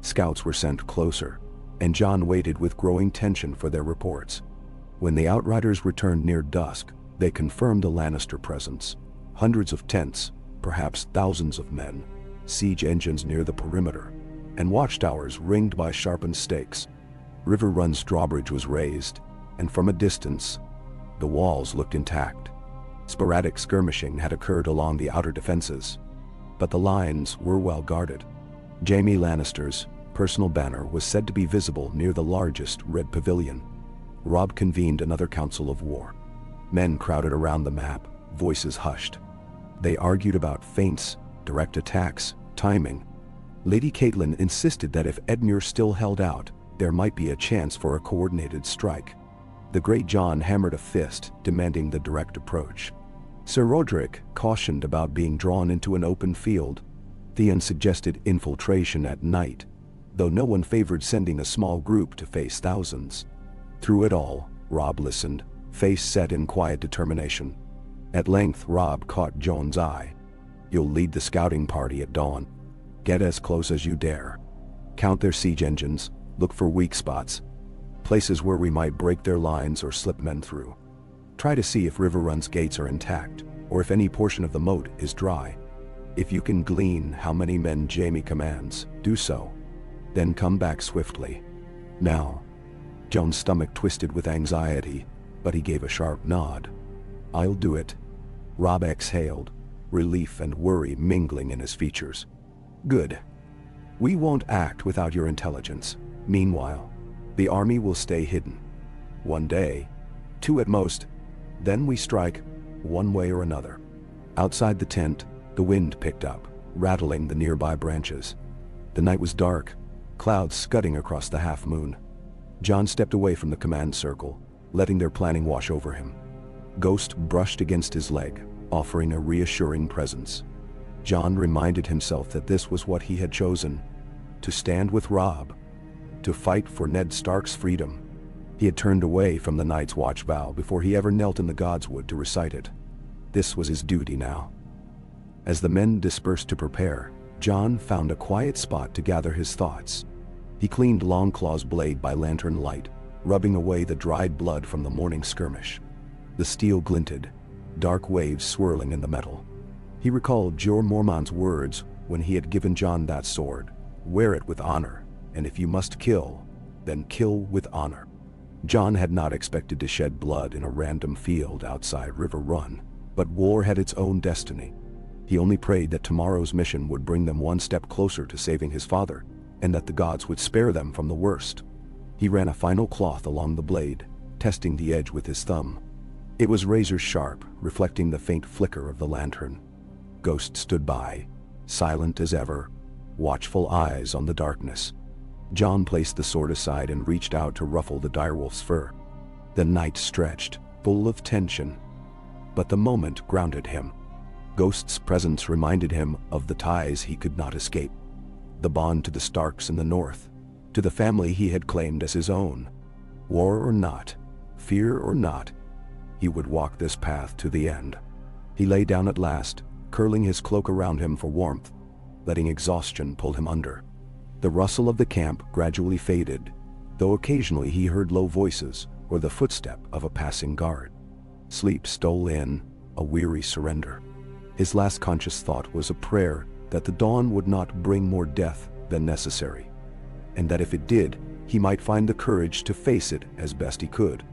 Scouts were sent closer, and Jon waited with growing tension for their reports. When the outriders returned near dusk, they confirmed the Lannister presence. Hundreds of tents, perhaps thousands of men, siege engines near the perimeter, and watchtowers ringed by sharpened stakes. River Run's drawbridge was raised, and from a distance, the walls looked intact. Sporadic skirmishing had occurred along the outer defenses, but the lines were well guarded. Jaime Lannister's personal banner was said to be visible near the largest red pavilion. Robb convened another council of war. Men crowded around the map, voices hushed. They argued about feints, direct attacks, timing. Lady Catelyn insisted that if Edmure still held out, there might be a chance for a coordinated strike. The great Jon hammered a fist, demanding the direct approach. Sir Roderick cautioned about being drawn into an open field. Theon suggested infiltration at night, though no one favored sending a small group to face thousands. Through it all, Robb listened, face set in quiet determination. At length, Robb caught Jon's eye. "You'll lead the scouting party at dawn. Get as close as you dare. Count their siege engines, look for weak spots, places where we might break their lines or slip men through. Try to see if River Run's gates are intact, or if any portion of the moat is dry. If you can glean how many men Jaime commands, do so. Then come back swiftly. Now." Jon's stomach twisted with anxiety, but he gave a sharp nod. "I'll do it." Robb exhaled, relief and worry mingling in his features. "Good. We won't act without your intelligence. Meanwhile, the army will stay hidden. One day, 2 at most, then we strike, one way or another." Outside the tent, the wind picked up, rattling the nearby branches. The night was dark, clouds scudding across the half-moon. Jon stepped away from the command circle, letting their planning wash over him. Ghost brushed against his leg, offering a reassuring presence. Jon reminded himself that this was what he had chosen: to stand with Robb, to fight for Ned Stark's freedom. He had turned away from the Night's Watch vow before he ever knelt in the Godswood to recite it. This was his duty now. As the men dispersed to prepare, Jon found a quiet spot to gather his thoughts. He cleaned Longclaw's blade by lantern light, rubbing away the dried blood from the morning skirmish. The steel glinted, dark waves swirling in the metal. He recalled Jorah Mormont's words when he had given Jon that sword: "Wear it with honor, and if you must kill, then kill with honor." Jon had not expected to shed blood in a random field outside River Run, but war had its own destiny. He only prayed that tomorrow's mission would bring them one step closer to saving his father, and that the gods would spare them from the worst. He ran a final cloth along the blade, testing the edge with his thumb. It was razor sharp, reflecting the faint flicker of the lantern. Ghost stood by, silent as ever, watchful eyes on the darkness. Jon placed the sword aside and reached out to ruffle the direwolf's fur. The night stretched, full of tension, but the moment grounded him. Ghost's presence reminded him of the ties he could not escape. The bond to the Starks in the north, to the family he had claimed as his own. War or not, fear or not, he would walk this path to the end. He lay down at last, curling his cloak around him for warmth, letting exhaustion pull him under. The rustle of the camp gradually faded, though occasionally he heard low voices or the footstep of a passing guard. Sleep stole in, a weary surrender. His last conscious thought was a prayer that the dawn would not bring more death than necessary, and that if it did, he might find the courage to face it as best he could.